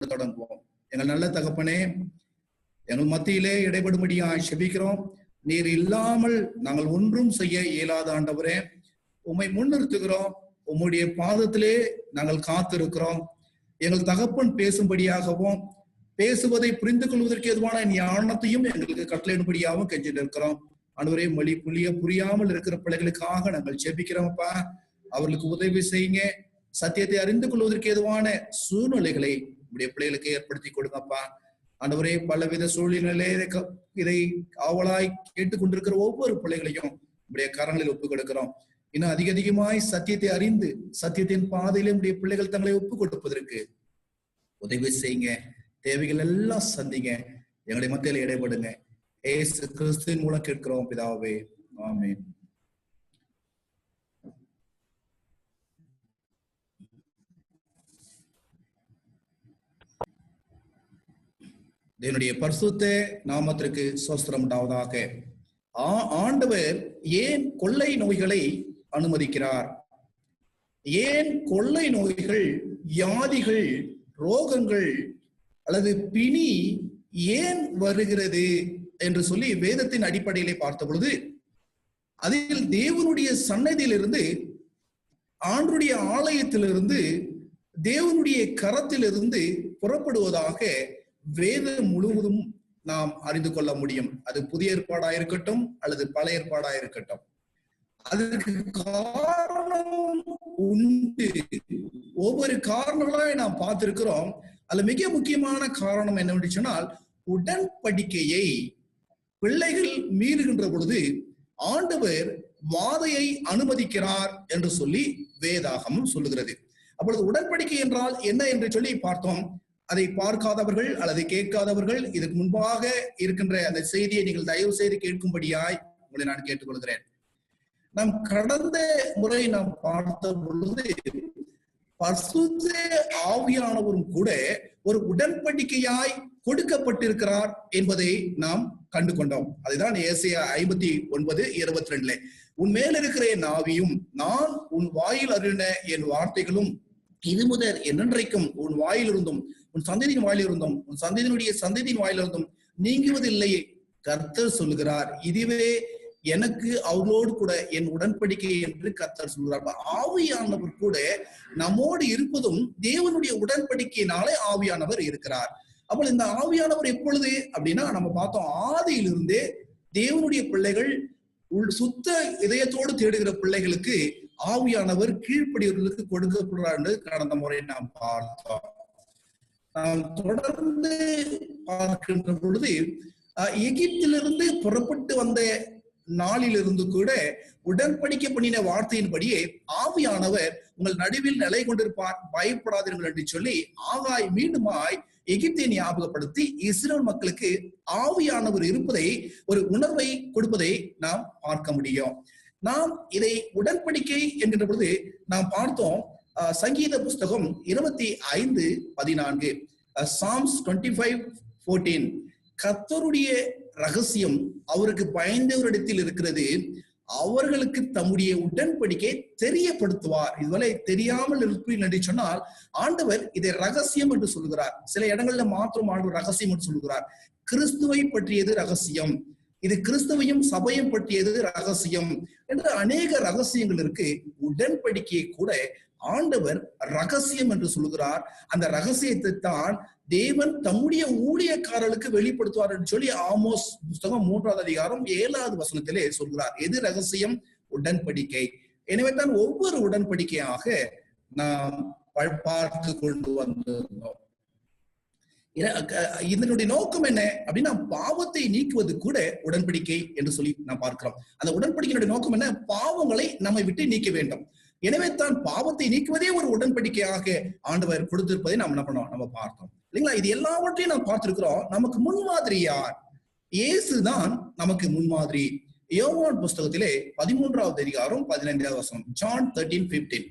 தொடங்குவோம். எங்கள் நல்ல தகப்பனே, எங்கள் மத்தியிலே இடைபடும்படியாய் செபிக்கிறோம். நீர் இல்லாமல் நாங்கள் ஒன்றும் செய்ய இயலாத ஆண்டவரே, உம்மை முன்னிறுத்துகிறோம். உம்முடைய பாதத்திலே நாங்கள் காத்திருக்கிறோம். எங்கள் தகப்பன் பேசும்படியாகவும் பேசுவதை புரிந்து கொள்வதற்கு எதுவான ஞானத்தையும் எங்களுக்கு கட்டளையிடும்படியாகவும் கெஞ்சிட்டு இருக்கிறோம். ஆண்டவரே, மொழி புரியாமல் இருக்கிற பிள்ளைகளுக்காக நாங்கள் ஜெபிக்கிறோம்ப்பா. அவர்களுக்கு உதவி செய்யுங்க. சத்தியத்தை அறிந்து கொள்வதற்கு ஏதுவான சூழ்நிலைகளை உடைய பிள்ளைகளுக்கு ஏற்படுத்தி கொடுங்கப்பா. ஆண்டவரே, பலவித சூழ்நிலையிலே இதை ஆவலாய் கேட்டுக்கொண்டிருக்கிற ஒவ்வொரு பிள்ளைகளையும் உடைய கரங்களில் ஒப்புக் கொடுக்கிறோம். இன்னும் அதிகமாய் சத்தியத்தை அறிந்து சத்தியத்தின் பாதையிலே உடைய பிள்ளைகள் தங்களை ஒப்புக் கொடுப்பதற்கு உதவி செய்யுங்க. தேவைகள் எல்லாம் சந்திங்க. எங்களுடைய மத்தியில இடைபடுங்க. இயேசு கிறிஸ்துவின் மூலம் கேட்கிறோம் பிதாவே, ஆமென். என்னுடைய பரிசுத்த நாமத்திற்கு ஸ்தோத்திரம் உண்டாவதாக. ஆண்டவர் ஏன் கொள்ளை நோய்களை அனுமதிக்கிறார்? ஏன் கொள்ளை நோய்கள், வியாதிகள், ரோகங்கள் அல்லது பிணி ஏன் வருகிறது என்று சொல்லி வேதத்தின் அடிப்படையிலே பார்த்த பொழுது, அதில் தேவனுடைய சன்னதியிலிருந்து, ஆண்டவருடைய ஆலயத்திலிருந்து, தேவனுடைய கரத்திலிருந்து புறப்படுவதாக வேதம் முழுவதும் நாம் அறிந்து கொள்ள முடியும். அது புதிய ஏற்பாடா இருக்கட்டும் அல்லது பழைய ஏற்பாடா இருக்கட்டும். அதற்கு காரணம் உண்டு. ஒவ்வொரு காரணங்களாய் நாம் பார்த்திருக்கிறோம். அதுல மிக முக்கியமான காரணம் என்னவென்று சொன்னால், உடன்படிக்கையை பிள்ளைகள் மீறுகின்ற பொழுது ஆண்டவர் வாதையை அனுமதிக்கிறார் என்று சொல்லி வேதாகமம் சொல்லுகிறது. அப்பொழுது உடன்படிக்கை என்றால் என்ன என்று சொல்லி பார்த்தோம். அதை பார்க்காதவர்கள் அல்லது கேட்காதவர்கள் இதுக்கு முன்பாக இருக்கின்ற அந்த செய்தியை நீங்கள் தயவு செய்து கேட்கும்படியாய் உங்களை நான் கேட்டுக்கொள்கிறேன். நாம் கடந்த முறை நாம் பார்த்த பொழுது பரிசுத்த ஆவியானவரும் கூட ஒரு உடன்படிக்கையாய் கொடுக்கப்பட்டிருக்கிறார் என்பதை நாம் கண்டு கொண்டோம். அதுதான் ஏசாயா 59:22. உன் மேல் இருக்கிற என் ஆவியும் நான் உன் வாயில் அருளின என் வார்த்தைகளும் இது முதல் என்னென்றைக்கும் உன் வாயிலிருந்தும் உன் சந்ததியின் வாயிலிருந்தும் உன் சந்ததியின் வாயிலிருந்தும் நீங்குவதில்லை கர்த்தர் சொல்லுகிறார். இதுவே எனக்கு அவர்களோடு கூட என் உடன்படிக்கை என்று கர்த்தர் சொல்கிறார். ஆவியானவர் கூட நம்மோடு இருப்பதும் தேவனுடைய உடன்படிக்கையினாலே ஆவியானவர் இருக்கிறார். அப்போ இந்த ஆவியானவர் எப்பொழுது அப்படின்னா, நம்ம பார்த்தோம், ஆதியிலிருந்தே தேவனுடைய பிள்ளைகள் சுத்த இதயத்தோடு தேடுகிற பிள்ளைகளுக்கு ஆவியானவர் கீழ்ப்படியவர்களுக்கு கொடுக்கப்படுறார் என்று கடந்த முறை நாம் பார்த்தோம். நாம் தொடர்ந்து பார்க்கின்ற பொழுது எகிப்திலிருந்து புறப்பட்டு வந்த நாளிலிருந்து கூட உடன்படிக்கை பண்ணின வார்த்தையின்படியே ஆவியானவர் உங்கள் நடுவில் நிலை கொண்டிருப்பார், பயப்படாதீர்கள் என்று சொல்லி ஆகாய் மீண்டுமாய் எகிப்தை ஞாபகப்படுத்தி இஸ்ரேல் மக்களுக்கு ஆவியானவர் இருப்பதை, ஒரு உணர்வை கொடுப்பதை நாம் பார்க்க முடியும். நாம் இதை உடன்படிக்கை என்கின்ற பொழுது நாம் பார்த்தோம், சங்கீத புஸ்தகம் 25:14, Psalms 25:14, கர்த்தருடைய ரகசியம் அவருக்கு பயந்தவரிடத்தில் இருக்கிறது, அவர்களுக்கு தம்முடைய உடன்படிக்கை தெரியப்படுத்துவார். இதுவரை தெரியாமல் இருப்பீர்கள் என்று சொன்னால் ஆண்டவர் இதை ரகசியம் என்று சொல்கிறார். சில இடங்கள்ல மாத்திரம் ஆண்டவர் ரகசியம் என்று சொல்கிறார். கிறிஸ்துவை பற்றியது ரகசியம், இது கிறிஸ்துவையும் சபையும் பற்றியது ரகசியம் என்று அநேக ரகசியங்கள் இருக்கு. உடன்படிக்கையை கூட ஆண்டவர் ரகசியம் என்று சொல்கிறார். அந்த ரகசியத்தை தான் தேவன் தம்முடைய ஊழியக்காரர்களுக்கு வெளிப்படுத்துவார் என்று சொல்லி ஆமோஸ் புஸ்தகம் 3:7 சொல்கிறார். எது ரகசியம்? உடன்படிக்கை. எனவே தான் ஒவ்வொரு உடன்படிக்கையாக நாம் பார்த்து கொண்டு வந்திருந்தோம். இதனுடைய நோக்கம் என்ன அப்படின்னா, பாவத்தை நீக்குவது கூட உடன்படிக்கை என்று சொல்லி நாம் பார்க்கிறோம். அந்த உடன்படிக்கையினுடைய நோக்கம் என்ன? பாவங்களை நம்மை விட்டு நீக்க வேண்டும். எனவே தான் பாவத்தை நீக்குவதே ஒரு உடன்படிக்கையாக ஆண்டவர் கொடுத்திருப்பதை நாம் என்ன பண்ணோம், நம்ம பார்த்தோம் இல்லைங்களா? இது எல்லாவற்றையும் நாம் பார்த்திருக்கிறோம். நமக்கு முன்மாதிரி யார்? இயேசுதான் நமக்கு முன்மாதிரி. யோவான் புஸ்தகத்திலே 13:15, John 13:15,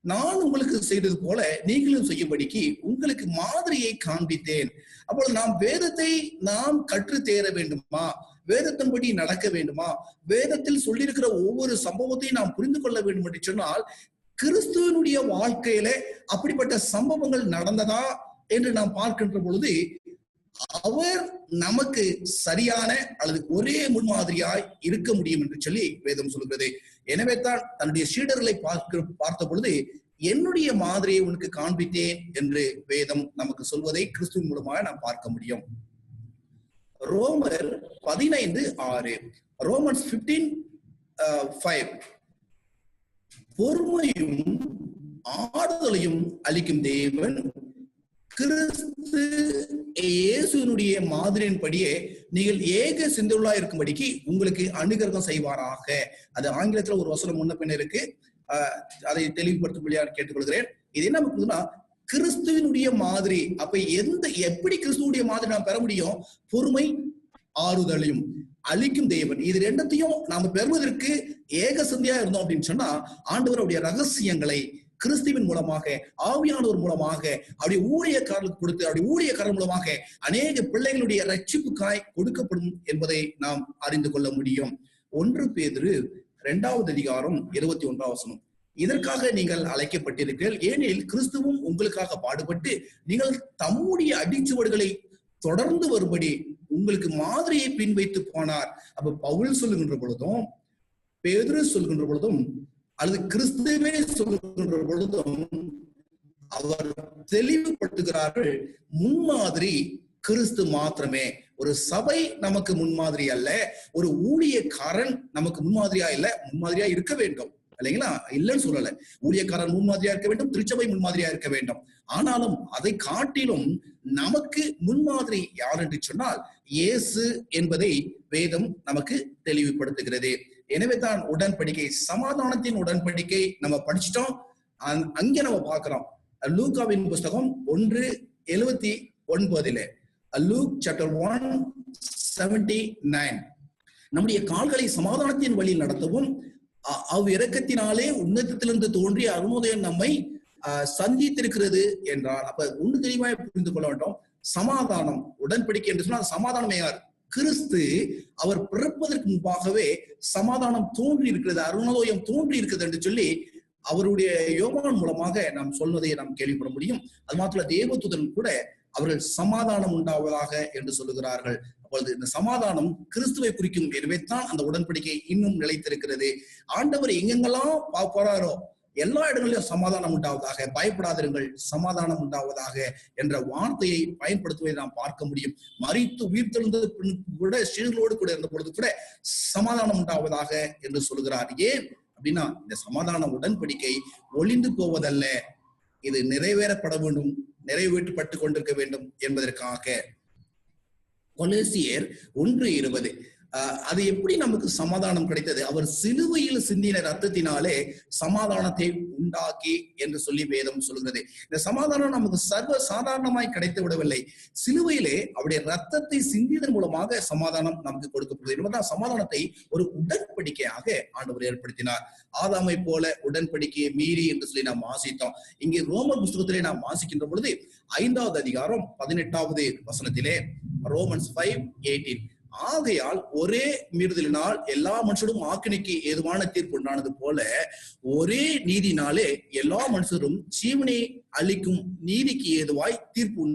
நான் உங்களுக்கு செய்தது போல நீங்களும் செய்யும்படிக்கு உங்களுக்கு மாதிரியை காண்பித்தேன். அப்பொழுது நாம் வேதத்தை நாம் கற்று தேர வேண்டுமா? வேதத்தின்படி நடக்க வேண்டுமா? வேதத்தில் சொல்லியிருக்கிற ஒவ்வொரு சம்பவத்தையும் நாம் புரிந்து கொள்ள வேண்டும் என்று சொன்னால், கிறிஸ்துவனுடைய வாழ்க்கையில அப்படிப்பட்ட சம்பவங்கள் நடந்ததா என்று நாம் பார்க்கின்ற பொழுது அவர் நமக்கு சரியான அல்லது ஒரே முன்மாதிரியாய் இருக்க முடியும் என்று சொல்லி வேதம் சொல்கிறது. எனவே தான் தன்னுடைய சீடர்களை பார்த்த பொழுது என்னுடைய மாதிரியை உனக்கு காண்பித்தேன் என்று வேதம் நமக்கு சொல்வதை கிறிஸ்துவின் மூலமாக நாம் பார்க்க முடியும். ரோமர் 15:6, ரோமன்ஸ் 15:5, பொறுமையும் ஆறுதலையும் அளிக்கும் தேவன் கிறிஸ்து இயேசுவினுடைய மாதிரியின்படியே நீங்கள் ஏக சிந்தையுள்ளா இருக்கும்படிக்கு உங்களுக்கு அனுகிரகம் செய்வாராக. அது ஆங்கிலத்துல ஒரு வசனம் முன்ன பின்ன இருக்கு, அதை தெளிவுபடுத்தும்படியாக கேட்டுக்கொள்கிறேன். இது என்ன இருக்குதுன்னா, கிறிஸ்துவனுடைய மாதிரி. அப்ப எப்படி கிறிஸ்துவனுடைய மாதிரி நாம் பெற முடியும்? பொறுமை ஆறுதலையும் அளிக்கும் தேவன். இது ரெண்டத்தையும் நாம பெறுவதற்கு ஏக சிந்தையா இருந்தோம் அப்படின்னு சொன்னா, ஆண்டவருடைய ரகசியங்களை கிறிஸ்துவின் மூலமாக, ஆவியானவர் மூலமாக, அவருடைய ஊழியக்காரர்களுக்கு கொடுத்து, அவருடைய ஊழியக்காரர் மூலமாக அநேக பிள்ளைகளுடைய ரட்சிப்புக்காய் கொடுக்கப்படும் என்பதை நாம் அறிந்து கொள்ள முடியும். 1 பேதுரு 2:21, இதற்காக நீங்கள் அழைக்கப்பட்டிருக்கிறீர்கள், ஏனெனில் கிறிஸ்துவும் உங்களுக்காக பாடுபட்டு நீங்கள் தம்முடைய அடிச்சுவடுகளை தொடர்ந்து வரும்படி உங்களுக்கு மாதிரியை பின் வைத்து போனார். அப்ப பவுல் சொல்லுகின்ற பொழுதும், பேதுரு சொல்கின்ற பொழுதும், அல்லது கிறிஸ்துவே சொல்கின்ற பொழுதும் அவர் தெளிவுபடுத்துகிறார்கள், முன்மாதிரி கிறிஸ்து மாத்திரமே. ஒரு சபை நமக்கு முன்மாதிரி அல்ல, ஒரு ஊழியக்காரன் நமக்கு முன்மாதிரியா இல்ல, முன்மாதிரியா இருக்க வேண்டும் இல்லைங்களா? இல்லைன்னு சொல்லல. ஊழியக்காரன் முன்மாதிரியா இருக்க வேண்டும், திருச்சபை முன்மாதிரியா இருக்க வேண்டும். ஆனாலும் அதை காட்டிலும் நமக்கு முன்மாதிரி யார் என்று சொன்னால் இயேசு என்பதை வேதம் நமக்கு தெளிவுபடுத்துகிறது. எனவே தான் உடன்படிக்கை, சமாதானத்தின் உடன்படிக்கை நம்ம படிச்சுட்டோம். அங்கே நம்ம பார்க்கிறோம் லூக்காவின் புஸ்தகம் 1:79, லூக் சாப்டர் 1:79, நம்முடைய கால்களை சமாதானத்தின் வழியில் நடத்தவும் அவ்விரக்கத்தினாலே உன்னதத்திலிருந்து தோன்றிய அருணோதயம் நம்மை சந்தித்திருக்கிறது என்றார். அப்ப ஒன்று தெளிவாக புரிந்து கொள்ள வேண்டும், சமாதானம் உடன்படிக்கை என்று சொன்னால் சமாதானம் யார்? கிறிஸ்து. அவர் பிறப்பதற்கு முன்பாகவே சமாதானம் தோன்றி இருக்கிறது, அருணோதயம் தோன்றி இருக்கிறது என்று சொல்லி அவருடைய யோவான் மூலமாக நாம் சொல்வதை நாம் கேள்விப்பட முடியும். அது மாத்திர தேவதூதர்கள் கூட அவர்கள் சமாதானம் உண்டாவதாக என்று சொல்லுகிறார்கள். அப்பொழுது இந்த சமாதானம் கிறிஸ்துவை குறிக்கும். எனவே தான் அந்த உடன்படிக்கை இன்னும் நிலைத்திருக்கிறது. ஆண்டவர் எங்கெங்கெல்லாம் போறாரோ எல்லா இடங்களிலும் சமாதானம் உண்டாவதாக, பயப்படாதிருங்கள் சமாதானம் உண்டாவதாக என்ற வார்த்தையை பயன்படுத்துவதை நாம் பார்க்க முடியும். மரித்து உயிர்த்தெழுந்த கூட சீடர்களோடு கூட இருந்த பொழுது கூட சமாதானம் உண்டாவதாக என்று சொல்கிறார். ஏன் அப்படின்னா, இந்த சமாதான உடன்படிக்கை ஒளிந்து போவதல்ல, இது நிறைவேறப்பட வேண்டும், நிறைவேற்றப்பட்டு கொண்டிருக்க வேண்டும் என்பதற்காக. கொலோசியர் 1:20, அது எப்படி நமக்கு சமாதானம் கிடைத்தது? அவர் சிலுவையில் சிந்தின ரத்தத்தினாலே சமாதானத்தை உண்டாக்கி என்று சொல்லி வேதம் சொல்கிறது. இந்த சமாதானம் நமக்கு சர்வ சாதாரணமாய் கிடைத்து விடவில்லை. சிலுவையிலே அவருடைய ரத்தத்தை சிந்தியதன் மூலமாக சமாதானம் நமக்கு கொடுக்கப்படுது. என்பதுதான் சமாதானத்தை ஒரு உடன்படிக்கையாக ஆண்டவர் ஏற்படுத்தினார். ஆதாமை போல உடன்படிக்கையை மீறி என்று சொல்லி நாம் வாசித்தோம். இங்கே ரோமர் புஸ்தகத்திலே நாம் வாசிக்கின்ற பொழுது 5வது அதிகாரம் 18வது வசனத்திலே, ரோமன்ஸ் 5:18, ஆகையால் ஒரே மீறுதலினால் எல்லா மனுஷரும் ஆக்கினைக்கு ஏதுவான தீர்ப்பு உண்டானது போல ஒரே நீதினாலே எல்லா மனுஷரும் ஜீவனை அளிக்கும் நீதிக்கு ஏதுவாய் தீர்ப்பு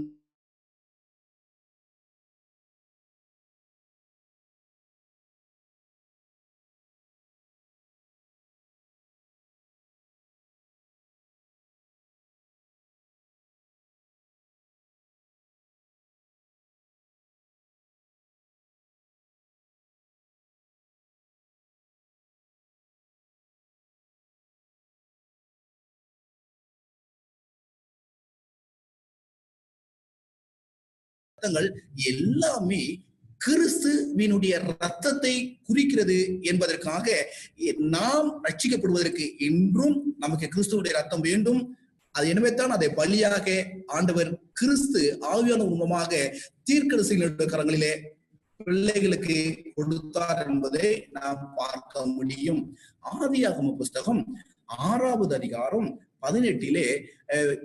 எல்லாமே கிறிஸ்துவினுடைய ரத்தத்தை குறிக்கிறது என்பதற்காக நாம் ரட்சிக்கப்படுவதற்கு இன்றும் நமக்கு கிறிஸ்துவுடைய ரத்தம் வேண்டும். அது எனவே தான் அதை பலியாக ஆண்டவர் கிறிஸ்து ஆவியான மூலமாக தீர்க்கதரிசிகளுடைய கரங்களிலே பிள்ளைகளுக்கு கொடுத்தார் என்பதை நாம் பார்க்க முடியும். ஆதியாகம புஸ்தகம் 6வது அதிகாரம் 18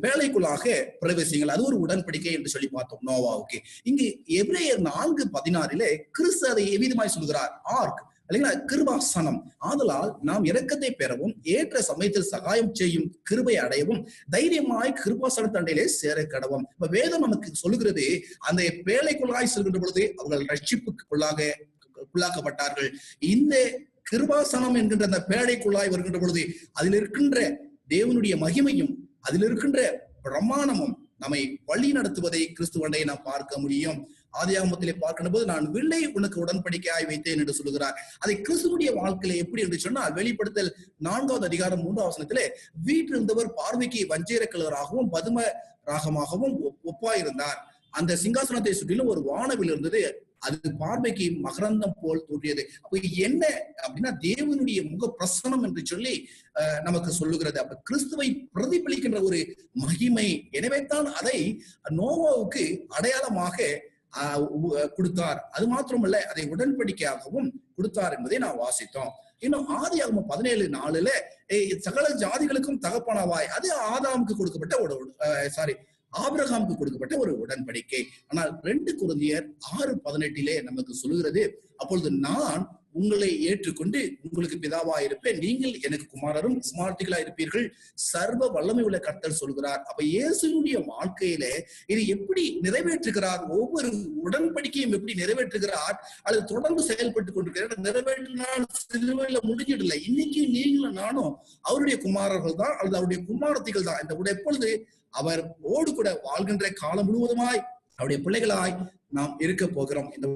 வேலைக்குள்ளாக பிரவேசிங்கள், அது ஒரு உடன்படிக்கை என்று சொல்லி பார்த்தோம் நோவாவுக்கு. இங்கு எபிரேயர் 4:16 கிறிஸ்து அதை எவ்விதமாய் சொல்கிறார்? ஆர்க், இல்லைங்களா? கிருபாசனம். ஆதலால் நாம் இரக்கத்தை பெறவும் ஏற்ற சமயத்தில் சகாயம் செய்யும் கிருபை அடையவும் தைரியமாய் கிருபாசன தண்டையிலே சேர கடவும். இப்ப வேதம் நமக்கு சொல்லுகிறது, அந்த பேழைக்குள்ளாய் செல்கின்ற பொழுது அவர்கள் ரட்சிப்புக்குள்ளாக்கப்பட்டார்கள். இந்த கிருபாசனம் என்கின்ற அந்த பேழைக்குள்ளாய் வருகின்ற பொழுது அதில் இருக்கின்ற தேவனுடைய மகிமையும் அதில் இருக்கின்ற பிரமாணமும் நம்மை வழி நடத்துவதை கிறிஸ்துவனை நாம் பார்க்க முடியும். ஆதியாகமத்திலே பார்க்கின்ற போது நான் வில்லை உனக்கு உடன்படிக்கையாய் வைத்தேன் என்று சொல்லுகிறார். அதை கிறிஸ்துவனுடைய வாழ்க்கையில எப்படி என்று சொன்னால், வெளிப்படுத்தல் 4வது அதிகாரம் 3வது வசனத்திலே வீட்டில் இருந்தவர் பார்வைக்கு வஞ்சீரக்கலராகவும் பதும ராகமாகவும் ஒப்பாயிருந்தார். அந்த சிங்காசனத்தை சுற்றிலும் ஒரு வானவில் இருந்தது, அது பார்வைக்கு மகரந்தம் போல் தோன்றியது. அப்ப என்ன அப்படின்னா தேவனுடைய முக பிரசனம் என்று சொல்லி நமக்கு சொல்லுகிறது. அப்ப கிறிஸ்துவை பிரதிபலிக்கின்ற ஒரு மகிமை. எனவே தான் அதை நோவாவுக்கு அடையாளமாக கொடுத்தார். அது மாத்திரமல்ல, அதை உடன்படிக்கையாகவும் கொடுத்தார் என்பதை நாம் வாசித்தோம். இன்னும் ஆதியாகமம் 17:4 சகல ஜாதிகளுக்கும் தகப்பனாவாய், அது ஆதாமுக்கு கொடுக்கப்பட்ட ஆபிரகாமுக்கு கொடுக்கப்பட்ட ஒரு உடன்படிக்கை. ஆனால் 2 கொரிந்தியர் 6:18 நமக்கு சொல்லுகிறது, அப்பொழுது நான் உங்களை ஏற்றுக்கொண்டு உங்களுக்கு பிதாவா இருப்பேன், நீங்கள் எனக்கு குமாரரும் குமாரத்திகளா இருப்பீர்கள், சர்வ வல்லமை உள்ள கர்த்தர் சொல்கிறார். அப்ப இயேசுனுடைய வாழ்க்கையில இது எப்படி நிறைவேற்றுகிறார், ஒவ்வொரு உடன்படிக்கையும் எப்படி நிறைவேற்றுகிறார், அது தொடர்ந்து செயல்பட்டு கொண்டிருக்கிறார். நிறைவேற்றினால் சிலுவையில முடிஞ்சிடல. இன்னைக்கு நீங்களும் நானும் அவருடைய குமாரர்கள் தான், அல்லது அவருடைய குமாரத்திகள் தான். இந்த எப்பொழுது அவர் ஓடு கூட வாழ்கின்ற காலம் முழுவதுமாய் அவருடைய பிள்ளைகளாய் நாம் இருக்க போகிறோம். இந்த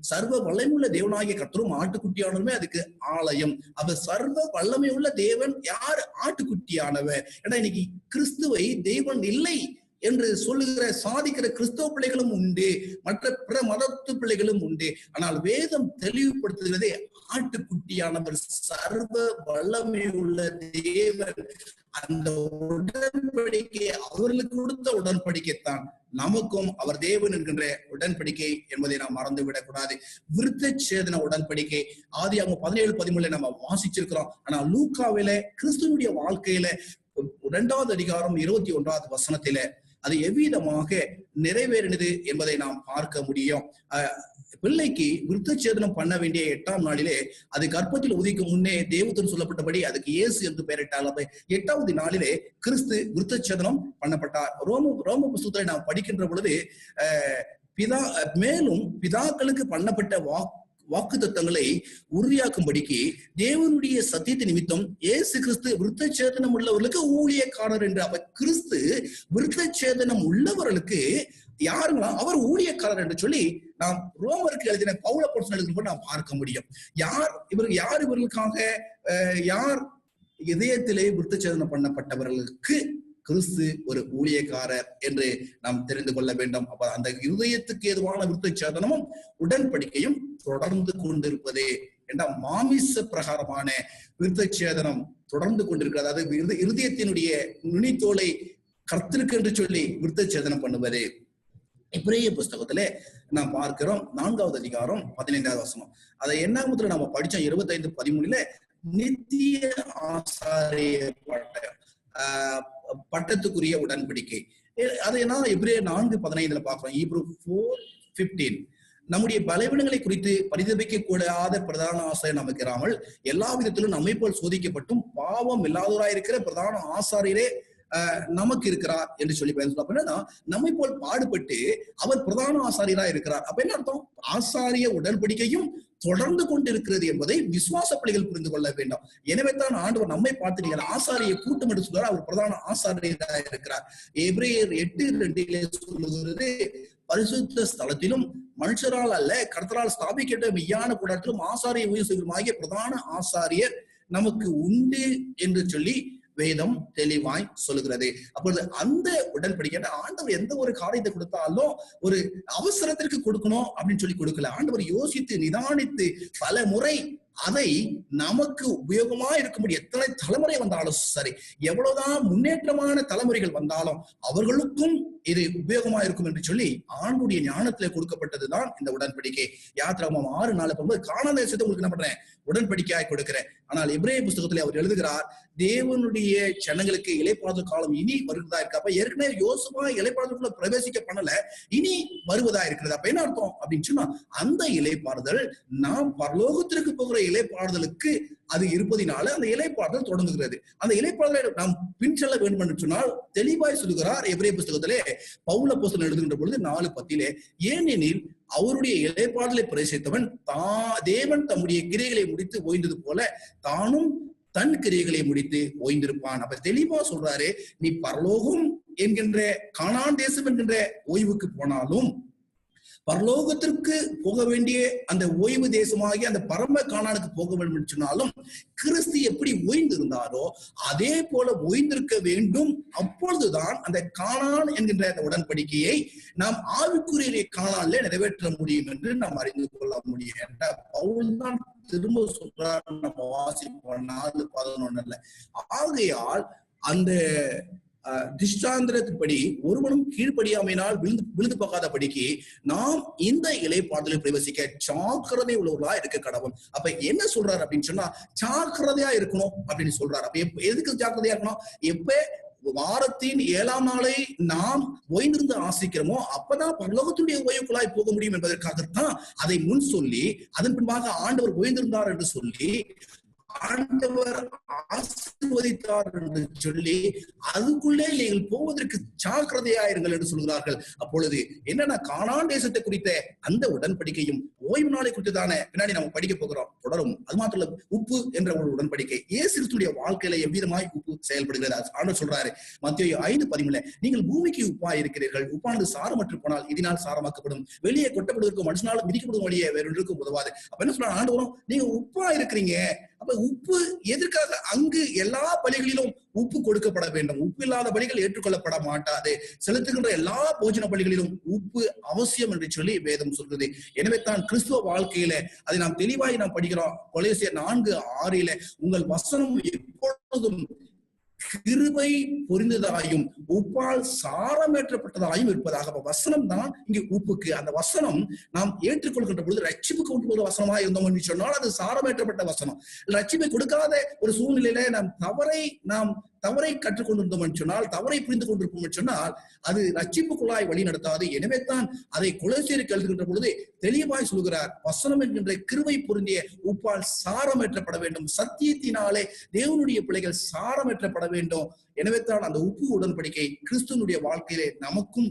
சர்வ வல்லமையுள்ள தேவனாகிய கர்த்தரும் ஆட்டுக்குட்டியானவருமே அதுக்கு ஆலயம். அப்ப சர்வ வல்லமை உள்ள தேவன் யார்? ஆட்டுக்குட்டியானவர். ஏன்னா இன்னைக்கு கிறிஸ்துவை தேவன் இல்லை என்று சொல்லுகிற சாதிக்கிற கிறிஸ்தவ பிள்ளைகளும் உண்டு, மற்ற பிற மதத்து பிள்ளைகளும் உண்டு. ஆனால் வேதம் தெளிவுபடுத்துகிறதே ஆட்டுக்குட்டியானவர் சர்வ வல்லமை உள்ள தேவன். அந்த உடன்படிக்கை அவர்களுக்கு கொடுத்த உடன்படிக்கைத்தான் நமக்கும் அவர் தேவன் என்கின்ற உடன்படிக்கை என்பதை நாம் மறந்துவிடக் கூடாது. விருத்த சேதன உடன்படிக்கை ஆதியாகமம் 17:13 நம்ம வாசிச்சிருக்கிறோம். ஆனா லூக்காவில கிறிஸ்துவனுடைய வாழ்க்கையில 2வது அதிகாரம் 21வது வசனத்தில அது எவ்விதமாக நிறைவேறினது என்பதை நாம் பார்க்க முடியும். பிள்ளைக்கு விருத்தச்சேதனம் பண்ண வேண்டிய 8ஆம் நாளிலே அது கர்ப்பத்தில் உதிக்கும் முன்னே தேவதூதன் சொல்லப்பட்டபடி அதுக்கு இயேசு என்று பெயரிட்டார். 8வது நாளிலே கிறிஸ்து விருத்தச்சேதனம் பண்ணப்பட்டார். ரோம புத்தகத்தை நாம் படிக்கின்ற பொழுது மேலும் பிதாக்களுக்கு பண்ணப்பட்ட வாக்கு தத்தங்களை உறுதியாக்கும்படிக்கு தேவனுடைய சத்தியத்தை நிமித்தம் இயேசு கிறிஸ்து விருத்தச்சேதனம் உள்ளவர்களுக்கு ஊழியக்காரர் என்று. அப்ப கிறிஸ்து விருத்தச்சேதனம் உள்ளவர்களுக்கு யாருங்களா அவர் ஊழியக்காரர் என்று சொல்லி நாம் ரோமருக்கு எழுதின பவுல அப்போஸ்தலனுக்கு நாம் பார்க்க முடியும். யார் இவர்களுக்காக யார் இதயத்திலே விருத்தச்சேதனம் பண்ணப்பட்டவர்களுக்கு கிறிஸ்து ஒரு ஊழியக்காரர் என்று நாம் தெரிந்து கொள்ள வேண்டும். அப்ப அந்த இருதயத்துக்கு ஏதுவான விருத்தச்சேதனமும் உடன்படிக்கையும் தொடர்ந்து கொண்டிருப்பதே என்ற மாமிச பிரகாரமான விருத்தச்சேதனம் தொடர்ந்து கொண்டிருக்கிறது. அதாவது இருதயத்தினுடைய நுனித்தோலை கர்த்தருக்கு என்று சொல்லி விருத்தச்சேதனம் பண்ணுவது. எபிரேய புஸ்தகத்திலே நாம் பார்க்கிறோம் 4வது அதிகாரம் 15வது வசனம். அதை என்னாமத்துல நம்ம படிச்சோம் 25:13 நித்திய ஆசாரிய பட்டத்துக்குரிய உடன்படிக்கை. அது என்ன எபிரேயர் 4:15 பார்க்கிறோம். Hebrew 4:15 நம்முடைய பலவீனங்களை குறித்து பரிதபிக்க கூடாத பிரதான ஆசாரியர் நமக்கு இராமல் எல்லா விதத்திலும் நம்மை போல் சோதிக்கப்பட்டும் பாவம் இல்லாதவராயிருக்கிற பிரதான ஆசாரியரே நமக்கு இருக்கிறார் என்று சொல்லி பேசலாம். அப்படின்னா நம்மை போல் பாடுபட்டு அவர் பிரதான ஆசாரியரா இருக்கிறார். அப்ப என்ன அர்த்தம்? ஆசாரிய உடன்படிக்கையும் தொடர்ந்து கொண்டு இருக்கிறது என்பதை விசுவாச பிள்ளைகள் புரிந்து கொள்ள வேண்டும். எனவே தான் ஆண்டவர் நம்மை பார்த்து நீங்கள் ஆசாரிய கூட்டம் என்று சொல்றார். அவர் பிரதான ஆசாரியராக இருக்கிறார். எபிரேயர் 8:2 சொல்லுகிறது, பரிசுத்த ஸ்தலத்திலும் மனுஷரால் அல்ல கர்த்தரால் ஸ்தாபிக்கப்பட்ட மெய்யான கூட்டத்திலும் ஆசாரிய ஊழியர்களுமாகிய பிரதான ஆசாரியர் நமக்கு உண்டு என்று சொல்லி வேதம் தெளிவாய் சொல்லுகிறது. அப்பொழுது அந்த உடன்படிக்கை ஆண்டவர் எந்த ஒரு காரியத்தை கொடுத்தாலும் ஒரு அவசரத்திற்கு கொடுக்கணும் அப்படின்னு சொல்லி கொடுக்கல. ஆண்டவர் யோசித்து நிதானித்து பல முறை அதை நமக்கு உபயோகமா இருக்கும்படி எத்தனை தலைமுறை வந்தாலும் சரி, எவ்வளவுதான் முன்னேற்றமான தலைமுறைகள் வந்தாலும் அவர்களுக்கும் இது உபயோகமா இருக்கும் என்று சொல்லி ஆண்டுடைய ஞானத்திலே கொடுக்கப்பட்டதுதான் இந்த உடன்படிக்கை. யாத்திராகமம் 6:4 கானான் தேசத்தை உங்களுக்கு என்ன பண்றேன், உடன்படிக்கையாய் கொடுக்கிறேன். ஆனால் எபிரேய புத்தகத்திலே அவர் எழுதுகிறார், தேவனுடைய ஜனங்களுக்கு இளைப்பாறுதல் காலம் இனி வருவதா இருக்கு. அப்ப ஏற்கனவே யோசுவா இளைப்பாறுதலுக்குள்ள பிரவேசிக்க பண்ணல, இனி வருவதா இருக்கிறது. அப்ப என்ன அர்த்தம் அப்படின்னு சொன்னா, அந்த இளைப்பாறுதல் நாம் பரலோகத்திற்கு போகிற இளைப்பாறுதலுக்கு அது இருப்பதினால அந்த இளைப்பாறுதல் தொடங்குகிறது. அந்த இளைப்பாறுதலை நாம் பின் செல்ல வேண்டும் என்று சொன்னால் தெளிவாய் சொல்லுகிறார் எபிரேய புத்தகத்திலே பவுல் அப்போஸ்தலன் எழுதுகின்ற பொழுது 4:10, ஏனெனில் அவருடைய இளைப்பாறுதலை பிரவேசித்தவன் தேவன் தம்முடைய கிரியைகளை முடித்து ஓய்ந்தது போல தானும் தன் கிரியைகளை முடித்து ஓய்ந்திருப்பான். அப்ப தெளிவா சொல்றாரு, நீ பரலோகம் என்கின்ற கானான் தேசம் என்கின்ற ஓய்வுக்கு போனாலும், பரலோகத்திற்கு போக வேண்டிய அந்த ஓய்வு தேசமாகி அந்த பரம கானானுக்கு போக வேண்டும் என்று சொன்னாலும், கிறிஸ்து எப்படி ஓய்ந்திருந்தாரோ அதே போல ஓய்ந்திருக்க வேண்டும். அப்பொழுதுதான் அந்த கானான் என்கின்ற அந்த உடன்படிக்கையை நாம் ஆவிக்குரிய கானான்ல நிறைவேற்ற முடியும் என்று நாம் அறிந்து கொள்ள முடியும் என்ற பவுல் தான் திரும்ப சொல்றார். நம்ம வாசிப்போம் 4:11. ஆகையால் அந்த திஷ்டாந்திரத்தின்படி ஒருவனும் கீழ்ப்படியாமையினால் விழுந்து போகாதபடிக்கு நாம் இந்த இளைப்பாறுதலை பிரவேசிக்க ஜாக்கிரதை உள்ளவர்களா இருக்க கடவுள். அப்ப என்ன சொல்றாரு அப்படின்னு சொன்னா, ஜாக்கிரதையா இருக்கணும் அப்படின்னு சொல்றாரு. அப்ப எதுக்கு ஜாக்கிரதையா இருக்கணும்? எப்ப வாரத்தின் 7ஆம் நாளை நாம் ஓய்ந்திருந்து ஆசிக்கிறோமோ அப்பதான் பரலோகத்துடைய ஓய்வுக்குள்ளாய் போக முடியும் என்பதற்காகத்தான் அதை முன் சொல்லி, அதன் பின்பாக ஆண்டவர் ஓய்ந்திருந்தார் என்று சொல்லி, ஆண்டவர் ஆசீர்வதித்தார் என்று சொல்லி அதுக்குள்ளே நீங்கள் போவதற்கு ஜாக்கிரதையாயிருங்கள் என்று சொல்கிறார்கள். அப்பொழுது என்னன்னா, கானான் தேசத்தை குறித்த அந்த உடன்படிக்கையும் ஓய்வு நாளை குறித்து தானே பின்னாடி நம்ம படிக்க போகிறோம், தொடரும். அது மாத்திரம் இல்ல, உப்பு என்ற ஒரு உடன்படிக்கை இயேசு கிறிஸ்துவின் வாழ்க்கையில எவ்விதமாய் உப்பு செயல்படுகிறது ஆண்டவர் சொல்றாரு மத்தேயு 5:13, நீங்கள் பூமிக்கு உப்பா இருக்கிறீர்கள், உப்பானது சாரமற்று போனால் இதனால் சாரமாக்கப்படும், வெளியே கொட்டப்படுவதற்கு மனுஷனாலும் மிதிக்கப்படும் வழியே வேறொன்றுக்கும் உதவாது. அப்ப என்ன சொல்றாங்க, ஆண்டவரும் நீங்க உப்பா இருக்கிறீங்க. அப்ப உப்பு எதற்காக? அங்கு எல்லா பலிகளிலும் உப்பு கொடுக்கப்பட வேண்டும். உப்பு இல்லாத பலிகள் ஏற்றுக்கொள்ளப்பட மாட்டாது. செலுத்துகின்ற எல்லா போஜன பலிகளிலும் உப்பு அவசியம் என்று சொல்லி வேதம் சொல்றது. எனவே தான் கிறிஸ்துவ வாழ்க்கையில அதை நாம் தெளிவாய் நாம் படிக்கிறோம். கொலோசியர் 4:6 உங்கள் வசனம் எப்பொழுதும் கிருபை பொரிந்ததாயும் உப்பால் சாரமேற்றப்பட்டதாயும் இருப்பதாக. வசனம் தான் இங்கு உப்புக்கு. அந்த வசனம் நாம் ஏற்றுக்கொள்கின்ற பொழுது ரட்சிப்பு கொண்டு போகிற வசனமா இருந்தோம் என்று சொன்னால் அது சாரமேற்றப்பட்ட வசனம். ரட்சிப்பை கொடுக்காத ஒரு சூழ்நிலையில நாம் தவறை கற்றுக்கொண்டிருந்தோம் என்று சொன்னால், தவறை புரிந்து கொண்டிருப்போம் என்று சொன்னால் அது ரட்சிப்புக்குள்ளாய் வழி நடத்தாது. எனவே தான் அதை கொலோசியருக்கு எழுதுகின்ற பொழுது தெளிவாய் சொல்கிறார், வசனம் என்கின்ற கிருபை பொருந்திய உப்பால் சாரமேற்றப்பட வேண்டும். சத்தியத்தினாலே தேவனுடைய பிள்ளைகள் சாரமேற்றப்பட வேண்டும். எனவே தான் அந்த உப்பு உடன்படிக்கை கிறிஸ்துவனுடைய வாழ்க்கையிலே நமக்கும்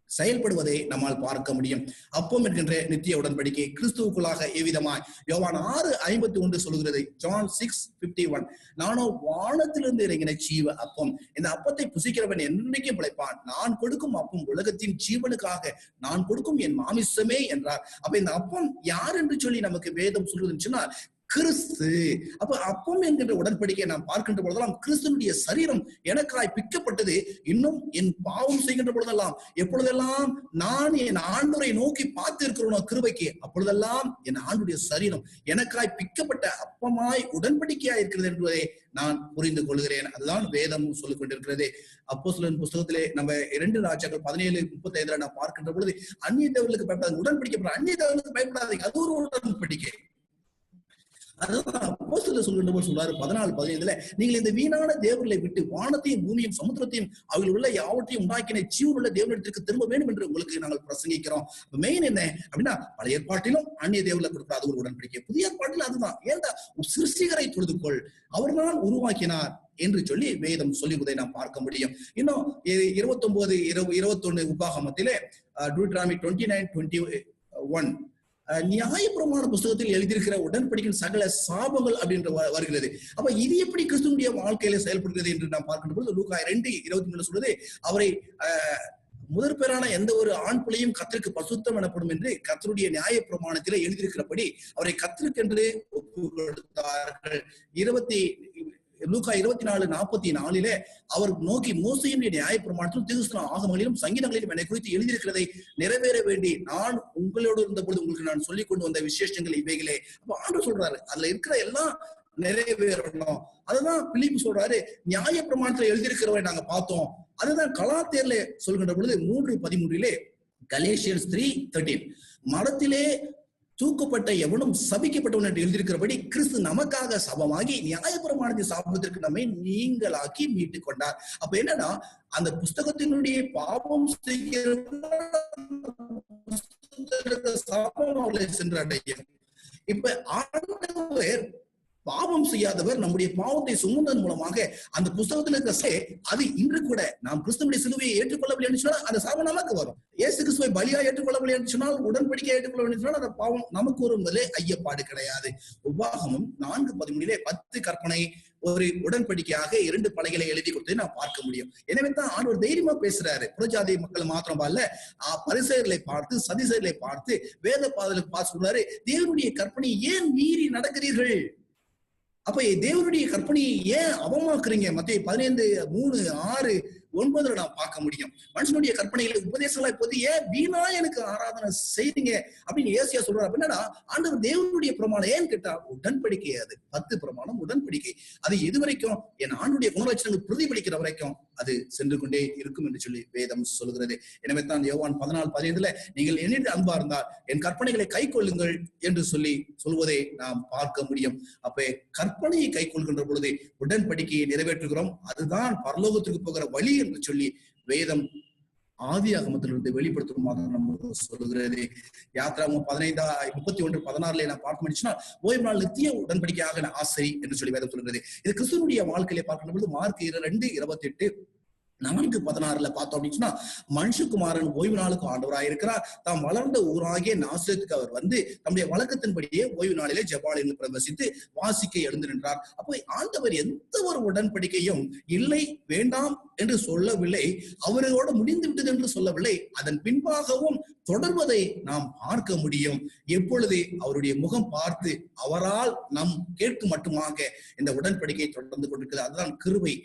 செயல்படுவதை நம்மால் பார்க்க முடியும். அப்பம் என்கின்ற நித்திய உடன்படிக்கை கிறிஸ்துவுக்குள்ளாக எவ்விதமாய் யோவான் 6:51 சொல்கிறது. ஜான் 6:51, நானோ வானத்திலிருந்து இறங்கின ஜீவ அப்பம், இந்த அப்பத்தை புசிக்கிறவன் என்றைக்கும் பிழைப்பான், நான் கொடுக்கும் அப்பம் உலகத்தின் ஜீவனுக்காக நான் கொடுக்கும் என் மாமிசமே என்றார். அப்ப இந்த அப்பம் யார் என்று சொல்லி நமக்கு வேதம் சொல்றதுன்னு சொன்னா கிறிஸ்து. அப்ப அப்பம் என்கின்ற உடன்படிக்கையை நாம் பார்க்கின்ற பொழுதெல்லாம் கிறிஸ்துனுடைய சரீரம் எனக்காய் பிக்கப்பட்டது. இன்னும் என் பாவம் செய்கின்ற பொழுதெல்லாம், எப்பொழுதெல்லாம் நான் என் ஆண்டவரை நோக்கி பார்த்து இருக்கிறோனோ கிருபைக்கு, அப்பொழுதெல்லாம் என் ஆண்டுடைய சரீரம் எனக்காய் பிக்கப்பட்ட அப்பமாய் உடன்படிக்கையாய் இருக்கிறது என்பதை நான் புரிந்து கொள்கிறேன். அதுதான் வேதம் சொல்லிக் கொண்டிருக்கிறது. அப்போஸ்தலர் புத்தகத்திலே நம்ம 2 ராஜாக்கள் 17:35 நான் பார்க்கின்ற பொழுது, அந்நிய தேவர்களுக்கு பயப்படாது, உடன்படிக்கை அந்நிய தேவர்களுக்கு பயப்படாதீங்க, அது ஒரு உடன்படிக்கை. அதுதான் அப்போஸ்தலர் சொல்கின்ற போது சொல்றாரு 14:15, நீங்கள் இந்த வீணான தேவர்களை விட்டு வானத்தையும் பூமியும் சமுத்திரத்தையும் அவர்கள் உள்ள யாவற்றையும் உண்டாக்கின ஜீவனுள்ள தேவனிடத்திற்கு திரும்ப வேண்டும் என்று உங்களுக்கு நாங்கள் பிரசங்கிக்கிறோம். மெயின் என்ன அப்படின்னா, பழைய ஏற்பாட்டிலும் அந்நிய தேவர்களை கொடுக்கிற அது ஒரு உடன்படிக்கை, புதிய ஏற்பாட்டில் அதுதான். ஏன்டா சிருஷ்டிகரை தொழுதுகொள், அவர்தான் உருவாக்கினார் என்று சொல்லி வேதம் சொல்லிவதை நாம் பார்க்க முடியும். இன்னும் 29-21 உபாகமத்திலே டியூட்டரானமி 29:21 நியாயப்பிரமாண புஸ்தகத்தில் எழுதியிருக்கிற உடன்படிக்கையின் சகல சாபங்கள் அப்படின்ற வருகிறது. அப்ப இது எப்படி கிறிஸ்துவனுடைய வாழ்க்கையில செயல்படுகிறது என்று நாம் பார்க்கின்ற பொழுது லூக்கா 2:23 சொல்றது, அவரை முதற் பேரான எந்த ஒரு ஆண் பிள்ளையும் கர்த்தருக்கு பசுத்தம் எனப்படும் என்று கர்த்தருடைய நியாய பிரமாணத்திலே எழுதியிருக்கிறபடி அவரை கர்த்தருக்கென்று ஒப்பு கொடுத்தார்கள். லூக்கா 24:44 அவர் நோக்கி, மோசேயினுடைய நியாயப்பிரமாணத்திலும் தீர்க்கதரிசன ஆகமங்களிலும் சங்கீதங்களிலும் என்னை குறித்து எழுதியிருக்கிறதை நிறைவேற வேண்டி நான் உங்களோடு இருந்த பொழுது உங்களுக்கு நான் சொல்லிக் கொண்டு வந்த விசேஷங்கள் இவைகளே. அப்ப ஆண்டவர் சொல்றாரு, அதுல இருக்கிற எல்லாம் நிறைவேறணும். அதுதான் பிலிப்பு சொல்றாரு, நியாயப்பிரமாணத்துல எழுதியிருக்கிறவரை நாங்க பார்த்தோம். அதுதான் கலாத்தியர்ல சொல்கின்ற பொழுது 3:13 கலேசியன்ஸ் 3:13 மரத்திலே தூக்கப்பட்ட எவனும் சபிக்கப்பட்டவன் என்று எழுதியிருக்கிறபடி கிறிஸ்து நமக்காக சபமாகி நியாயப்பிரமாணத்தின் சாபத்திற்கு நம்மை நீங்களாக்கி மீட்டுக் கொண்டார். அப்ப என்னன்னா, அந்த புஸ்தகத்தினுடைய பாவம் செய்கிற சாபம் அவர்களை சென்றடையும். இப்ப ஆண்டவர் பாவம் செய்யாதவர் நம்முடைய பாவத்தை சுமந்ததன் மூலமாக அந்த புஸ்தகத்தில் இருக்க அது இன்று கூட நாம் கிறிஸ்துவுடைய சிலுவையை ஏற்றுக்கொள்ளவில்லை என்று சொன்னால் அந்த சாபம் நமக்கு வரும். இயேசு கிறிஸ்துவை பலியா ஏற்றுக்கொள்ளவில்லை என்று சொன்னால், உடன்படிக்கை ஏற்றுக்கொள்ளவில்லை என்று சொன்னால் அந்த பாவம் நமக்கு ஒரு முதலே ஐயப்பாடு கிடையாது. உபாகமம் 4:13 10 கற்பனை ஒரு உடன்படிக்கையாக 2 பலகைகளை எழுதி கொடுத்து நாம் பார்க்க முடியும். எனவே தான் ஆண்டவர் தைரியமா பேசுறாரு. புறஜாதி மக்கள் மாத்திரம் அல்ல, பரிசேயர்களை பார்த்து சதிசேயர்களை பார்த்து வேத பாதலுக்கு பார்த்து சொல்றாரு, தேவனுடைய கற்பனை ஏன் மீறி நடக்கிறீர்கள்? அப்ப தேவனுடைய கற்பனையை ஏன் அவமாக்குறீங்க? மத்தேயு 15:3-6-9 நாம் பார்க்க முடியும். மனுஷனுடைய கற்பனைகளை உபதேசங்களா இப்போது ஏன் வீணா எனக்கு ஆராதனை செய்றீங்க அப்படின்னு ஏசியா சொல்றாரு. அப்படின்னா ஆண்டவர் தேவனுடைய பிரமாணம் ஏன்னு கேட்டா உடன்படிக்கை. அது 10 பிரமாணம் உடன்படிக்கை. அது எது வரைக்கும்? என் ஆண்டுடைய குணலட்சணங்கள் பிரதிபலிக்கிற வரைக்கும் அது சென்று கொண்டே இருக்கும் என்று சொல்லி வேதம் சொல்கிறது. எனவே தான் யோவான் 14:15 நீங்கள் என்னிடம் அன்பா இருந்தால் என் கற்பனைகளை கை கொள்ளுங்கள் என்று சொல்வதை நாம் பார்க்க முடியும். அப்ப கற்பனையை கை கொள்கின்ற பொழுது உடன்படிக்கையை நிறைவேற்றுகிறோம். அதுதான் பரலோகத்திற்கு போகிற வழி என்று சொல்லி வேதம் ஆதியாகமத்திலிருந்து வெளிப்படுத்தும் நமக்கு சொல்லுகிறது. யாத்ராகமம் 15:31-16 நான் பார்க்க முடிச்சுன்னா, ஓய்வு நாள் நித்திய உடன்படிக்கையாக ஆசை என்று சொல்லி வேதம் சொல்கிறது. இது கிறிஸ்துவனுடைய வாழ்க்கையில பார்க்கின்ற பொழுது மார்க் 2:28 4:16 பார்த்தோம் அப்படின்னு சொன்னா, மனுஷகுமாரன் ஓய்வு நாளுக்கு ஆண்டவராயிருக்கிறார். தாம் வளர்ந்த ஊராகிய நாசரேத்துக்கு அவர் வந்து தம்முடைய வழக்கத்தின்படியே ஓய்வு நாளிலே ஜெபாலயத்தில் பிரவேசித்து வாசிக்க எழுந்து நின்றார். அப்போ ஆண்டவர் எந்த ஒரு உடன்படிக்கையும் இல்லை வேண்டாம் என்று சொல்லவில்லை, அவரோடு முடிந்து விட்டது என்று சொல்லவில்லை. அதன் பின்பாகவும் தொடர்வதை நாம் பார்க்க முடியும். எப்பொழுது அவருடைய முகம் பார்த்து அவரால் நம் கேட்கும் மட்டுமாக இந்த உடன்படிக்கை தொடர்ந்து கொண்டிருக்கிறது. அதுதான் கிருபை.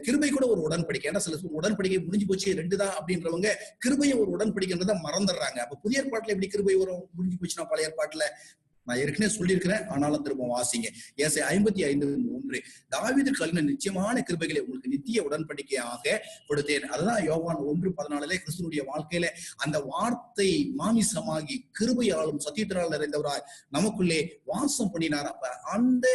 கிருபை கூட ஒரு உடன்படிக்கை. ஏன்னா சில உடன்படிக்கை முடிஞ்சு போச்சு 2 தான் அப்படின்றவங்க கிருபையை ஒரு உடன்படிக்கைன்றதை மறந்துடுறாங்க. அப்ப புதிய ஏற்பாட்டுல எப்படி கிருபை வரும்? முடிஞ்சு போச்சுன்னா பழைய ஏற்பாட்டுல நான் ஏற்கனவே சொல்லியிருக்கிறேன், ஆனாலும் திரும்ப வாசிங்க. ஏசாயா 55:3 தாவீதுக்கு அளித்த நிச்சயமான கிருபைகளை உங்களுக்கு நித்திய உடன்படிக்கையாக கொடுத்தேன். அதுதான் யோவான் 1:14 கிறிஸ்துவனுடைய வாழ்க்கையில அந்த வார்த்தை மாமிசமாகி கிருபையாலும் சத்தியத்தினால் நிறைந்தவராய் நமக்குள்ளே வாசம் பண்ணினார். அப்ப அந்த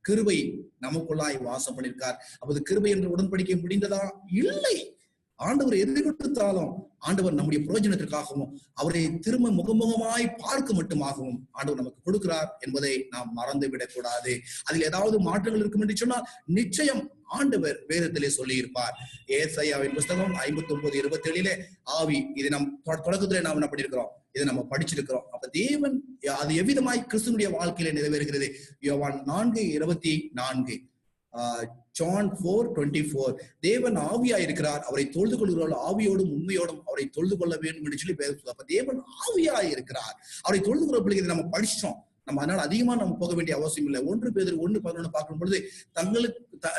கிருபை நமக்குள்ளாய் வாசம் பண்ணிருக்கார். அப்போது கிருபை என்ற உடன்படிக்கை முடிந்ததா? இல்லை. ஆண்டவர் எது கொடுத்தாலும் ஆண்டவர் நம்முடைய பிரயோஜனத்திற்காகவும் அவரை திரும்ப முகமுகமாய் பார்க்க மட்டுமாகவும் ஆண்டவர் நமக்கு கொடுக்கிறார் என்பதை நாம் மறந்து விடக்கூடாது. அதில் ஏதாவது மாற்றங்கள் இருக்கும் என்று சொன்னால் நிச்சயம் ஆண்டவர் வேதத்திலே சொல்லி இருப்பார். ஏசாயாவின் புஸ்தகம் 59:27 ஆவி, இது நம் தொடக்கத்திலே நாம் என்ன பண்ணிருக்கிறோம், இதை நம்ம படிச்சிருக்கிறோம். அப்ப தேவன் அது எவ்விதமாய் கிறிஸ்துவனுடைய வாழ்க்கையில நிறைவேறுகிறது? யோவான் 4:24 John 4:24 தேவன் ஆவியா இருக்கிறார், அவரை தொழுது கொள்கிறவர்கள் ஆவியோடும் உண்மையோடும் அவரை தொழுது கொள்ள வேண்டும் என்று சொல்லி பேர். அப்ப தேவன் ஆவியா இருக்கிறார், அவரை தொழுது கொள்ளும். இதை நம்ம படிச்சிட்டோம். நம்ம அதனால அதிகமா நம்ம போக வேண்டிய அவசியம் இல்லை. 1 பேதுரு 1:11 பார்க்கும் பொழுது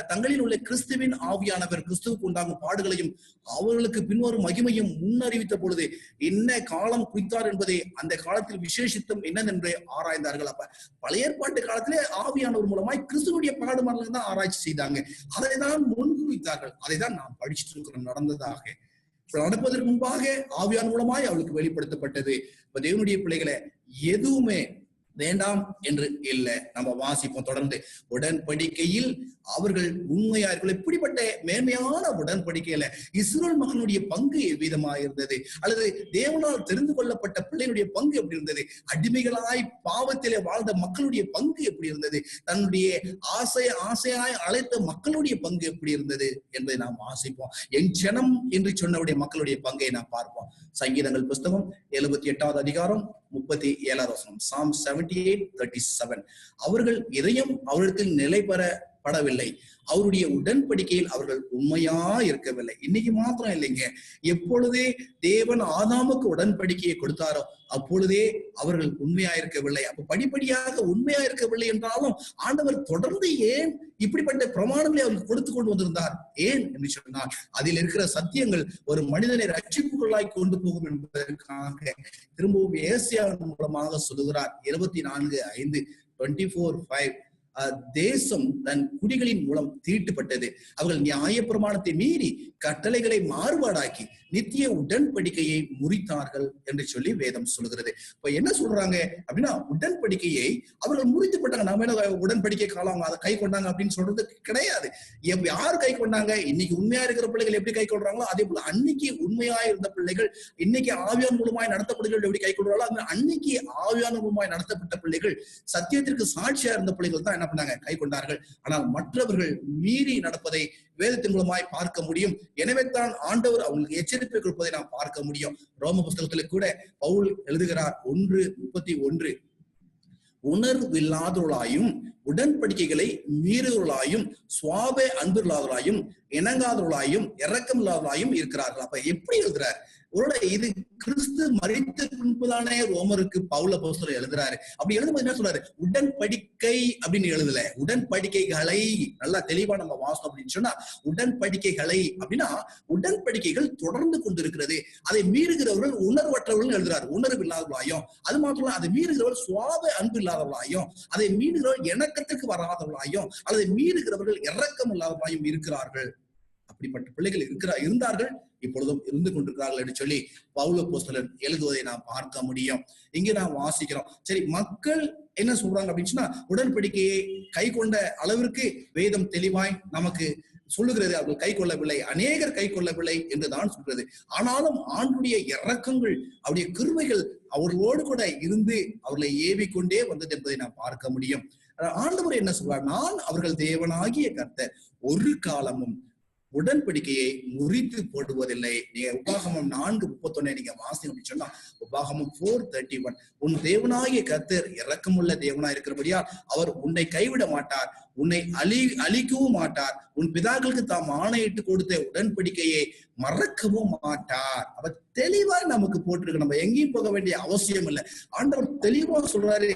தங்களில் உள்ள கிறிஸ்துவின் ஆவியானவர் கிறிஸ்துவுக்கு உண்டாகும் பாடுகளையும் அவர்களுக்கு பின்வரும் மகிமையும் முன்னறிவித்த பொழுது என்ன காலம் குறித்தார் என்பதை அந்த காலத்தில் விசேஷித்தம் என்னதென்று ஆராய்ந்தார்கள். அப்ப பழைய ஏற்பாட்டு காலத்திலே ஆவியானவர் மூலமாய் கிறிஸ்துவனுடைய பாடுமார்கள் தான் ஆராய்ச்சி செய்தாங்க. அதை தான் முன்குறித்தார்கள். அதை தான் நாம் படிச்சுட்டு இருக்கிறோம். நடந்ததாக நடப்பதற்கு முன்பாக ஆவியான் மூலமாய் அவளுக்கு வெளிப்படுத்தப்பட்டது. இப்ப தேவனுடைய பிள்ளைகளை எதுவுமே வேண்டாம் என்று இல்லை. நம்ம வாசிப்போம் தொடர்ந்து. உடன்படிக்கையில் அவர்கள் உண்மையார்கள். இப்படிப்பட்ட மேன்மையான உடன்படிக்கையில இஸ்ரவேல் மக்களுடைய பங்கு எவ்விதமாக இருந்தது, அல்லது தேவனால் தெரிந்து கொள்ளப்பட்ட பிள்ளைகளுடைய பங்கு எப்படி இருந்தது, அடிமைகளாய் பாவத்திலே வாழ்ந்த மக்களுடைய பங்கு எப்படி இருந்தது, தன்னுடைய ஆசையாய் அழைத்த மக்களுடைய பங்கு எப்படி இருந்தது என்பதை நாம் வாசிப்போம். என் ஜனம் என்று சொன்னவுடைய மக்களுடைய பங்கை நாம் பார்ப்போம். சங்கீதங்கள் புஸ்தகம் 78வது அதிகாரம் 37வது வசனம். Psalm 78:37 அவர்கள் இதயம் அவர்களுக்கு நிலை பெற படவில்லை. அவருடைய உடன்படிக்கையில் அவர்கள் உண்மையா இருக்கவில்லை. இன்னைக்கு மாத்திரம் இல்லைங்க, எப்பொழுதே தேவன் ஆதாமுக்கு உடன்படிக்கையை கொடுத்தாரோ அப்பொழுதே அவர்கள் உண்மையா இருக்கவில்லை. அப்ப படிப்படியாக உண்மையா இருக்கவில்லை என்றாலும் ஆண்டவர் தொடர்ந்து ஏன் இப்படிப்பட்ட பிரமாணங்களை அவருக்கு கொடுத்து கொண்டு வந்திருந்தார்? ஏன் என்று சொன்னால் அதில் இருக்கிற சத்தியங்கள் ஒரு மனிதனை ரட்சிப்புகளாய் கொண்டு போகும் என்பதற்காக திரும்பவும் ஏசாயாவின் மூலமாக சொல்லுகிறார். 24:5 24:5 தேசம் தன் குடிகளின் மூலம் தீட்டுப்பட்டது. அவர்கள் நியாயப்பிரமாணத்தை மீறி கட்டளைகளை மாறுபாடாக்கி நித்திய உடன்படிக்கையை முறித்தார்கள் என்று சொல்லி வேதம் சொல்லுகிறது. இப்ப என்ன சொல்றாங்க அப்படின்னா, உடன்படிக்கையை அவர்கள் முறித்து போட்டாங்க. நாம என்ன உடன்படிக்கை காலம் அதை கை கொண்டாங்க அப்படின்னு சொல்றது கிடையாது. யார் கை கொண்டாங்க? இன்னைக்கு உண்மையா இருக்கிற பிள்ளைகள் எப்படி கை கொள்றாங்களோ அதே போல அன்னைக்கு உண்மையா இருந்த பிள்ளைகள் இன்னைக்கு ஆவியான் மூலமாய் நடத்தப்படுகள் எப்படி கை கொள்றாங்களோ அன்னைக்கு ஆவியான மூலமாய் நடத்தப்பட்ட பிள்ளைகள், சத்தியத்திற்கு சாட்சியா இருந்த பிள்ளைகள் தான் என்ன பண்ணாங்க? கை கொண்டார்கள். ஆனால் மற்றவர்கள் மீறி நடப்பதை வேதத்தின் மூலமாய் பார்க்க முடியும். எனவே தான் ஆண்டவர் அவங்களுக்கு எச்சரிப்பை கொடுப்பதை நாம் பார்க்க முடியும். ரோம புஸ்தகத்துல கூட பவுல் எழுதுகிறார் 1:31, உணர்வில்லாதவர்களாயும் உடன்படிக்கைகளை மீறுவர்களாயும் சுவாப அன்புள்ளாதவர்களாயும் இணங்காதவர்களாயும் இரக்கமில்லாதவர்களாயும் இருக்கிறார்கள். அப்ப எப்படி எழுதுறார்? இது கிறிஸ்து மரித்த பின்புதானே ரோமருக்கு பவுல் அப்போஸ்தலர் எழுதுறாரு. அப்படி எழுதும்போது என்ன சொல்றாரு? உடன்படிக்கை அப்படின்னு எழுதல, உடன்படிக்கைகளை. நல்லா தெளிவா நம்ம வாசம் அப்படின்னு சொன்னா, உடன்படிக்கைகளை அப்படின்னா உடன்படிக்கைகள் தொடர்ந்து கொண்டிருக்கிறது. அதை மீறுகிறவர்கள் உணர்வற்றவர்கள் எழுதுறாரு. உணர்வு இல்லாதவர்களாயும், அது மாத்திரம் அதை மீறுகிறவர்கள் சுவாப அன்பு இல்லாதவர்களாயும், அதை மீறுகிறவர்கள் இணக்கத்திற்கு வராதவர்களாயும், அல்லது மீறுகிறவர்கள் இரக்கம் இல்லாதவர்களாயும் இருக்கிறார்கள். அப்படிப்பட்ட பிள்ளைகள் இருந்தார்கள், இப்பொழுதும் இருந்து கொண்டிருக்கிறார்கள் என்று சொல்லி பவுல் அப்போஸ்தலன் எழுதுவதை நாம் பார்க்க முடியும். இங்கே நாம் வாசிக்கிறோம். சரி, மக்கள் என்ன சொல்றாங்க அப்படின்னு சொன்னா, உடன்படிக்கையை கை கொண்ட அளவிற்கு வேதம் தெளிவாய் நமக்கு சொல்லுகிறது. அவர்கள் கை கொள்ளவில்லை, அநேகர் கை கொள்ளவில்லை என்றுதான் சொல்றது. ஆனாலும் ஆண்டுடைய இரக்கங்கள், அவருடைய கிருபைகள் அவர்களோடு கூட இருந்து அவர்களை ஏவிக்கொண்டே வந்தது என்பதை நாம் பார்க்க முடியும். ஆண்டவர் என்ன சொல்றார்? நான் அவர்கள் தேவனாகிய கர்த்தர், ஒரு காலமும் உடன்படிக்கையை முறித்து போடுவதில்லை. நீங்க உபாகமம் 4:31 நீங்க வாசிங்க அப்படின்னு சொன்னா, உபாகமம் 4:31, உன் தேவனாகிய கர்த்தர் இரக்கமுள்ள தேவனாய் இருக்கிறபடியால் அவர் உன்னை கைவிட மாட்டார், உன்னை அழிக்கவும் மாட்டார், உன் பிதாக்களுக்கு தாம் ஆணையிட்டு கொடுத்த உடன்படிக்கையை மறக்கவும் மாட்டார். அப்ப தெளிவா நமக்கு போட்டிருக்கு. நம்ம எங்கேயும் போக வேண்டிய அவசியம் இல்லை. ஆண்டவர் தெளிவா சொல்றாரு,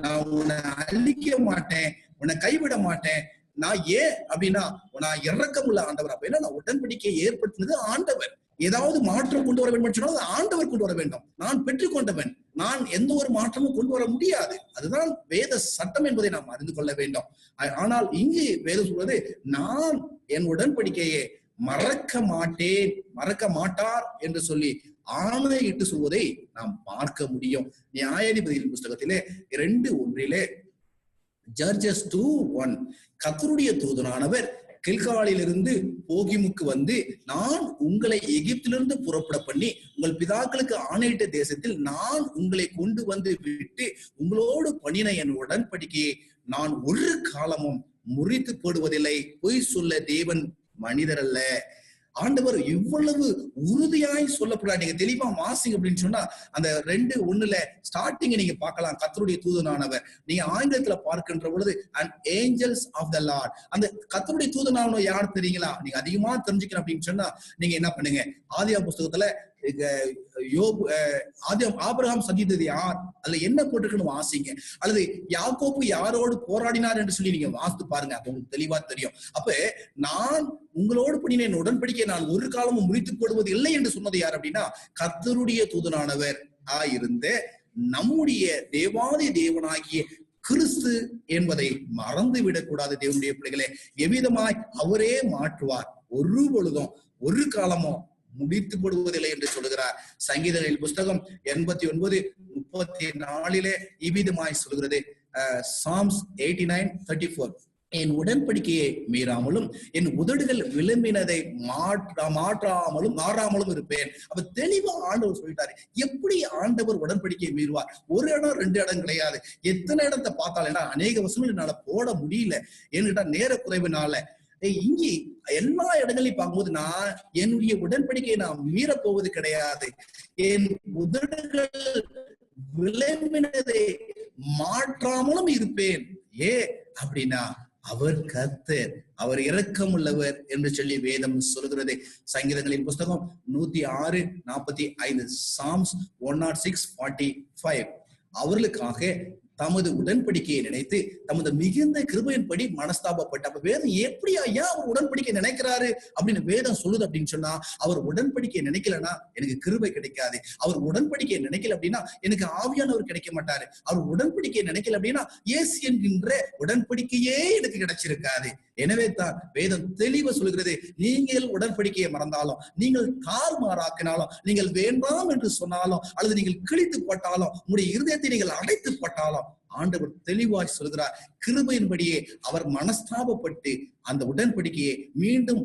நான் உன்னை அழிக்க மாட்டேன், உன்னை கைவிட மாட்டேன். நான் ஏன் அப்படின்னா, நான் இரக்கம் உள்ள ஆண்டவர். அப்ப என்ன, நான் உடன்படிக்கையை ஏற்படுத்தினது ஆண்டவர். ஏதாவது மாற்றம் கொண்டு வர வேண்டும் சொன்னால் ஆண்டவர் கொண்டு வர வேண்டும். நான் பெற்றுக்கொண்டவன், நான் எந்த ஒரு மாற்றமும் கொண்டு வர முடியாது. அதுதான் வேத சட்டம் என்பதை நாம் அறிந்து கொள்ள வேண்டும். ஆனால் இங்கு வேதம் சொல்வது, நான் என் உடன்படிக்கையை மறக்க மாட்டார் என்று சொல்லி ஆணையிட்டு சொல்வதை நாம் பார்க்க முடியும். நியாயாதிபதியின் புஸ்தகத்திலே 2:1 ஜட்ஜஸ் 2:1, கர்த்தருடைய தூதனானவர் கில்காலிலிருந்து போகிமுக்கு வந்து, நான் உங்களை எகிப்திலிருந்து புறப்பட பண்ணி உங்கள் பிதாக்களுக்கு ஆணையிட்ட தேசத்தில் நான் உங்களை கொண்டு வந்து விட்டு உங்களோடு பண்ணின என் உடன்படிக்கையை நான் ஒரு காலமும் முறித்து போடுவதில்லை. பொய் சொல்ல தேவன் மனிதர் அல்ல. ஆண்டவர் இவ்வளவு உறுதியாய் சொல்லப்படுறார். நீங்க தெளிவா வாசிங்க அப்படின்னு சொன்னா, அந்த 2:1 ஸ்டார்டிங் நீங்க பார்க்கலாம். கர்த்தருடைய தூதனானவர், நீங்க ஆங்கிலத்துல பார்க்கின்ற பொழுது and angels of the lord. அந்த கர்த்தருடைய தூதனானவர் யார் தெரியுங்களா? நீங்க அதிகமா தெரிஞ்சுக்கணும் அப்படின்னு சொன்னா நீங்க என்ன பண்ணுங்க, ஆதியாகம புஸ்தகத்துல ஆபிரகாம் சந்தித்தது யார், அதுல என்ன போட்டிருக்குன்னு வாசிங்க. அல்லது யாக்கோபு யாரோடு போராடினார் என்று சொல்லி நீங்க வாசித்து பாருங்க, அது உங்களுக்கு தெளிவா தெரியும். அப்ப நான் உங்களோடு பண்ணின என் உடன்படிக்கையை நான் ஒரு காலமும் முறித்து போடுவது இல்லை என்று சொன்னது யார் அப்படின்னா, கர்த்தருடைய தூதனானவர் இருந்த நம்முடைய தேவாதி தேவனாகிய கிறிஸ்து என்பதை மறந்து விடக்கூடாது. தேவனுடைய பிள்ளைகளே, எவ்விதமாய் அவரே மாற்றுவார், ஒரு பொழுதும் ஒரு காலமோ முடித்து போடுவதில்லை என்று சொல்லுகிறார். சங்கீதங்களின் புஸ்தகம் 89:34 இவ்விதமாய் சொல்கிறது. Psalms 89:34, என் உடன்படிக்கையை மீறாமலும் என் உதடுகள் விளம்பினதை மாறாமலும் இருப்பேன். அப்ப தெளிவா ஆண்டவர் சொல்லிட்டாரு. எப்படி ஆண்டவர் உடன்படிக்கையை மீறுவார்? ஒரு இடம் 2 இடம் கிடையாது, எத்தனை இடத்தை பார்த்தாலும் அநேக வசனங்கள் என்னால போட முடியல, என்கிட்ட நேர குறைவுனால. இங்கே எல்லா இடங்களையும் பார்க்கும்போது நான் என்னுடைய உடன்படிக்கையை நான் மீறப்போவது கிடையாது. என் உதடுகள் விளம்பினதை மாற்றாமலும் இருப்பேன். அப்படின்னா அவர் கர்த்தர், அவர் இரக்கம் உள்ளவர் என்று சொல்லி வேதம் சொல்கிறது. சங்கீதங்களின் புஸ்தகம் 106:45, சாம்ஸ் 106:45. அவர்களுக்காக தமது உடன்படிக்கையை நினைத்து தமது மிகுந்த கிருபையின்படி மனஸ்தாபப்பட்ட. அப்ப வேதம் எப்படி ஐயா அவர் உடன்படிக்கை நினைக்கிறாரு அப்படின்னு வேதம் சொல்லுது அப்படின்னு சொன்னா, அவர் உடன்படிக்கையை நினைக்கலன்னா எனக்கு கிருபை கிடைக்காது. அவர் உடன்படிக்கையை நினைக்கல அப்படின்னா எனக்கு ஆவியானவர் கிடைக்க மாட்டாரு. அவர் உடன்படிக்கையை நினைக்கல அப்படின்னா இயேசு என்கின்ற உடன்படிக்கையே எனக்கு கிடைச்சிருக்காது. எனவே தான் வேதம் தெளிவா சொல்கிறது, நீங்கள் உடன்படிக்கையை மறந்தாலும், நீங்கள் தாறுமாறாக்கினாலும், நீங்கள் வேண்டாம் என்று சொன்னாலும், அல்லது நீங்கள் கிழித்து போட்டாலும், உங்களுடைய இருதயத்தை நீங்கள் அடைத்து போட்டாலும், ஆண்டவர் தெளிவாய் சொல்கிறார், கிருபையின்படியே அவர் மனஸ்தாபப்பட்டு அந்த உடன்படிக்கையை மீண்டும்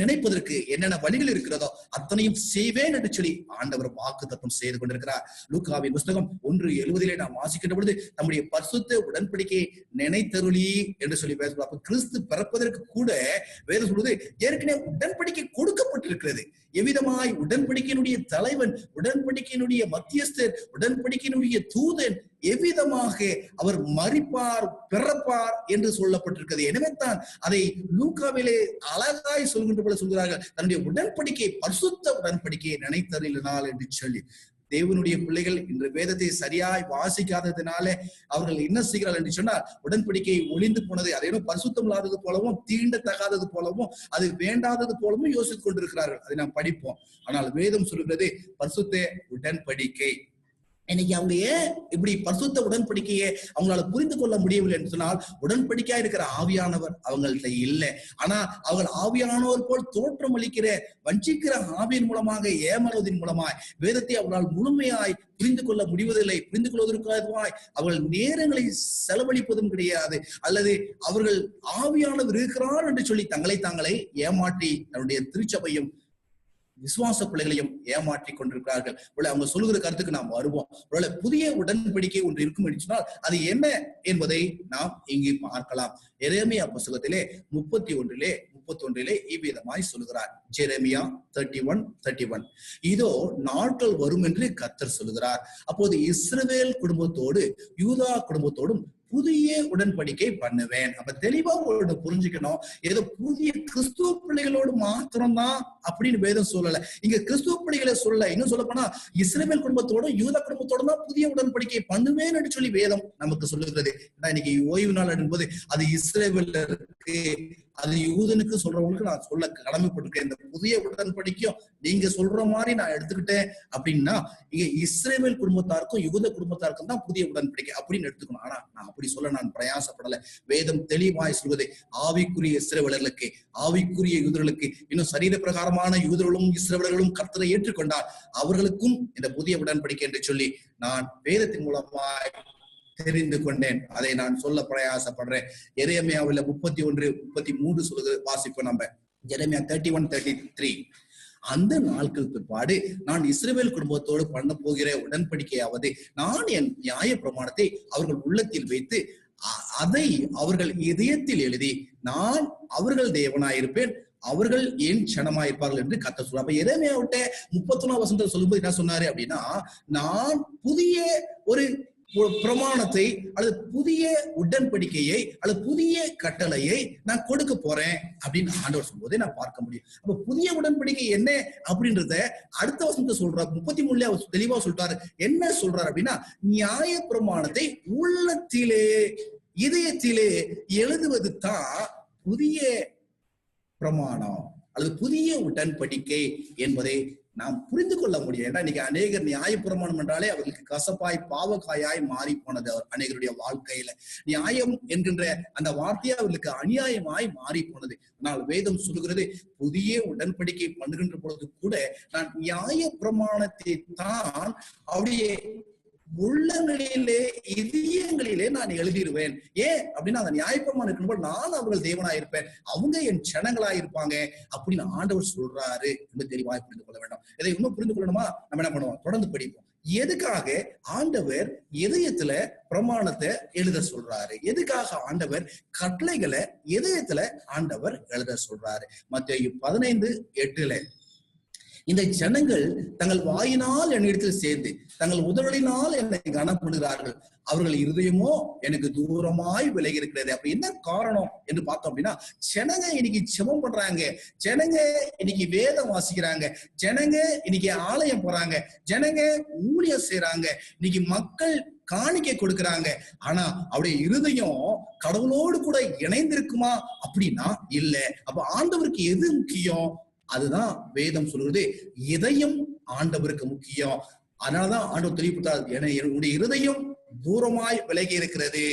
நினைப்பதற்கு என்னென்ன வழிகள் இருக்கிறதோ அத்தனையும் செய்வேன் என்று சொல்லி ஆண்டவர் வாக்குத்தத்தம் செய்து கொண்டிருக்கிறார். லூக்காவின் புஸ்தகம் 1:70 நாம் வாசிக்கின்ற பொழுது நம்முடைய பரிசுத்த உடன்படிக்கையை நினைத்தருளி என்று சொல்லி பேசுகிறோம். அப்ப கிறிஸ்து பிறப்பதற்கு கூட வேதம் சொல்வது ஏற்கனவே உடன்படிக்கை கொடுக்கப்பட்டிருக்கிறது. எவ்விதமாய் உடன்படிக்கையினுடைய தலைவன், உடன்படிக்கையினுடைய மத்தியஸ்தர், உடன்படிக்கையினுடைய தூதன் எவ்விதமாக அவர் மரிப்பார், பிறப்பார் என்று சொல்லப்பட்டிருக்கிறது. எனவே தான் அதை லூக்காவிலே அழகாய் சொல்கின்ற போல சொல்கிறார்கள், தன்னுடைய உடன்படிக்கை, பரிசுத்த உடன்படிக்கையை நினைத்தறினால் என்று சொல்லி. தேவனுடைய பிள்ளைகள் இன்று வேதத்தை சரியாய் வாசிக்காததினால அவர்கள் என்ன செய்கிறார்கள் என்று சொன்னால், உடன்படிக்கை ஒளிந்து போனது, அதை பரிசுத்தம் இல்லாதது போலவும், தீண்டத்தகாதது போலவும், அது வேண்டாதது போலவும் யோசித்துக் கொண்டிருக்கிறார்கள். அதை நாம் படிப்போம். ஆனால் வேதம் சொல்கிறது பரிசுத்த உடன்படிக்கை. இன்னைக்கு அவங்க ஏன் இப்படி பரிசுத்த உடன்படிக்கையை அவங்களால புரிந்து கொள்ள முடியவில்லை என்று சொன்னால், உடன்படிக்கையா இருக்கிற ஆவியானவர் அவங்கள்ட்ட இல்லை. ஆனா அவர்கள் ஆவியானவர் போல் தோற்றம் அளிக்கிற வஞ்சிக்கிற ஆவியின் மூலமாக, ஏமாறுவதன் மூலமாய் வேதத்தை அவர்களால் முழுமையாய் புரிந்து கொள்ள முடிவதில்லை. புரிந்து கொள்வதற்காகவாய் அவர்கள் நேரங்களை செலவழிப்பதும் கிடையாது. அல்லது அவர்கள் ஆவியானவர் இருக்கிறார் என்று சொல்லி தங்களை தாங்களே ஏமாற்றி தன்னுடைய திருச்சபையும் விசுவாச பிள்ளைகளையும் ஏமாற்றி கொண்டிருக்கிறார்கள். அவங்க சொல்லுகிற கருத்துக்கு நாம் வருவோம். புதிய உடன்படிக்கை ஒன்று இருக்கும் என்று சொன்னால் அது என்ன என்பதை நாம் இங்கே பார்க்கலாம். எரேமியா புத்தகத்திலே 31:31 இவ்விதமாய் சொல்லுகிறார். ஜெரேமியா 31:31, இதோ நாட்கள் வரும் என்று கர்த்தர் சொல்லுகிறார், அப்போது இஸ்ரவேல் குடும்பத்தோடு யூதா குடும்பத்தோடும் புதிய உடன்படிக்கை பண்ணுவேன். அப்ப தெளிவா புரிஞ்சுக்கணும், ஏதோ புதிய கிறிஸ்துவ பிள்ளைகளோடு மாத்திரம்தான் அப்படின்னு வேதம் சொல்லல. இங்க கிறிஸ்துவ பிள்ளைகளை சொல்ல, இன்னும் சொல்ல போனா இஸ்ரவேல் குடும்பத்தோடும் யூதா குடும்பத்தோடும் தான் புதிய உடன்படிக்கை பண்ணுவேன் என்று சொல்லி வேதம் நமக்கு சொல்லுகிறது. இன்னைக்கு ஓய்வு நாள் என்பது அது இஸ்ரவேலருக்கு, அது யூதனுக்கு சொல்றவங்களுக்கு நான் சொல்ல கடமைப்பட்டிருக்கேன். இந்த புதிய உடன்படிக்கையும் நீங்க சொல்ற மாதிரி நான் எடுத்துக்கிட்டேன் அப்படின்னா, இங்க இஸ்ரவேல் குடும்பத்தாருக்கும் யூத குடும்பத்தாருக்கும் தான் புதிய உடன்படிக்கை அப்படின்னு எடுத்துக்கணும். ஆனா நான் அப்படி சொல்ல நான் பிரயாசப்படல. வேதம் தெளிவாய் சொல்வது, ஆவிக்குரிய இஸ்ரவேலர்களுக்கு, ஆவிக்குரிய யூதர்களுக்கு, இன்னும் சரீர பிரகாரமான யூதர்களும் இஸ்ரவேலர்களும் கர்த்தரை ஏற்றுக்கொண்டார், அவர்களுக்கும் இந்த புதிய உடன்படிக்கை என்று சொல்லி நான் வேதத்தின் மூலமாய் தெரிந்து கொண்டேன். அதை நான் சொல்ல பிரயாசப்படுறேன். எரேமியாவில் 31:33 சொல்லுது, வாசிப்போம் நம்ம. எரேமியா 31:33, அந்த நாட்கள் பிற்பாடு நான் இஸ்ரவேல் குடும்பத்தோடு பண்ண போகிற உடன்படிக்கையாவது, நான் என் நியாய பிரமாணத்தை அவர்கள் உள்ளத்தில் வைத்து அதை அவர்கள் இதயத்தில் எழுதி, நான் அவர்கள் தேவனாயிருப்பேன், அவர்கள் ஏன் சனமாயிருப்பார்கள் என்று கர்த்தர் சொல்றார். அப்ப எரேமியாவிட்ட 31 சொல்லும்போது என்ன சொன்னாரு அப்படின்னா, நான் புதிய ஒரு பிரமாணத்தை அல்லது புதிய உடன்படிக்கையை அல்லது புதிய கட்டளையை நான் கொடுக்க போறேன் அப்படின்னு ஆண்டவர் சொல்லுவதை நான் பார்க்க முடியும். அப்ப புதிய உடன்படிக்கை என்ன அப்படின்றத அடுத்த வசனத்தை சொல்றாரு. 33 அவர் தெளிவா சொல்றாரு. என்ன சொல்றாரு அப்படின்னா, நியாய பிரமாணத்தை உள்ளத்திலே இதயத்திலே எழுதுவது தான் புதிய பிரமாணம் அல்லது புதிய உடன்படிக்கை என்பதை நாம் புரிந்து கொள்ள முடியும். ஏன்னா இன்னைக்கு அநேகர் நியாயப்பிரமாணம் என்றாலே அவர்களுக்கு கசப்பாய் பாவக்காயாய் மாறி போனது. அநேகருடைய வாழ்க்கையில நியாயம் என்கின்ற அந்த வார்த்தையை அவர்களுக்கு அநியாயமாய் மாறி போனது. ஆனால் வேதம் சொல்லுகிறது, புதிய உடன்படிக்கை பண்ணுகின்ற பொழுது கூட நான் நியாய பிரமாணத்தை தான் அவருடைய உள்ளங்களிலே இதயங்களிலே நான் எழுதிடுவேன். ஏன் அப்படின்னா, அந்த நியாயப்பிரமாணம் இருக்கும்போது நான் அவர்கள் தேவனாயிருப்பேன், அவங்க என் ஜனங்களாயிருப்பாங்க அப்படின்னு ஆண்டவர் சொல்றாரு என்று தெளிவாய் புரிந்து கொள்ள வேண்டும். இதை இன்னும் புரிந்து கொள்ளணுமா, நம்ம என்ன பண்ணுவோம், தொடர்ந்து படிப்போம். எதுக்காக ஆண்டவர் இதயத்துல பிரமாணத்தை எழுத சொல்றாரு? எதுக்காக ஆண்டவர் கட்டளைகளை இதயத்துல ஆண்டவர் எழுத சொல்றாரு? மத்தேயு 15:8, இந்த ஜனங்கள் தங்கள் வாயினால் என்னிடத்தில் சேர்ந்து தங்கள் உதடுகளினால் என்னை கனப்படுகிறார்கள், அவர்கள் இருதயமோ எனக்கு தூரமாய் விலகி இருக்கிறது. அப்ப என்ன காரணம் என்று பார்த்தோம் அப்படின்னா, ஜனங்க இன்னைக்கு ஜெபம் பண்றாங்க, ஜனங்க இன்னைக்கு வேதம் வாசிக்கிறாங்க, ஜனங்க இன்னைக்கு ஆலயம் போறாங்க, ஜனங்க ஊழியம் செய்யறாங்க, இன்னைக்கு மக்கள் காணிக்கை கொடுக்கிறாங்க. ஆனா அவருடைய இருதயம் கடவுளோடு கூட இணைந்திருக்குமா அப்படின்னா இல்ல. அப்ப ஆண்டவருக்கு எது முக்கியம்? அதுதான் வேதம் சொல்றது, இதயம் ஆண்டவருக்கு முக்கியம். அதனாலதான் ஆண்டவர் தெளிவுபட்டார், என்னுடைய இருதயம் தூரமாய் விலகி இருக்கிறது.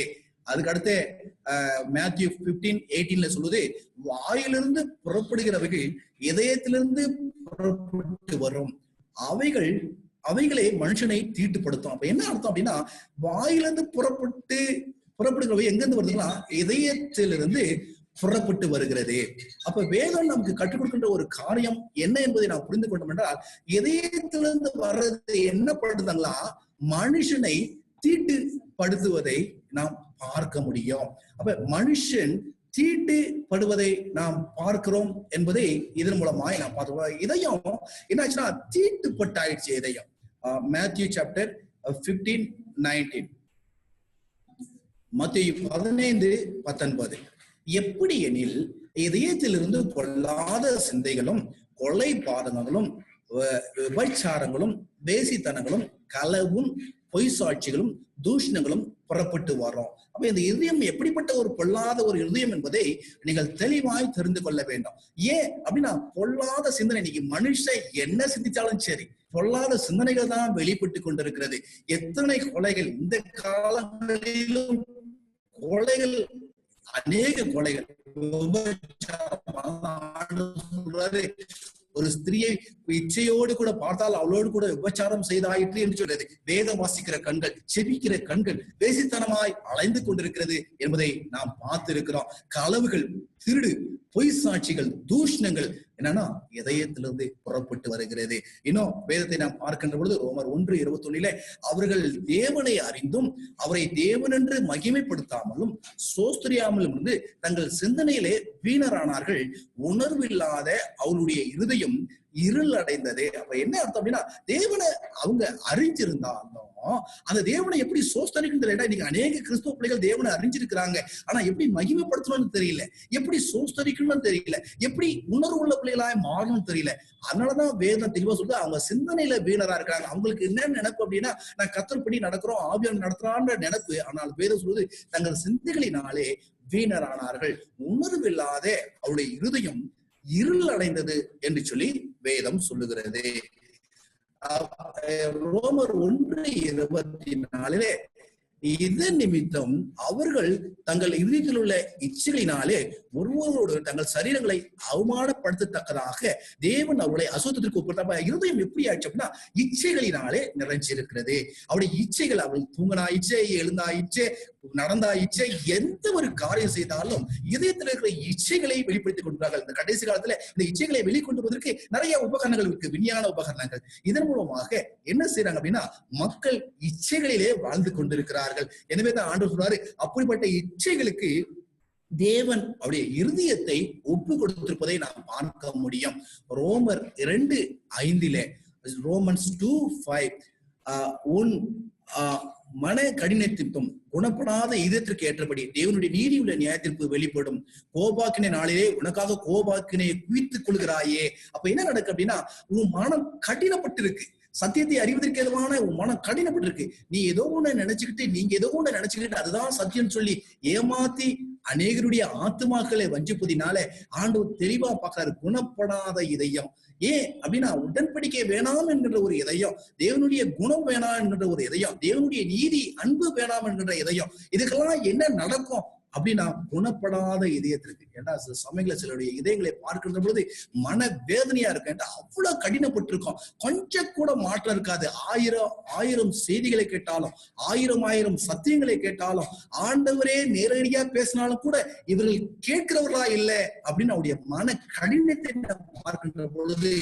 அதுக்கு அடுத்து மேத்யூ 15:18 சொல்லுது, வாயிலிருந்து புறப்படுகிறவர்கள் இதயத்திலிருந்து புறப்பட்டு வரும், அவைகளே மனுஷனை தீட்டுப்படுத்தும். அப்ப என்ன அர்த்தம் அப்படின்னா, வாயிலிருந்து புறப்படுகிறவை எங்கிருந்து வருதுன்னா இதயத்திலிருந்து புறப்பட்டு வருகிறது. அப்ப வேதம் நமக்கு கற்றுக் கொடுக்கின்ற ஒரு காரியம் என்ன என்பதை நாம் புரிந்து கொண்டோம் என்றால், இதயத்திலிருந்து வர்றது என்ன படுத்துங்களா, மனுஷனை தீட்டுப்படுத்துவதை நாம் பார்க்க முடியும். அப்ப மனுஷன் தீட்டுப்படுவதை நாம் பார்க்கிறோம் என்பதை இதன் மூலமாய் நாம் பார்க்கிறோம். இதயம் என்னாச்சுன்னா தீட்டுப்பட்டாயிடுச்சு இதயம். மேத்யூ சாப்டர் 15:19, மத்தேயு 15:19, எப்படி எனில் இதயத்திலிருந்து பொல்லாத சிந்தைகளும் கொலை பாதகங்களும் விபச்சாரங்களும் வேசித்தனங்களும் களவும் பொய் சாட்சிகளும் தூஷணங்களும் புறப்பட்டு வரும். அப்ப இந்த இதயம் எப்படிப்பட்ட ஒரு பொல்லாத ஒரு இதயம் என்பதை நீங்கள் தெளிவாய் தெரிந்து கொள்ள வேண்டும். ஏன் அப்படின்னா, பொல்லாத சிந்தனை, இன்னைக்கு மனுஷன் என்ன சிந்திச்சாலும் சரி பொல்லாத சிந்தனைகள் தான் வெளிப்பட்டு கொண்டிருக்கிறது. எத்தனை கொலைகள் இந்த காலங்களிலும், கொலைகள், அநேக கொலைகள். ஒரு ஸ்திரியை இச்சையோடு கூட பார்த்தால் அவளோடு கூட விபச்சாரம் செய்தாயிற்று என்று சொல்றது. வேதம் வாசிக்கிற கண்கள், செபிக்கிற கண்கள் வேசித்தனமாய் அலைந்து கொண்டிருக்கிறது என்பதை நாம் பார்த்திருக்கிறோம். களவுகள், திருடு, பொய் சாட்சிகள், தூஷணங்கள் என்னன்னா இதயத்திலிருந்து புறப்பட்டு வருகிறது. இன்னும் வேதத்தை நாம் பார்க்கின்ற பொழுது ரோமர் 1:21 அவர்கள் தேவனை அறிந்தும் அவரை தேவன் என்று மகிமைப்படுத்தாமலும் சோஸ்திரியாமலும் இருந்து தங்கள் சிந்தனையிலே வீணரானார்கள், உணர்வில்லாத அவருடைய இருதயம் இருள் அடைந்தது. அப்ப என்ன அர்த்தம் அப்படின்னா, தேவனை அவங்க அறிஞ்சிருந்தாலும் அந்த தேவனை எப்படி சோஸ்தரிக்கின்ற, இன்னைக்கு அநேக கிறிஸ்துவ பிள்ளைகள் தேவனை அறிஞ்சிருக்கிறாங்க, ஆனா எப்படி மகிமைப்படுத்தணும்னு தெரியல, எப்படி சோஸ்தரிக்கணும்னு தெரியல, எப்படி உணர்வு உள்ள பிள்ளைகளாய் மாறணும்னு தெரியல. அதனாலதான் வேதம் தெளிவா சொல்லுது, அவங்க சிந்தனையில வீணரா இருக்கிறாங்க. அவங்களுக்கு என்ன நினைப்பு அப்படின்னா, நான் கர்த்தர்படி நடக்கிறோம், ஆவியானவர் நடத்துறான்ற நினைப்பு. ஆனால் வேதம் சொல்லுது, தங்கள் சிந்தைகளினாலே வீணரானார்கள், உணர்வில்லாத அவருடைய இருதயம் இருள் அடைந்தது என்று சொல்லி வேதம் சொல்லுகிறது. ரோமர் 1:24 இதன் நிமித்தம் அவர்கள் தங்கள் இதயத்தில் உள்ள இச்சைகளினாலே ஒருவரோடு தங்கள் சரீரங்களை அவமானப்படுத்தத்தக்கதாக தேவன் அவர்களை அசுத்தத்திற்கு உட்படுத்த. இருதயம் எப்படி ஆயிடுச்சு அப்படின்னா, இச்சைகளினாலே நிறைஞ்சிருக்கிறது. அவருடைய இச்சைகள், அவர்கள் தூங்கினாயிச்சே, எழுந்தாயிச்சே, நடந்தாயிச்சே, எந்த ஒரு காரியம் செய்தாலும் இதயத்தில் இருக்கிற இச்சைகளை வெளிப்படுத்திக் கொண்டார்கள். இந்த கடைசி காலத்துல இந்த இச்சைகளை வெளிக்கொண்டு வருவதற்கு நிறைய உபகரணங்கள் இருக்கு, விஞ்ஞான உபகரணங்கள். இதன் மூலமாக என்ன செய்யறாங்க அப்படின்னா, மக்கள் இச்சைகளிலே வாழ்ந்து கொண்டிருக்கிறார்கள். எனவே தான் ஆண்டவர் சொல்றாரு, அப்படிப்பட்ட இச்சைகளுக்கு தேவன் அவருடைய இருதயத்தை ஒப்பு கொடுத்திருப்பதை நாம் பார்க்க முடியும். ரோமர் 2:5 ரோமன்ஸ் 2:5 மன கடினத்திற்கும் குணப்படாத இதயத்திற்கு ஏற்றபடி தேவனுடைய நீதியுள்ள நியாயத்திற்கு வெளிப்படும் கோபாக்கினை நாளிலே உனக்காக கோபாக்கினை குவித்துக் கொள்கிறாயே. அப்ப என்ன நடக்கு அப்படின்னா, உன் மனம் கடினப்பட்டிருக்கு, சத்தியத்தை அறிவதற்கு எதுவான உன் மனம் கடினப்பட்டிருக்கு. நீ ஏதோ ஒண்ணு நினைச்சுக்கிட்டு, நீங்க ஏதோ ஒண்ணு நினைச்சுக்கிட்டு அதுதான் சத்தியம் சொல்லி ஏமாத்தி அநேகருடைய ஆத்துமாக்களை வஞ்சிப்பதினால ஆண்டவர் தெளிவா பார்க்கிறாரு, குணப்படாத இதயம். ஏன் அப்படின்னா, உடன்படிக்கை வேணாம் என்கின்ற ஒரு இதயம், தேவனுடைய குணம் வேணாம் என்கின்ற ஒரு இதயம், தேவனுடைய நீதி அன்பு வேணாம் என்கின்ற இதயம், இதுக்கெல்லாம் என்ன நடக்கும் அப்படின்னா, குணப்படாத இதயத்திற்கு. ஏன்னா சில சமயங்கள சிலருடைய இதயங்களை பார்க்கின்ற பொழுது மன வேதனையா இருக்கு, அவ்வளவு கடினப்பட்டிருக்கும், கொஞ்சம் கூட மாற்றம் இருக்காது. ஆயிரம் செய்திகளை கேட்டாலும், ஆயிரம் சத்தியங்களை கேட்டாலும், ஆண்டவரே நேரடியா பேசினாலும் கூட இவர்கள் கேட்கிறவர்களா இல்லை அப்படின்னு அவருடைய மன கடினத்தை பார்க்கின்ற பொழுது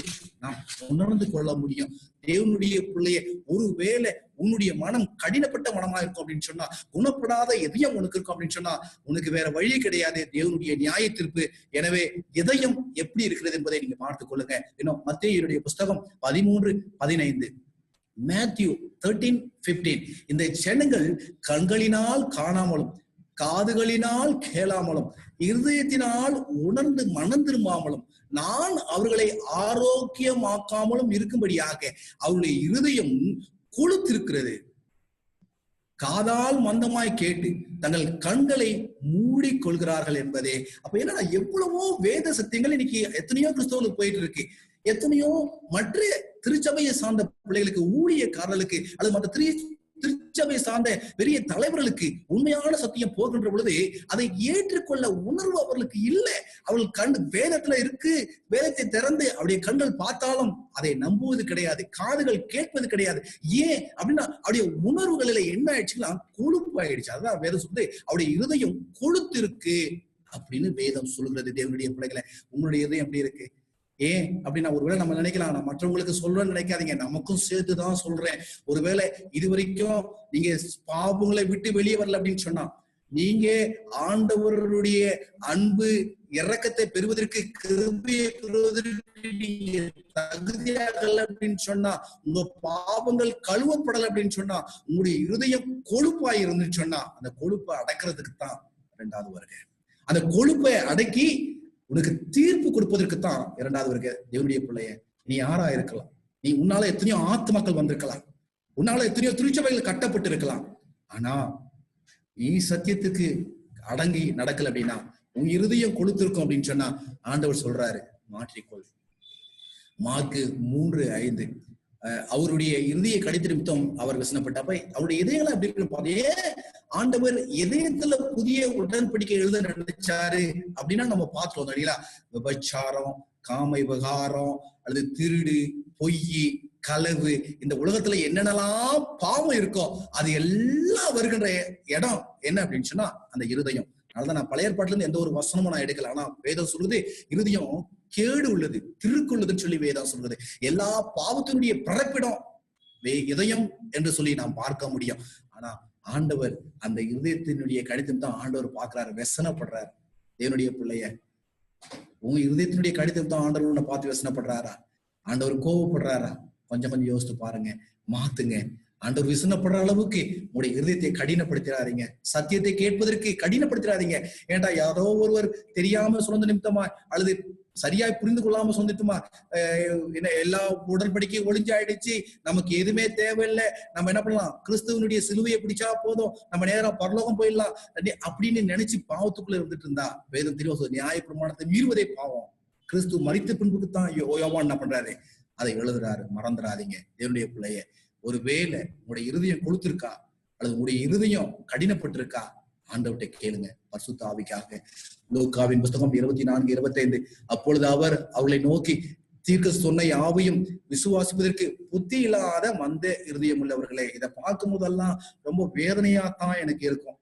நாம் உணர்ந்து கொள்ள முடியும். தேவனுடைய பிள்ளைய ஒருவேளை உன்னுடைய மனம் கடினப்பட்ட மனமா இருக்கும் அப்படின்னு சொன்னா, குணப்படாத இதயம் உனக்கு இருக்கும் அப்படின்னு சொன்னா, உனக்கு வேற வழி கிடையாது, தேவனுடைய நியாய தீர்ப்பு. எனவே இதயம் எப்படி இருக்கிறது என்பதை நீங்க பார்த்துக் கொள்ளுங்க. இன்னும் மத்தேயுடைய புஸ்தகம் 13:15, மேத்யூ 13:15, இந்த ஜனங்கள் கண்களினால் காணாமலும் காதுகளினால் கேளாமலும் இருதயத்தினால் உணர்ந்து மனம் திரும்பாமலும் நான் அவர்களை ஆரோக்கியமாக்காமலும் இருக்கும்படியாக அவருடைய இருதயம் கொழுத்திருக்கிறது. காதால் மந்தமாய் கேட்டு தங்கள் கண்களை மூடிக்கொள்கிறார்கள் என்பதே. அப்ப என்னன்னா, எவ்வளவோ வேத சத்தியங்கள் இன்னைக்கு எத்தனையோ கிறிஸ்தவர்களுக்கு போயிட்டு இருக்கு. எத்தனையோ மற்ற திருச்சபையை சார்ந்த பிள்ளைகளுக்கு, ஊழியக்காரர்களுக்கு, அல்லது மற்ற திருச்சபை சார்ந்த பெரிய தலைவர்களுக்கு உண்மையான சத்தியம் போகின்ற பொழுது அதை ஏற்றுக்கொள்ள உணர்வு அவர்களுக்கு இல்லை. அவர்கள் கண் வேதத்துல இருக்கு, வேதத்தை திறந்து அவருடைய கண்கள் பார்த்தாலும் அதை நம்புவது கிடையாது, காதுகள் கேட்பது கிடையாது. ஏன் அப்படின்னா, அவருடைய உணர்வுகளில என்ன ஆயிடுச்சுன்னா கொழுப்பு ஆயிடுச்சு. அதான் வேதம் சொல்லுது, அவருடைய இருதயம் கொழுத்து இருக்கு அப்படின்னு வேதம் சொல்லுகிறது. தேவனுடைய பிள்ளைகளை, உங்களுடைய இருதயம் எப்படி இருக்கு? ஏன் அப்படின்னா, ஒருவேளை நம்ம நினைக்கலாம், நான் மற்றவங்களுக்கு சொல்றேன்னு நினைக்காதீங்க, நமக்கும் சேர்த்துதான் சொல்றேன். ஒருவேளை இதுவரைக்கும் நீங்க பாவங்களை விட்டு வெளியே வரல அப்படின்னு சொன்னா, நீங்க ஆண்டவருடைய அன்பு இரக்கத்தை பெறுவதற்கு, கிருபையை பெறுவதற்கு நீங்க தகுதியாகல அப்படின்னு சொன்னா, உங்க பாவங்கள் கழுவப்படல அப்படின்னு சொன்னா, உங்களுடைய இருதயம் கொழுப்பாய் இருந்துன்னு சொன்னா, அந்த கொழுப்பை அடக்கிறதுக்கு தான் 2வது வருகை. அந்த கொழுப்பை அடக்கி உனக்கு தீர்ப்பு கொடுப்பதற்குத்தான் 2வது வருகை. தேவனுடைய பிள்ளைய, நீ யாரா இருக்கலாம், நீ உன்னால எத்தனையோ ஆத்துமக்கள் வந்திருக்கலாம், உன்னால எத்தனையோ திருச்சபைகள் கட்டப்பட்டு இருக்கலாம். ஆனா நீ சத்தியத்துக்கு அடங்கி நடக்கல அப்படின்னா, உன் இருதயம் கொழுத்திருக்கும் அப்படின்னு சொன்னா, ஆண்டவர் சொல்றாரு, மாற்றிக்கொள். மார்க்கு 3:5, அவருடைய இருதய கடித்த நிமித்தம் அவர் வசனப்பட்டப்ப அவருடைய இதயங்களை அப்படி இருக்கு. ஆண்டவர் இதயத்துல புதிய உடன்படிக்கை எழுத நினைச்சாரு அப்படின்னா நம்ம பார்த்துருவோம் இல்லைங்களா? விபச்சாரம், காம விவகாரம், அல்லது திருடு, பொய், களவு, இந்த உலகத்துல என்னென்னலாம் பாவம் இருக்கோ அது எல்லாம் வருகின்ற இடம் என்ன அப்படின்னு சொன்னா அந்த இருதயம். அதனாலதான் நான் பழைய ஏற்பாட்டுல இருந்து எந்த ஒரு வசனமும் நான் எடுக்கல. ஆனா வேதம் சொல்றது இருதயம் கேடு உள்ளது, திருக்குள்ளதுன்னு சொல்லி வேதம் சொல்றது. எல்லா பாவத்தினுடைய பிறப்பிடம் இதயம் என்று சொல்லி நாம் பார்க்க முடியும். ஆனா ஆண்டவர் அந்த இருதயத்தினுடைய கடிதம் தான் ஆண்டவர் பார்க்கிறாரு, வெசனப்படுறாரு. தேவனுடைய பிள்ளைய, உங்க இருதயத்தினுடைய கடிதம் தான் ஆண்டவர் உன்னை பார்த்து வெசனப்படுறாரா? ஆண்டவர் கோவப்படுறாரா? கொஞ்சம் கொஞ்சம் யோசித்து பாருங்க, மாத்துங்க. ஆண்டவர் விசனப்படுற அளவுக்கு உங்களுடைய இருதயத்தை கடினப்படுத்திடாதீங்க, சத்தியத்தை கேட்பதற்கு கடினப்படுத்திடாதீங்க. ஏன்டா யாரோ ஒருவர் தெரியாம சொந்த நிமித்தமா அல்லது சரியாய் புரிந்து கொள்ளாம சொந்தமா எல்லா உடன்படிக்கை ஒளிஞ்சாயிடுச்சு, நமக்கு எதுவுமே தேவையில்லை, நம்ம என்ன பண்ணலாம், கிறிஸ்துவனுடைய சிலுவையை பிடிச்சா போதும், நம்ம நேரம் பரலோகம் போயிடலாம் அப்படின்னு நினைச்சு பாவத்துக்குள்ள இருந்துட்டு இருந்தா, வேதம் தெளிவா நியாய பிரமாணத்தை மீறுவதே பாவம். கிறிஸ்து மரித்த பின்புக்குத்தான் யோவான் என்ன பண்றாரு, அதை எழுதுறாரு. மறந்துடாதீங்க தேவனுடைய பிள்ளைய. ஒருவேளை உங்களுடைய இருதயம் கொழுத்திருக்கா அல்லது உங்களுடைய இருதயம் கடினப்பட்டிருக்கா, ஆண்டவர்கிட்ட கேளுங்க பரிசுத்த ஆவிக்காக. லூக்காவின் புஸ்தகம் 24:25, அப்பொழுது அவர் அவர்களை நோக்கி, தீர்க்க சொன்ன யாவையும் விசுவாசிப்பதற்கு புத்தி இல்லாத மந்த இருதயம் உள்ளவர்களே. இதை பார்க்கும் போதெல்லாம் ரொம்ப வேதனையாத்தான் எனக்கு இருக்கும்.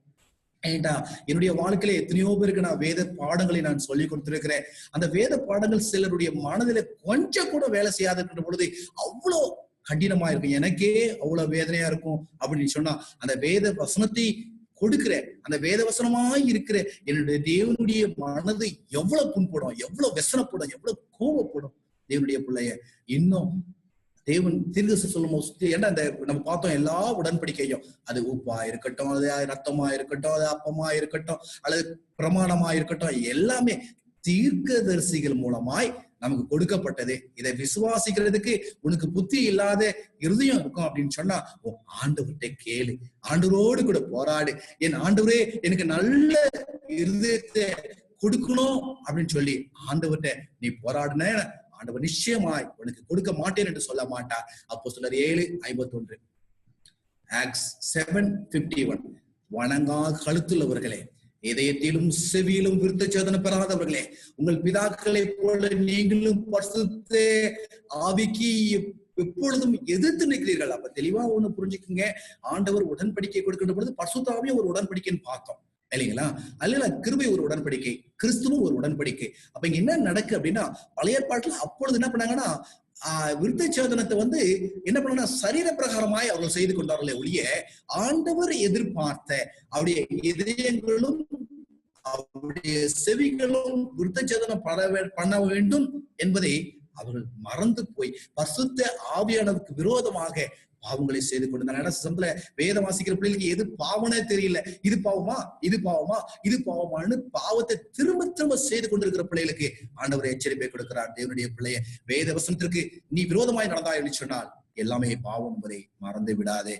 ஏண்டா என்னுடைய வாழ்க்கையில எத்தனையோ பேருக்கு நான் வேத பாடங்களை நான் சொல்லி கொடுத்திருக்கிறேன். அந்த வேத பாடங்கள் சிலருடைய மனதில கொஞ்சம் கூட வேலை செய்யாது இருக்கின்ற பொழுது அவ்வளவு கடினமா இருக்கும், எனக்கே அவ்வளவு வேதனையா இருக்கும் அப்படின்னு சொன்னா, அந்த வேத வசனத்தை கொடுக்கிற அந்த வேத வசனமாய் இருக்கிற என்னுடைய தேவனுடைய மனது எவ்வளவு புண்படும், எவ்வளவு வெசனப்படும், எவ்வளவு கோபப்படும். தேவனுடைய பிள்ளைய, இன்னும் தேவன் தீர்க்க சொல்லும் போது, ஏன்னா அந்த நம்ம பார்த்தோம் எல்லா உடன்படிக்கையும், அது உப்பா இருக்கட்டும், அது ரத்தமா இருக்கட்டும், அது அப்பமா இருக்கட்டும், அல்லது பிரமாணமா இருக்கட்டும், எல்லாமே தீர்க்கதரிசிகள் மூலமாய் நமக்கு கொடுக்கப்பட்டது. இதை விசுவாசிக்கிறதுக்கு உனக்கு புத்தி இல்லாத இருதயம் இருக்கும் அப்படின்னு சொன்னா, ஆண்டவர்கிட்ட கேளு, ஆண்டவரோடு கூட போராடு. என் ஆண்டவரே எனக்கு நல்ல இருதயத்தை கொடுக்கணும் அப்படின்னு சொல்லி ஆண்டவர்கிட்ட நீ போராடுன, ஆண்டவர் நிச்சயமாய் உனக்கு கொடுக்க மாட்டேன் என்று சொல்ல மாட்டார். அப்போஸ்தலர் 7:51, ஆக்ட்ஸ் 7:51, வணங்கா கழுத்துள்ளவர்களே, இதயத்திலும் செவியிலும் விருத்த சேதனை பெறாதவர்களே, உங்கள் பிதாக்களை போல நீங்களும் பரிசுத்த ஆவிக்கு எப்பொழுதும் எதிர்த்து நிற்கிறீர்கள். அப்ப தெளிவா ஒண்ணு புரிஞ்சுக்குங்க, ஆண்டவர் உடன்படிக்கை கொடுக்கின்ற பொழுது பரிசுத்த ஆவியும் ஒரு உடன்படிக்கைன்னு பார்த்தோம் இல்லைங்களா? அல்ல, கிருபை ஒரு உடன்படிக்கை, கிறிஸ்துவும் ஒரு உடன்படிக்கை. அப்ப இங்க என்ன நடக்கு அப்படின்னா, பழைய ஏற்பாட்டுல அப்பொழுது என்ன பண்ணாங்கன்னா, விருத்த சேதனத்தை என்ன பண்ணா சரீர பிரகாரமாய் அவர்கள் செய்து கொண்டார்களே ஒழிய ஆண்டவர் எதிர்பார்த்த அவருடைய இதயங்களும் அவருடைய செவிகளும் விருத்த சேதனம் பண்ண வேண்டும் என்பதை அவர்கள் மறந்து போய் பரிசுத்த ஆவியானவருக்கு விரோதமாக பாவங்களை செய்து கொண்டு வேத வாசிக்கிற பிள்ளைகளுக்கு எது பாவனே தெரியல. இது பாவமா, இது பாவமா, இது பாவமானு பாவத்தை திரும்ப திரும்ப செய்து கொண்டிருக்கிற பிள்ளைகளுக்கு ஆண்டவர் எச்சரிப்பை கொடுக்கிறார். தேவனுடைய பிள்ளைய வேத வசனத்திற்கு நீ விரோதமாய் நடந்தா என்று சொன்னால் எல்லாமே பாவம் வரை மறந்து விடாதே.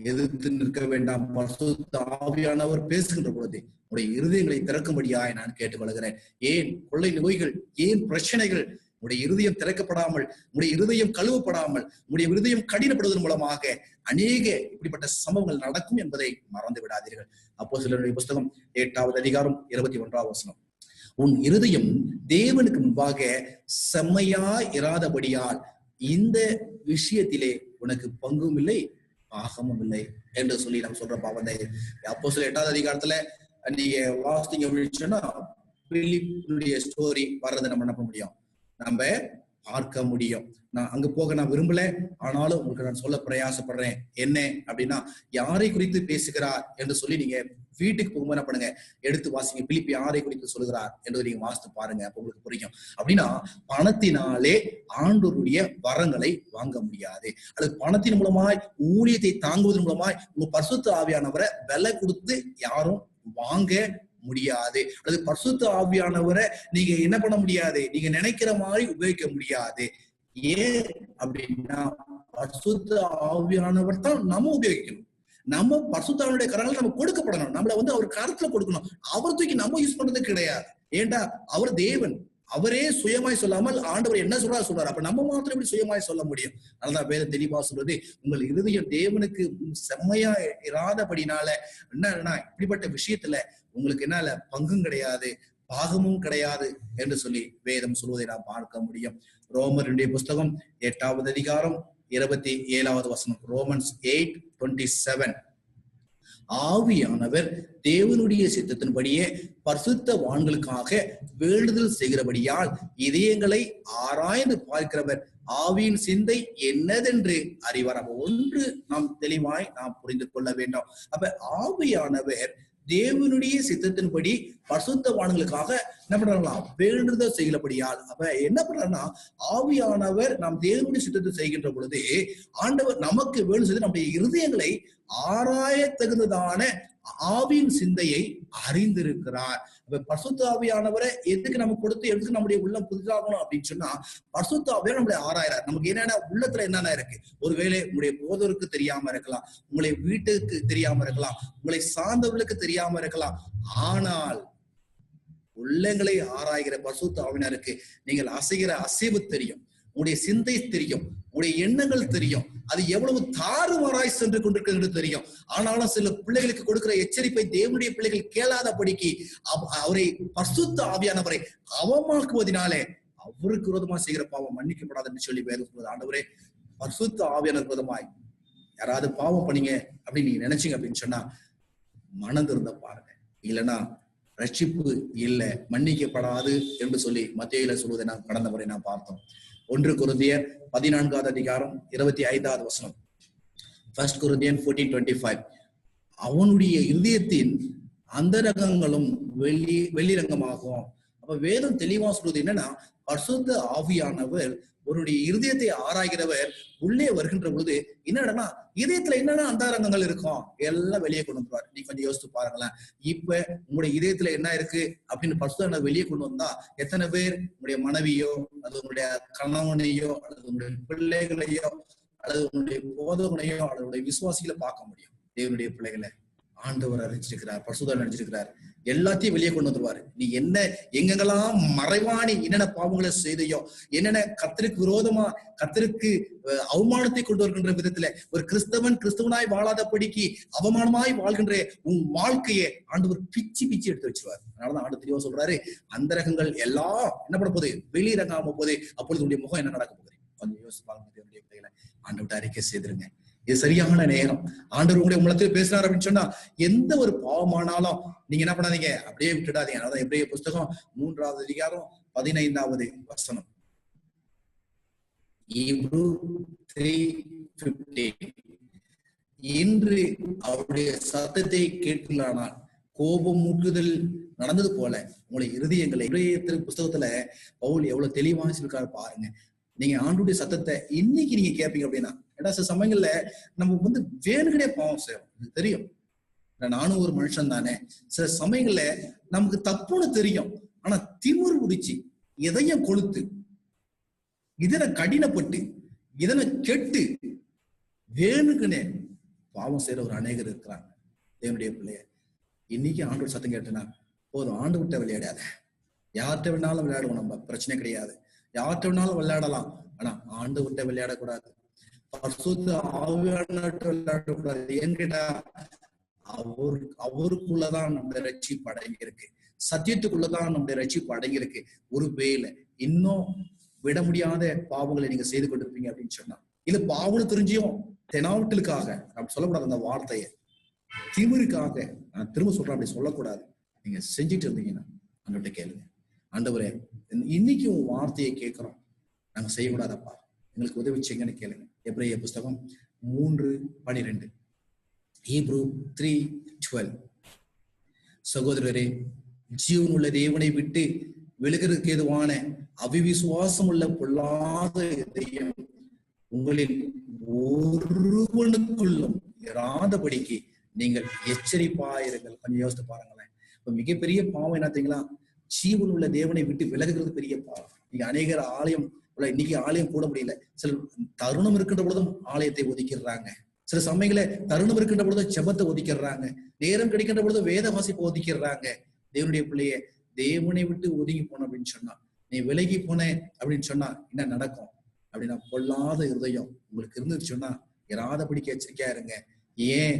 எதிர்த்து நிற்க வேண்டாம். பரிசுத்த ஆவியானவர் பேசுகின்ற பொழுது உடைய இருதயங்களை திறக்கும்படியாய் நான் கேட்டுக்கொள்கிறேன். ஏன் கொள்ளை நோய்கள், ஏன் பிரச்சனைகள், உடைய இருதயம் திறக்கப்படாமல், உடைய இருதயம் கழுவப்படாமல், உடைய இருதயம் கடினப்படுவதன் மூலமாக அநேக இப்படிப்பட்ட சம்பவங்கள் நடக்கும் என்பதை மறந்து விடாதீர்கள். அப்போஸ்தலருடைய புஸ்தகம் 8வது அதிகாரம் 21வது வசனம். உன் இருதயம் தேவனுக்கு முன்பாக செம்மையாய் இராதபடியால் இந்த விஷயத்திலே உனக்கு பங்கும் இல்லை பாகமும் இல்லை என்று சொல்லி நம்ம சொல்ற பாவத்தை அப்போஸ்தலர் 8வது அதிகாரத்துல நீங்க வாசிங்க அப்படின்னு சொன்னா பிலிப்புடைய ஸ்டோரி வர்றதை நம்ம என்ன பண்ண முடியும், நம்ம பார்க்க முடியும். நான் அங்க போக நான் விரும்பல, ஆனாலும் உங்களுக்கு நான் சொல்ல பிரயாசப்படுறேன். என்ன அப்படின்னா, யாரை குறித்து பேசுகிறார் என்று சொல்லி நீங்க வீட்டுக்கு போகும்போது என்ன பண்ணுங்க, எடுத்து வாசிங்க. பிலிப்பி யாரை குறித்து சொல்லுகிறார் என்று நீங்க வாசித்து பாருங்க, அப்ப உங்களுக்கு புரியும். அப்படின்னா பணத்தினாலே ஆண்டவருடைய வரங்களை வாங்க முடியாது. அல்லது பணத்தின் மூலமாய் ஊழியத்தை தாங்குவதன் மூலமாய் உங்க பரிசுத்த ஆவியானவரை விலை கொடுத்து யாரும் வாங்க முடியாது. அல்லது பரிசுத்த ஆவியானவரை நீங்க என்ன பண்ண முடியாது, நீங்க நினைக்கிற மாதிரி உபயோகிக்க முடியாது. ஏன் அப்படின்னா பரிசுத்த ஆவியானவர் தான் நம்ம உபயோகிக்கணும். நம்ம பரிசுத்த ஆவியுடைய கரங்களை நம்ம கொடுக்கப்படணும். நம்மள அவர் கருத்துல கொடுக்கணும். அவர் தூக்கி நம்ம யூஸ் பண்றது கிடையாது. ஏண்டா அவர் தேவன், அவரே சுயமாய் சொல்லாமல் ஆண்டவர் என்ன சொல்றாரு. அப்ப நம்ம மாத்திரம் எப்படி சுயமாய் சொல்ல முடியும்? அதனாலதான் வேதம் தெளிவா சொல்றது, உங்கள் இருதயம் தேவனுக்கு செம்மையா இராதபடினால என்னன்னா இப்படிப்பட்ட விஷயத்துல உங்களுக்கு என்னால பங்கும் கிடையாது, பாகமும் கிடையாது என்று சொல்லி வேதம் சொல்வதை நாம் பார்க்க முடியும். ரோமருடைய புஸ்தகம் 8வது அதிகாரம் 27வது வசனம். ரோமன்ஸ் 8:27. ஆவியானவர் தேவனுடைய சித்தத்தின்படியே பரிசுத்தவான்களுக்காக வேண்டுதல் செய்கிறபடியால் இதயங்களை ஆராய்ந்து பார்க்கிறவர் ஆவியின் சிந்தை என்னதென்று அறிவார். அப்ப ஒன்று நாம் தெளிவாய் நாம் புரிந்து கொள்ள வேண்டும். அப்ப ஆவியானவர் தேவனுடைய சித்தத்தின்படி பரிசுத்தவான்களுக்காக என்ன பண்றாங்களா, வேண்டுதல் செய்கிறபடியால். அப்ப என்ன பண்றாருன்னா, ஆவியானவர் நாம் தேவனுடைய சித்தத்தை செய்கின்ற பொழுது ஆண்டவர் நமக்கு வேணும் செய்து நம்முடைய இருதயங்களை ஆராய தகுந்ததான ஆவியின் சிந்தையை அறிந்திருக்கிறார். அப்ப பரிசுத்த ஆவியானவரை எதுக்கு நம்ம கொடுத்து எதுக்கு நம்முடைய உள்ளம் புதிதாகணும் அப்படின்னு சொன்னா, பரிசுத்த ஆவியானவர் நம்மளை ஆராயிறார். நமக்கு என்னென்ன உள்ளத்துல என்னென்ன இருக்கு, ஒருவேளை உங்களுடைய போதருக்கு தெரியாம இருக்கலாம், உங்களை வீட்டுக்கு தெரியாம இருக்கலாம், உங்களை சார்ந்தவர்களுக்கு தெரியாம இருக்கலாம். ஆனால் உள்ளங்களை ஆராய்கிற பரிசுத்த ஆவியானவருக்கு நீங்கள் அசைகிற அசைவு தெரியும், உங்களுடைய சிந்தை தெரியும், உங்களுடைய எண்ணங்கள் தெரியும், அது எவ்வளவு தாறுமாறாய் சென்று கொண்டிருக்கிறது தெரியும். ஆனாலும் சில பிள்ளைகளுக்கு கொடுக்கிற எச்சரிப்பை தேவனுடைய பிள்ளைகள் கேளாதபடிக்கு அவரை பரிசுத்த ஆவியானவரை அவமாக்குவதனாலே அவருக்கு விரோதமா செய்கிற பாவம் மன்னிக்கப்படாது என்று சொல்லி வேதம் சொல்வது. ஆண்டவரே, பரிசுத்த ஆவியானவர் விரோதமாய் யாராவது பாவம் பண்ணீங்க அப்படின்னு நீங்க நினைச்சீங்க அப்படின்னு சொன்னா மனம் திருந்த பாருங்க, இல்லைன்னா ரட்சிப்பு இல்லை, மன்னிக்கப்படாது என்று சொல்லி மத்தேயுல சொல்வதை நாம் கடந்த முறை நாம் பார்த்தோம். 1 கொரிந்தியர் 14வது அதிகாரம் 25வது வசனம். 1 Corinthians 14:25. அவனுடைய இருதயத்தின் அந்தரங்கங்களும் வெளிரங்கமாகும். அப்ப வேதம் தெளிவா சொல்றது என்னன்னா, பரிசுத்த ஆவியானவர் அவருடைய இருதயத்தை ஆராய்கிறவர் உள்ளே வருகின்ற பொழுது என்னடனா இதயத்துல என்னென்ன அந்தரங்கங்கள் இருக்கும் எல்லாம் வெளியே கொண்டு வந்துருவார். நீ கொஞ்சம் யோசித்து பாருங்களேன். இப்ப உங்களுடைய இதயத்துல என்ன இருக்கு அப்படின்னு பரிசுத்த வெளியே கொண்டு வந்தா எத்தனை பேர் உங்களுடைய மனைவியோ அல்லது உங்களுடைய கணவனையோ அல்லது உங்களுடைய பிள்ளைகளையோ அல்லது உங்களுடைய போதகனையோ அல்லது உங்களுடைய விசுவாசிகளை பார்க்க முடியும்? தேவனுடைய பிள்ளைகளை ஆண்டவர் அறிஞ்சிருக்கிறார், பரிசுத்தர் அறிஞ்சிருக்கிறார், எல்லாத்தையும் வெளியே கொண்டு வந்துருவாரு. நீ என்ன எங்கெங்கெல்லாம் மறைவானி என்னென்ன பாவங்களை செய்தையோ, என்னென்ன கர்த்தருக்கு விரோதமா கர்த்தருக்கு அவமானத்தை கொண்டு வருகின்ற விதத்துல ஒரு கிறிஸ்தவனாய் வாழாதபடிக்கு அவமானமாய் வாழ்கின்ற உன் வாழ்க்கையை ஆண்டவர் பிச்சு பிச்சு எடுத்து வச்சிருவாரு. அதனாலதான் ஆண்டு தெளிவா சொல்றாரு, அந்தரகங்கள் எல்லாம் என்ன பண்ண போகுது, வெளியிறங்காம போகுது. அப்பொழுது உடைய முகம் என்ன நடக்க போகுது? கொஞ்சம் யோசிப்பாங்க. தேவனுடைய பிள்ளைகளை ஆண்டவர்கிட்ட அறிக்கை செய்திருங்க. இது சரியான நேரம். ஆண்டவர் உங்களுடைய உள்ளத்தில் பேசினார் அப்படின்னு சொன்னா எந்த ஒரு பாவமானாலும் நீங்க என்ன பண்ணாதீங்க, அப்படியே விட்டுடாதீங்க. அதான் எபிரேயர் புஸ்தகம் 3வது அதிகாரம் 15வது வசனம். Hebrew 3:15. இன்று அவருடைய சத்தத்தை கேட்கலானால் கோபம் மூட்டுதல் நடந்தது போல உங்களை இருதயங்களை புஸ்தகத்துல பவுல் எவ்வளவு தெளிவாக சொல்லிருக்காரு பாருங்க. நீங்க ஆண்டுடைய சத்தத்தை இன்னைக்கு நீங்க கேட்பீங்க அப்படின்னா, ஏன்னா சில சமயங்கள்ல நம்ம வேணுகனே பாவம் செய்யறோம், தெரியும். நானும் ஒரு மனுஷன் தானே. சில சமயங்கள்ல நமக்கு தப்புன்னு தெரியும், ஆனா திமிரு பிடிச்சி இதயம் கொளுத்து இதனை கடினப்பட்டு இதனை கெட்டு வேணுக்குனே பாவம் செய்யற ஒரு அநேகர் இருக்கிறாங்க. தேவனுடைய பிள்ளைய இன்னைக்கு ஆண்டு சத்தம் கேட்டுனா போதும், ஆண்டு விட்ட விளையாடாத. யார்கிட்ட வேணாலும் விளையாடுவோம், நம்ம பிரச்சனை கிடையாது. யார்கிட்ட வேணாலும் விளையாடலாம், ஆனா ஆண்டு விட்ட விளையாடக்கூடாது. பரிசுத்த ஆவியானவர்கிட்ட விளையாடக்கூடாது. ஏன்னு கேட்டா அவருக்குள்ளதான் நம்முடைய ரட்சிப்பு அடங்கியிருக்கு, சத்தியத்துக்குள்ளதான் நம்முடைய ரட்சிப்பு அடங்கியிருக்கு. ஒருவேளை இன்னும் விட முடியாத பாவங்களை நீங்க செய்து கொண்டிருப்பீங்க அப்படின்னு சொன்னா, இல்ல பாவம் தெரிஞ்சியும் தெனாவட்டலுக்காக நம்ம சொல்லக்கூடாது, அந்த வார்த்தையை திமிருக்காக நான் திரும்ப சொல்றேன், அப்படி சொல்லக்கூடாது. நீங்க செஞ்சுட்டு இருந்தீங்கன்னா ஆண்டவர்கிட்ட கேளுங்க, ஆண்டவரே இன்னைக்கு உன் வார்த்தையை கேட்கிறோம், நாங்க செய்யக்கூடாதப்பா, எங்களுக்கு உதவி செய்யுங்கன்னு கேளுங்க. எபிரேய புஸ்தகம் 3:12, Hebrew 3:12. சகோதரரே, ஜீவனுள்ள தேவனை விட்டு விலகிறதுக்கு ஏதுவான அவிவிசுவாசம் உள்ள பொல்லாத இதயம் உங்களில் ஒருவனுக்குள்ளும் இராதபடிக்கு நீங்கள் எச்சரிப்பாயிருங்கள். கொஞ்சம் யோசித்து பாருங்களேன். இப்ப மிகப்பெரிய பாவம் என்னத்தீங்களா? ஜீவன் உள்ள தேவனை விட்டு விலகுறது பெரிய பாவம். நீங்க அநேகர் ஆலயம், இன்னைக்கு ஆலயம் கூட முடியல. சில தருணம் இருக்கின்ற பொழுதும் ஆலயத்தை ஒதுக்கிடுறாங்க. சில சமயங்கள தருணம் இருக்கின்ற பொழுதும் ஜெபத்தை ஒதுக்கிடுறாங்க. நேரம் கிடைக்கின்ற பொழுது வேத வாசிப்பை ஒதுக்கிடுறாங்க. தேவனுடைய பிள்ளைய தேவனை விட்டு ஒதுங்கி போன அப்படின்னு சொன்னா, நீ விலகி போன அப்படின்னு சொன்னா என்ன நடக்கும் அப்படின்னா, பொல்லாத இருதயம் உங்களுக்கு இருந்துச்சுன்னா இராதபடிக்கு எச்சரிக்கையா இருங்க. ஏன்?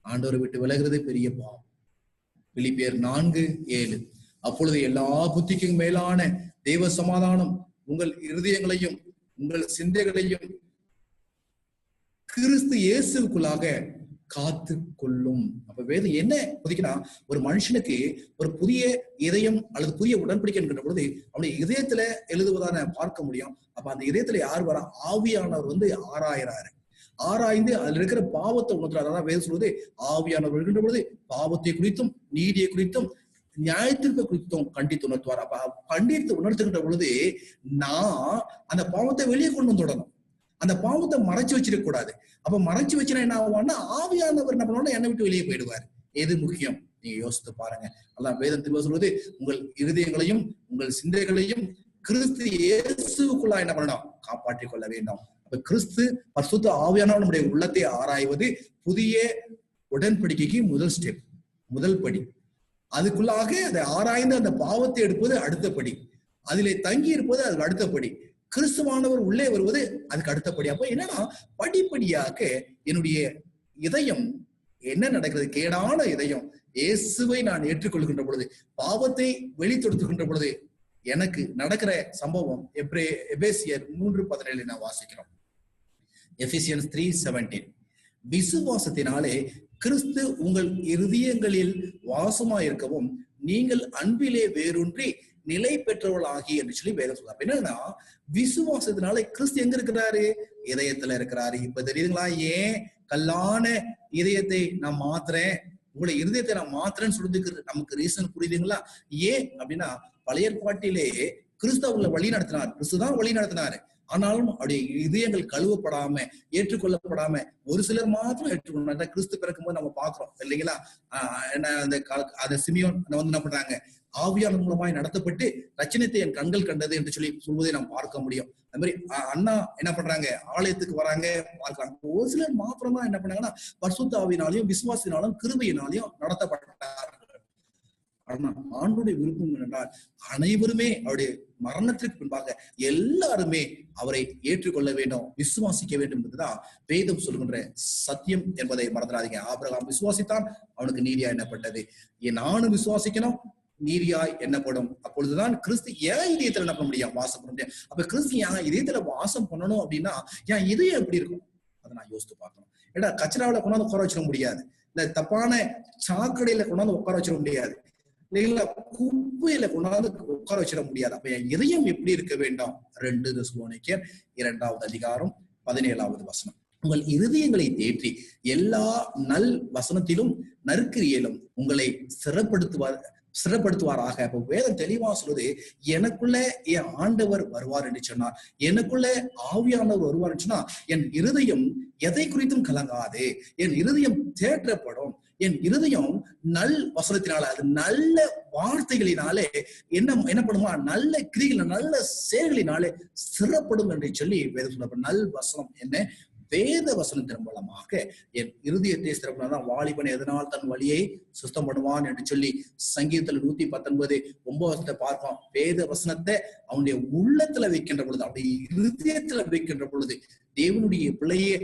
ஆண்டவரை விட்டு விலகிறது பெரிய பாவம். பிலிப்பியர் 4:7. அப்பொழுது எல்லா புத்திக்கும் மேலான தெய்வ சமாதானம் உங்கள் இருதயங்களையும் உங்கள் சிந்தைகளையும் கிறிஸ்து இயேசுக்குள்ளாக காத்து கொள்ளும். அப்ப வேதம் என்ன புதிக்குன்னா, ஒரு மனுஷனுக்கு ஒரு புதிய இதயம் அல்லது புதிய உடன்படிக்கை என்கின்ற பொழுது அவனுடைய இதயத்துல எழுதுவதான பார்க்க முடியும். அப்ப அந்த இதயத்துல யார் வரா? ஆவியானவர் ஆராயிறாரு. ஆராய்ந்து அதுல இருக்கிற பாவத்தை உணர்த்துறாரு. அதான் வேதம் சொல்வது, ஆவியானவர் இருக்கின்ற பொழுது பாவத்தை குறித்தும் நீதியை குறித்தும் நியாயத்திற்கு குறித்தும் கண்டித்து உணர்த்துவார். அப்ப கண்டித்து உணர்த்துகின்ற பொழுது நான் அந்த பாவத்தை வெளியே கொண்டு வந்துடணும். அந்த பாவத்தை மறைச்சு வச்சிருக்க கூடாது. அப்ப மறைச்சு வச்சுனா என்ன ஆகும்னா, ஆவியானவர் என்ன பண்ணுவோம்னா என்னை விட்டு வெளியே போயிடுவார். எது முக்கியம்? நீங்க யோசித்து பாருங்க. அதான் வேதம் தெளிவா சொல்வது, உங்கள் இருதயங்களையும் உங்கள் சிந்தைகளையும் கிறிஸ்து இயேசுக்குள்ளா என்ன பண்ணணும்? காப்பாற்றிக் கொள்ள வேண்டும். அப்ப கிறிஸ்து பரிசுத்த ஆவியானவர் நம்முடைய உள்ளத்தை ஆராய்வது புதிய உடன்படிக்கைக்கு முதல் ஸ்டெப், முதல் படி. அதுக்குள்ளாக அதை ஆராய்ந்து அந்த பாவத்தை எடுப்பது அடுத்த படி. அதிலே தங்கி இருப்பது அதுக்கு அடுத்த படி. கிறிஸ்துவானவர் உள்ளே வருவது அதுக்கு அடுத்தபடி. அப்ப என்னன்னா, படிப்படியாக என்னுடைய இதயம் என்ன நடக்கிறது? கேடான இதயம் இயேசுவை நான் ஏற்றுக்கொள்கின்ற பொழுது, பாவத்தை வெளித்தொடுத்துகின்ற பொழுது எனக்கு நடக்கிற சம்பவம் எபேசியர் 3:17 நான் வாசிக்கிறோம். எபிசியன்ஸ் 3:17. விசுவாசத்தினாலே கிறிஸ்து உங்கள் இருதயங்களில் வாசமாயிருக்கவும் நீங்கள் அன்பிலே வேரூன்றி நிலை பெற்றவள் ஆகி என்று சொல்லி வேதம் சொல்றாரு. என்னன்னா, விசுவாசத்தினால கிறிஸ்து எங்க இருக்கிறாரு? இதயத்துல இருக்கிறாரு. இப்ப தெரியுதுங்களா ஏன் கல்லான இதயத்தை நான் மாத்துறேன், உங்களுடைய இருதயத்தை நான் மாத்துறேன்னு சொல்றதுக்கு நமக்கு ரீசன் புரியுதுங்களா? ஏன் அப்படின்னா, பழைய ஏற்பாட்டிலே கிறிஸ்து அவங்களை வழி நடத்தினார். கிறிஸ்துதான் வழி நடத்தினாரு. ஆனாலும் அவருடைய இதயங்கள் கழுவப்படாம ஏற்றுக்கொள்ளப்படாம ஒரு சிலர் மாத்திரம் ஏற்றுக்கொள்ள. கிறிஸ்து பிறக்கும்போது நம்ம பாக்குறோம் இல்லைங்களா? அந்த சிமியோன் என்ன பண்றாங்க? ஆவியானவர் மூலமாய் நடத்தப்பட்டு ரட்சணத்தை என் கண்கள் கண்டது என்று சொல்லி சொல்வதை நாம் பார்க்க முடியும். அது மாதிரி அண்ணா என்ன பண்றாங்க? ஆலயத்துக்கு வராங்க, பார்க்கறாங்க. ஒரு சிலர் மாத்திரம் தான் என்ன பண்ணாங்கன்னா, பரிசுத்த ஆவியினாலையும் விசுவாசினாலும் கிருபையினாலையும் நடத்தப்பட்டார்கள். ஆனா ஆண்டவருடைய விருப்பம் என்றால் அனைவருமே அவருடைய மரணத்திற்கு பின்பாக எல்லாருமே அவரை ஏற்றுக்கொள்ள வேண்டும், விசுவாசிக்க வேண்டும் என்பதுதான் வேதம் சொல்கின்ற சத்தியம் என்பதை மறந்துடாதீங்க. ஆபிரகாம் விசுவாசித்தான், அவனுக்கு நீதியா எண்ணப்பட்டது. நானும் விசுவாசிக்கணும், நீதியாய் எண்ணப்படும். அப்பொழுதுதான் கிறிஸ்து ஏன் இதயத்துல என்ன பண்ண முடியும்? வாசம் பண்ண முடியும். அப்ப கிறிஸ்து ஏன் இதயத்துல வாசம் பண்ணணும் அப்படின்னா, ஏன் இதயம் எப்படி இருக்கும்? அதை நான் யோசித்து பார்க்கணும். ஏன்னா கச்சராவில கொண்டாந்து உட்கார வச்சிட முடியாது, இந்த தப்பான சாக்கடையில கொண்டாந்து உட்கார வச்சிட முடியாது, இல்லைங்களா, குப்பையில கொண்டாந்து உட்கார வச்சிட முடியாது. அப்ப என் இதயம் எப்படி இருக்க வேண்டும்? 2 தெசலோனிக்கேயர் 2:17 உங்கள் இருதயங்களை தேற்றி எல்லா நல் வசனத்திலும் நற்கிரியலும் உங்களை சிறப்படுத்துவாராக. அப்ப வேதம் தெளிவா சொல்லுது, எனக்குள்ள என் ஆண்டவர் வருவார் என்று சொன்னார், எனக்குள்ள ஆவியானவர் வருவார் என்று சொன்னா என் இருதயம் எதை குறித்தும் கலங்காது, என் இருதயம் தேற்றப்படும். என் இருதயம் நல் வசனத்தினால, அது நல்ல வார்த்தைகளினாலே என்ன பண்ணுமா, நல்ல கிரிகள் நல்ல செயல்களினாலே சிறப்படும் என்று சொல்லி வேதம் சொல்ல. நல் வசனம் என்ன? வேத வசனத்தின் மூலமாக என் இருதயத்தை சிறப்புதான். வாலிபன் எதனால் தன் வழியை சுத்தம் பண்ணுவான் என்று சொல்லி சங்கீதத்தில் 119:9 பார்ப்போம். வேத வசனத்தை அவனுடைய உள்ளத்துல வைக்கின்ற பொழுது, அவனுடைய இருதயத்துல வைக்கின்ற பொழுது, தேவனுடைய பிள்ளையே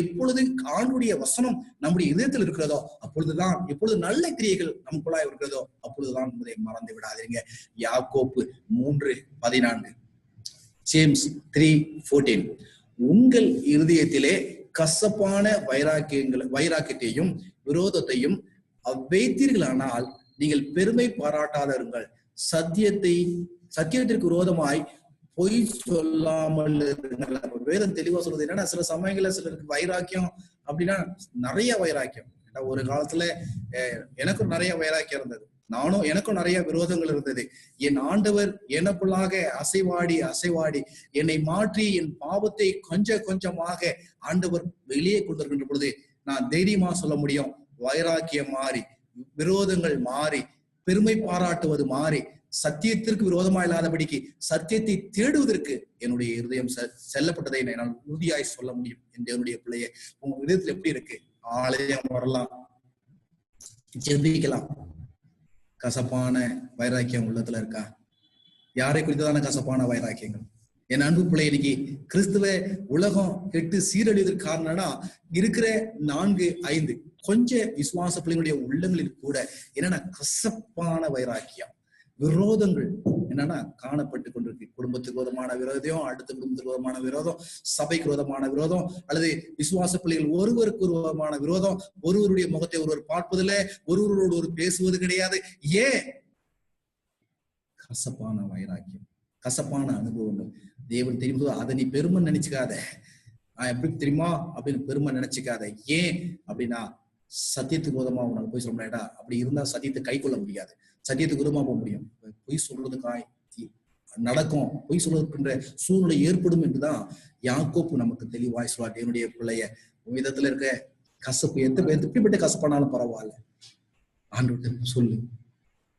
எப்பொழுது ஆண்டுடைய வசனம் நம்முடைய இதயத்தில் இருக்கிறதோ அப்பொழுதுதான், எப்பொழுது நல்ல கிரியைகள் நமக்குள்ளாய் இருக்கிறதோ அப்பொழுதுதான் என்பதை மறந்து விடாதீங்க. யாக்கோப்பு 3:14, ஜேம்ஸ் 3:14, உங்கள் இருதயத்திலே கசப்பான வைராக்கியத்தையும் விரோதத்தையும் அவ்வைத்தீர்களானால் நீங்கள் பெருமை பாராட்டாதருங்கள். சத்தியத்திற்கு விரோதமாய் பொய் சொல்லாமல் இருங்கள். வேதம் தெளிவா சொல்றது என்னன்னா, சில சமயங்கள்ல சிலருக்கு வைராக்கியம் அப்படின்னா நிறைய வைராக்கியம். ஒரு காலத்துல எனக்கும் நிறைய வைராக்கியம் இருந்தது, எனக்கும் நிறைய விரோதங்கள் இருந்தது. என் ஆண்டவர் எனக்குள்ளாக அசைவாடி என்னை மாற்றி என் பாவத்தை கொஞ்சமாக ஆண்டவர் வெளியே கொண்டிருக்கின்ற பொழுது நான் தைரியமா சொல்ல முடியும், வைராக்கியம் மாறி, விரோதங்கள் மாறி, பெருமை பாராட்டுவது மாறி, சத்தியத்திற்கு விரோதமா இல்லாதபடிக்கு சத்தியத்தை தேடுவதற்கு என்னுடைய இருதயம் செல்லப்பட்டதை என்னால் உறுதியாய் சொல்ல முடியும். என்னுடைய பிள்ளைய உங்க இதயத்துல எப்படி இருக்கு? ஆலயம் வரலாம், ஜெபிக்கலாம், கசப்பான வைராக்கியம் உள்ளத்துல இருக்கா? யாரை குறித்ததான கசப்பான வைராக்கியங்கள்? என் அன்பு பிள்ளை, இன்னைக்கு கிறிஸ்துவ உலகம் கெட்டு சீரழிவதற்கு காரணம்னா இருக்கிற 4-5 கொஞ்சம் விசுவாச பிள்ளைகளுடைய உள்ளங்களில் கூட என்னன்னா கசப்பான வைராக்கியம், விரோதங்கள் என்னன்னா காணப்பட்டு கொண்டிருக்கு. குடும்பத்துக்கு விரோதமான விரோதம், அடுத்த குடும்பத்துக்கு விரோதமான விரோதம், சபைக்கு விரோதமான விரோதம், அல்லது விசுவாச பிள்ளைகள் ஒருவருக்கு விரோதமான விரோதம், ஒருவருடைய முகத்தை ஒருவர் பார்ப்பதில்லை, ஒருவரோடு ஒரு பேசுவது கிடையாது. ஏன்? கசப்பான வைராக்கியம், கசப்பான அனுபவங்கள். தேவன் தெரியும், அதை நீ பெருமை நினைச்சுக்காத. நான் எப்படி தெரியுமா அப்படின்னு பெருமை நினைச்சுக்காத. ஏன் அப்படின்னா சத்தியத்துக்கு விரோதமா உனக்கு போய் சொல்ல முடியாடா. அப்படி இருந்தா சத்தியத்தை கை கொள்ள முடியாது, சத்தியத்துக்கு விரோதமா போக முடியும். பொய் சொல்றதுக்காய் நடக்கும், பொய் சொல்றதுன்ற சூழ்நிலை ஏற்படும் என்றுதான் யாக்கோப்பு நமக்கு தெளிவாய் சொல்வார். என்னுடைய பிள்ளைய விதத்துல இருக்க கசப்பு எப்படிப்பட்ட கசப்பானாலும் பரவாயில்ல, ஆண்டவர்கிட்ட சொல்லு,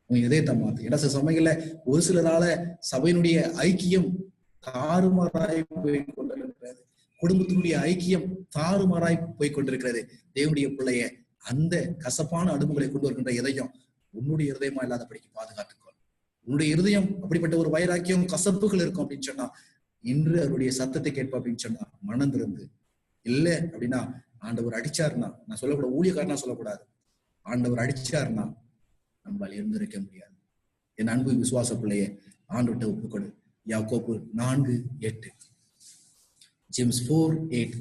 உன் இதயத்தை மாத்து. ஏன்னா சில சமயங்கள்ல ஒரு சிலரால சபையினுடைய ஐக்கியம் தாறுமாறாய் போய் கொண்டிருக்கிறது, குடும்பத்தினுடைய ஐக்கியம் தாறுமாறாய் போய் கொண்டிருக்கிறது. தேவனுடைய பிள்ளைய அந்த கசப்பான அனுபவங்களை கொண்டு வருகின்ற இதயம் உன்னுடைய இருதயமா இல்லாதபடிக்கு பாதுகாத்துக்கோ. உன்னுடைய இருதயம் அப்படிப்பட்ட ஒரு வைராக்கியம் கசப்புகள் இருக்கும் அப்படின்னு சொன்னா இன்று அவருடைய சத்தத்தை கேட்ப அப்படின்னு சொன்னா மனம் திறந்து, இல்ல அப்படின்னா ஆண்டவர் அடிச்சாருன்னா, நான் சொல்லக்கூடாது, ஊழியக்காரனா சொல்லக்கூடாது, ஆண்டவர் அடிச்சாருன்னா நம்மளால் இருந்திருக்க முடியாது. என் அன்பு விசுவாச பிள்ளைய ஆண்டவர்கிட்ட ஒப்புக்கொடு. யாக்கோப்பு 4:8, ஜேம்ஸ் 4:8,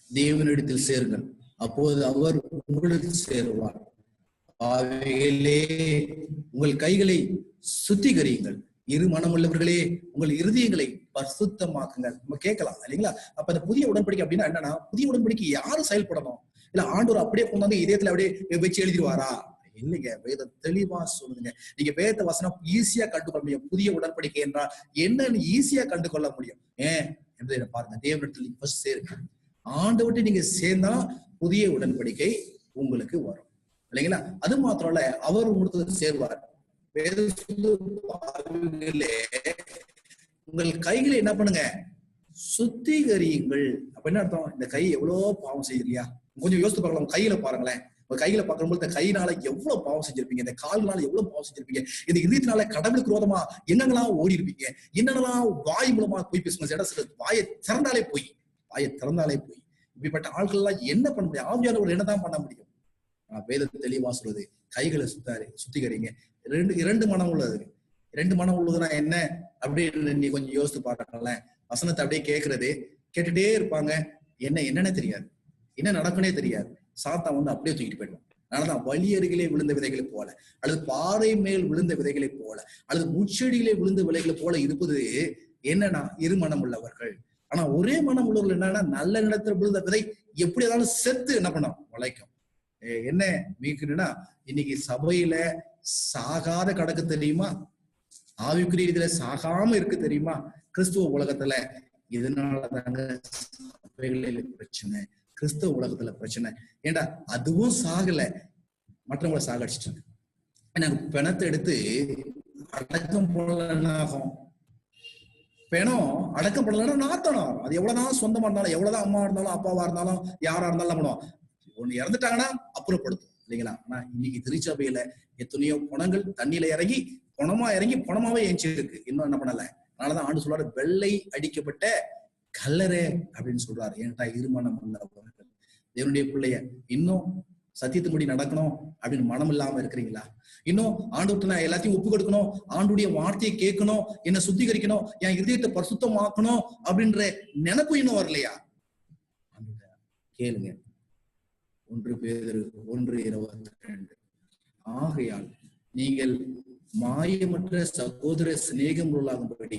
தேவனிடத்தில் சேருங்கள், அப்போது அவர் உங்களிடத்தில் சேருவார். ஆவியிலே உங்கள் கைகளை சுத்திகரியுங்கள், இரு மனமுள்ளவர்களே உங்கள் இருதயங்களை பரிசுத்தமாக்குங்கள். நம்ம கேட்கலாம் இல்லைங்களா? அப்ப அந்த புதிய உடன்படிக்கை அப்படின்னா என்னன்னா, புதிய உடன்படிக்கை யாரும் செயல்படணும், இல்ல ஆண்டவர் அப்படியே கொண்டாந்து இதயத்துல அப்படியே வச்சு எழுதிடுவாரா? இல்லைங்க, வேதம் தெளிவா சொல்லுங்க. நீங்க வேத வசனம் ஈஸியா கண்டுகொள்ள முடியும். புதிய உடன்படிக்கை என்றால் என்னன்னு ஈஸியா கண்டுகொள்ள முடியும். ஏன் என்று பாருங்க, தேவனிடத்தில் ஃபர்ஸ்ட் சேருங்க. ஆண்டவர்கிட்ட நீங்க சேர்ந்தா புதிய உடன்படிக்கை உங்களுக்கு வரும் இல்லைங்களா? அது மாத்திரம் இல்ல, அவர் உங்களுக்கு சேருவார். உங்கள் கைகளை என்ன பண்ணுங்க, சுத்திகரியுங்கள். அப்ப என்ன அர்த்தம்? இந்த கை எவ்வளவு பாவம் செய்யலையா? கொஞ்சம் யோசித்து பார்க்கலாம். கையில பாருங்களேன், கையில பார்க்கும்போது இந்த கையினால எவ்வளவு பாவம் செஞ்சிருப்பீங்க, இந்த கால்னால எவ்வளவு பாவம் செஞ்சிருப்பீங்க, இந்த இதயத்தினால கடவுளுக்கு விரோதமா என்னங்களாம் ஓடி இருப்பீங்க, என்னென்னலாம் வாய் மூலமா போய் பேசுங்க. வாயை திறந்தாலே போய் இப்படிப்பட்ட ஆட்கள் எல்லாம் என்ன பண்ண முடியும்? ஆவியானவர் என்னதான் பண்ண முடியும்? வேதத்தை தெளிவா சொல்றது, கைகளை சுத்திகரிங்க. இரண்டு மனம் உள்ளது. 2 மனம் உள்ளதுன்னா என்ன அப்படின்னு நீ கொஞ்சம் யோசித்து பாருங்களேன். வசனத்தை அப்படியே கேட்டுட்டே இருப்பாங்க, என்னன்னு தெரியாது, என்ன நடக்குன்னே தெரியாது. சாத்தான் அப்படியே தூக்கிட்டு போயிடுவான். அதனாலதான் வழி அருகிலே விழுந்த விதைகளை போல, அல்லது பாறை மேல் விழுந்த விதைகளை போல, அல்லது முச்செடியிலே விழுந்த விதைகளை போல இருப்பது என்னன்னா இருமனம் உள்ளவர்கள். ஆனா ஒரே மனம் உள்ளவர்கள் என்னன்னா நல்ல நிலத்துல விழுந்த விதை எப்படி இருந்தாலும் செத்து என்ன பண்ணும், உழைக்கும். என்ன மீக்குன்னா இன்னைக்கு சபையில சாகாத கடக்கு தெரியுமா, ஆவிக்குரிய இதுல சாகாம இருக்கு தெரியுமா கிறிஸ்துவ உலகத்துல. இதனாலதாங்க சபைகளில பிரச்சனை, கிறிஸ்துவ உலகத்துல பிரச்சனை. ஏண்டா அதுவும் சாகல, மற்றவங்களை சாகடிச்சிட்டாங்க. எனக்கு பிணத்தை எடுத்து அடக்கம் போடலன்னா ஆகும். பிணம் அடக்கம் பண்ணலன்னா நாத்தனம். அது எவ்வளவுதான் சொந்தமா இருந்தாலும், எவ்வளவுதான் அம்மா இருந்தாலும் அப்பாவா இருந்தாலும் யாரா இருந்தாலும் பண்ணுவோம், ஒண்ணு இறந்துட்டாங்கன்னா அப்புறப்படுத்தும் இல்லைங்களா. ஆனா இன்னைக்கு திருச்சபையில எத்தனையோ பணங்கள் தண்ணியில இறங்கி பணமா இறங்கி பணமாவே ஏஞ்சி இருக்கு, இன்னும் என்ன பண்ணல. அதனாலதான் ஆண்டு சொல்றாரு வெள்ளை அடிக்கப்பட்ட கல்லறை அப்படின்னு சொல்றாரு. ஏன்டா இருமனம் உள்ளவர்கள் தேவனுடைய பிள்ளைய இன்னும் சத்தியத்தின்படி நடக்கணும் அப்படின்னு மனம் இல்லாம இருக்கிறீங்களா? இன்னும் ஆண்டவர்கிட்ட நான் எல்லாத்தையும் ஒப்பு கொடுக்கணும், ஆண்டுடைய வார்த்தையை கேட்கணும், என்னை சுத்திகரிக்கணும், என் இதயத்தை பரிசுத்தமாக்கணும் அப்படின்ற நினைப்பு இன்னும் வரலையா? கேளுங்க 1 பேதுரு 1:22. ஆகையால் நீங்கள் மாயமற்ற சகோதர சிநேகம் உள்ளாகும்படி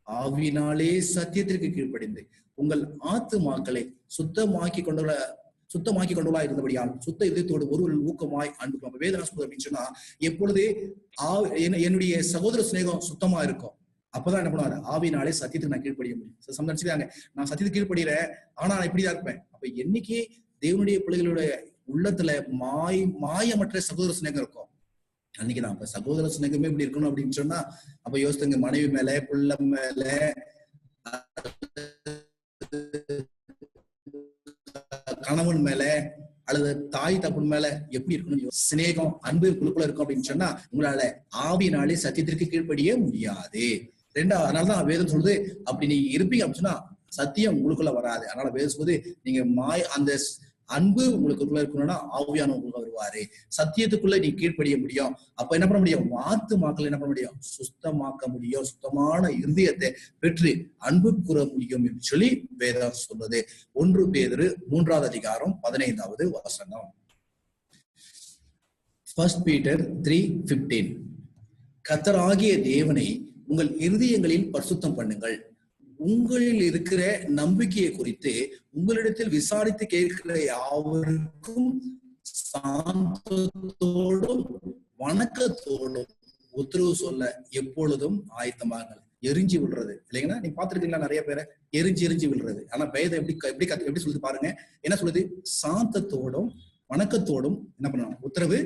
ஆவினாலே சத்தியத்திற்கு கீழ்ப்படிந்து உங்கள் ஆத்துமாக்களை சுத்தமாக்கி கொண்டுள்ளா இருந்தபடியால் சுத்த இதயத்தோடு ஒருவர் ஊக்கமாய் அன்பு. வேதனாஸ்பதம் அப்படின்னு சொன்னா எப்பொழுது என்னுடைய சகோதர சிநேகம் சுத்தமா இருக்கும், அப்பதான் என்ன பண்ணுவாரு, ஆவினாலே சத்தியத்துக்கு நான் கீழ்ப்படிய முடியும். சம்திச்சாங்க நான் சத்தியத்துக்கு கீழ்ப்படுகிறேன் ஆனா நான் இப்படிதான் இருப்பேன். அப்ப என்னைக்கு தேவனுடைய பிள்ளைகளுடைய உள்ளத்துல மாயமற்ற சகோதர சிநேகம் இருக்கும், அன்னைக்கு நான் அப்ப சகோதர சிநேகமே இப்படி இருக்கணும் அப்படின்னு சொன்னா அப்ப யோசித்துங்க, மனைவி மேல, பிள்ளை மேல, கணவன் மேல, அல்லது தாய் தப்பு மேல எப்படி இருக்கணும் சிநேகம், அன்பு குழுக்குள்ள இருக்கும் அப்படின்னு சொன்னா உங்களால ஆவினாலே சத்தியத்திற்கு கீழ்ப்படிய முடியாது. ரெண்டாவது, அதனாலதான் வேதம் சொல்லுது அப்படி நீங்க இருப்பீங்க அப்படின்னு சொன்னா சத்தியம் உங்களுக்குள்ள வராது. அதனால வேதம் சொல்லுது நீங்க அந்த அன்பு உங்களுக்குள்ள இருக்கணும்னா ஆவியான உங்களுக்கு வருவாரு, சத்தியத்துக்குள்ள நீ கீழ்ப்படிய முடியும். அப்ப என்ன பண்ண முடியும், ஆத்துமாக்கள் என்ன பண்ண முடியும், சுத்தமாக்க முடியும், சுத்தமான இருதயத்தை பெற்று அன்பு கூற முடியும் என்று சொல்லி வேதம் சொல்றது. 1 பேதுரு 3:15 வசனம். 1 பீட்டர் 3:15. கர்த்தராகிய தேவனை உங்கள் இருதயங்களில் பரிசுத்தம் பண்ணுங்கள், உங்களில் இருக்கிற நம்பிக்கையை குறித்து உங்களிடத்தில் விசாரித்து கேட்கிற யாவருக்கும் சாந்தத்தோடும் வணக்கத்தோடும் உத்தரவு சொல்ல எப்பொழுதும் ஆயத்தமாங்கள். எரிஞ்சு விடுறது இல்லைங்கன்னா நீங்க பாத்துருக்கீங்களா, நிறைய பேரை எரிஞ்சு விடுறது. ஆனா வேதம் எப்படி சொல்லுது பாருங்க, என்ன சொல்லுது, சாந்தத்தோடும் வணக்கத்தோடும் என்ன பண்ணணும், உத்தரவு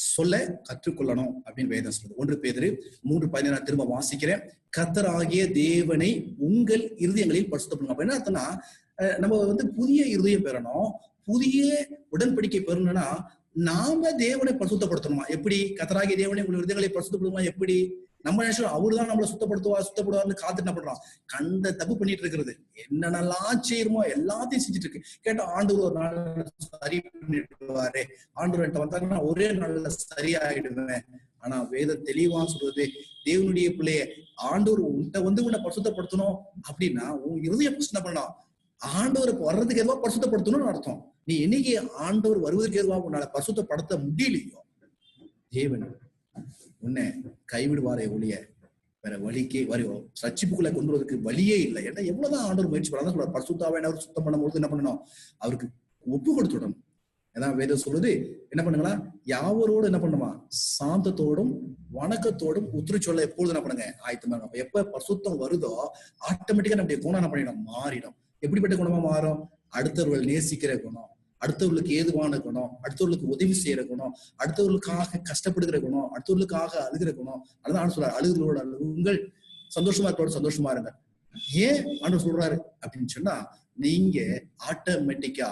சொல்ல கற்றுக்கொள்ளணும் அப்படின்னு வேதம் சொல்லுது. 1 பேதுரு 3:17 திரும்ப வாசிக்கிறேன். கர்த்தராகிய தேவனை உங்கள் இருதயங்களில் பரிசுத்தம் பண்ணுங்க. அப்ப என்ன அர்த்தம்னா நம்ம புதிய இருதயம் பெறணும், புதிய உடன்படிக்கை பெறணும்னா நாம தேவனை பரிசுத்தப்படுத்தணுமா? எப்படி கர்த்தராகிய தேவனை உங்கள் இருதயங்களை பரிசுத்தப்படுமா? எப்படி நம்ம நினைச்சோம் அவருதான் நம்மளை சுத்தப்படுத்துவார்னு காத்து என்ன பண்றோம், கண்ட தப்பு பண்ணிட்டு இருக்கிறது, என்னென்னலாம் செய்யணுமோ எல்லாத்தையும் செஞ்சுட்டு இருக்கு. கேட்டா ஆண்டவர் ஒரு நாள் சரி பண்ணிடுவாரு, ஆண்டவர் வந்தாங்கன்னா ஒரே நாள்ல சரியாயிடுவேன். ஆனா வேத தெளிவா சொல்றது, தேவனுடைய பிள்ளைய ஆண்டவர் உன்னை பரிசுத்தப்படுத்தணும் அப்படின்னா உன் இருதய என்ன பண்ணணும், ஆண்டவர் வர்றதுக்கு எதுவா பரிசுத்தப்படுத்தணும்னு அர்த்தம். நீ என்னைக்கு ஆண்டவர் வருவதற்கு எதுவா உன்னால பரிசுத்தப்படுத்த முடியலையோ தேவன் உன்னை கைவிடுவாரே ஒழிய வேற வழிக்கே ரட்சிப்புக்குள்ள கொண்டு வருவதற்கு வழியே இல்லை. ஏன்னா எவ்வளவுதான் ஆண்டவர் முயற்சி பண்ணாதான் சொல்றாரு, பரிசுத்தாவை அவர் சுத்தம் பண்ணும்போது என்ன பண்ணணும், அவருக்கு ஒப்பு கொடுத்துடணும். ஏதாவது வேதம் சொல்லுது என்ன பண்ணுங்களா, யாவரோடு என்ன பண்ணுமா, சாந்தத்தோடும் வணக்கத்தோடும் உத்தரவு சொல்ல எப்பொழுது என்ன பண்ணுங்க ஆயத்தமா. அப்ப எப்ப பரிசுத்தம் வருதோ ஆட்டோமேட்டிக்கா நம்முடைய குணம் என்ன பண்ணிடும், மாறிடும். எப்படிப்பட்ட குணமா மாறும், அடுத்தவர்கள் நேசிக்கிற குணம், அடுத்தவர்களுக்கு ஏதுவான குணம், அடுத்தவர்களுக்கு உதவி செய்யற குணம், அடுத்தவர்களுக்காக கஷ்டப்படுகிற குணம், அடுத்தவர்களுக்காக அழுகிற குணம். அதுதான் சொல்றாரு, அழுகிறோட அழுகுங்கள், சந்தோஷமா இருக்கோட சந்தோஷமா இருங்க. ஏன் ஆண்டவர் சொல்றாரு அப்படின்னு சொன்னா நீங்க ஆட்டோமேட்டிக்கா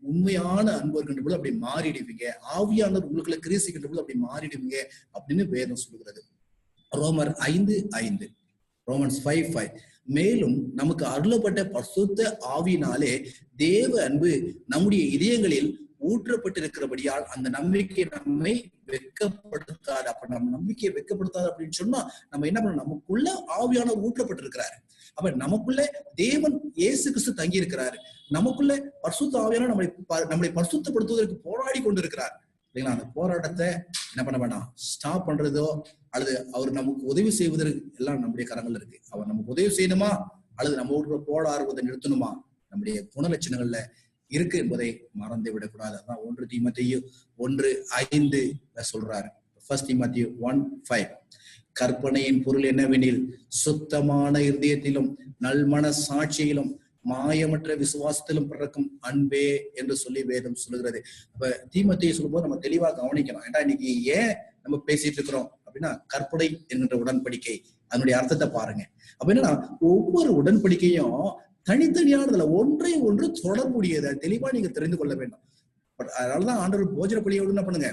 உண்மையான அன்பு இருக்கின்ற போது அப்படி மாறிடுவீங்க, ஆவியானவர் உங்களுக்குள்ள கிரீசிக்கின்ற போது அப்படி மாறிடுவீங்க அப்படின்னு வேதம் சொல்லுகிறது. ரோமர் 5:5, ரோமன்ஸ் 5:5. மேலும் நமக்கு அருளப்பட்ட பரிசுத்த ஆவியினாலே தேவ அன்பு நம்முடைய இதயங்களில் ஊற்றப்பட்டிருக்கிறபடியால் அந்த நம்பிக்கை நம்மை வெட்கப்படுத்தாது. அப்ப நம்ம நம்பிக்கையை வெட்கப்படுத்தாது அப்படின்னு சொன்னா நம்ம என்ன பண்ணணும், நமக்குள்ள ஆவியானவர் ஊற்றப்பட்டிருக்கிறாரு. அப்ப நமக்குள்ள தேவன் இயேசு கிறிஸ்து தங்கி இருக்கிறாரு, நமக்குள்ள பரிசுத்த ஆவியானவர் நம்மளை பரிசுத்தப்படுத்துவதற்கு போராடி கொண்டிருக்கிறார். இல்லைங்களா? அந்த போராட்டத்தை என்ன பண்ண வேண்டாம், ஸ்டாப் பண்றதோ அல்லது அவர் நமக்கு உதவி செய்வதற்கு எல்லாம் நம்முடைய கரங்கள் இருக்கு. அவர் நமக்கு உதவி செய்யணுமா அல்லது நம்ம ஊருக்கு போராடுவதை நிறுத்தணுமா நம்முடைய குணலட்சணங்கள்ல இருக்கு என்பதை மறந்து விடக்கூடாது. அதான் 1 தீமோத்தேயு 1:5 சொல்றாரு. 1 தீமோத்தேயு 1:5 கற்பனையின் பொருள் என்னவெனில் சுத்தமான இருதயத்திலும் நல்மன சாட்சியிலும் மாயமற்ற விசுவாசத்திலும் பிறக்கும் அன்பே என்று சொல்லி வேதம் சொல்லுகிறது. அப்ப தீமோத்தேயு சொல்லும்போது நம்ம தெளிவா கவனிக்கணும். ஏன்னா இன்னைக்கு ஏன் நம்ம பேசிட்டு இருக்கிறோம் அப்படின்னா, கற்பனை என்கின்ற உடன்படிக்கை அதனுடைய அர்த்தத்தை பாருங்க. அப்ப என்னன்னா, ஒவ்வொரு உடன்படிக்கையும் தனித்தனியானதுல ஒன்றை ஒன்று தொடர்புடையதை தெளிவா நீங்க தெரிந்து கொள்ள வேண்டும். அதனாலதான் ஆண்டவர் போஜன பலியோடு என்ன பண்ணுங்க,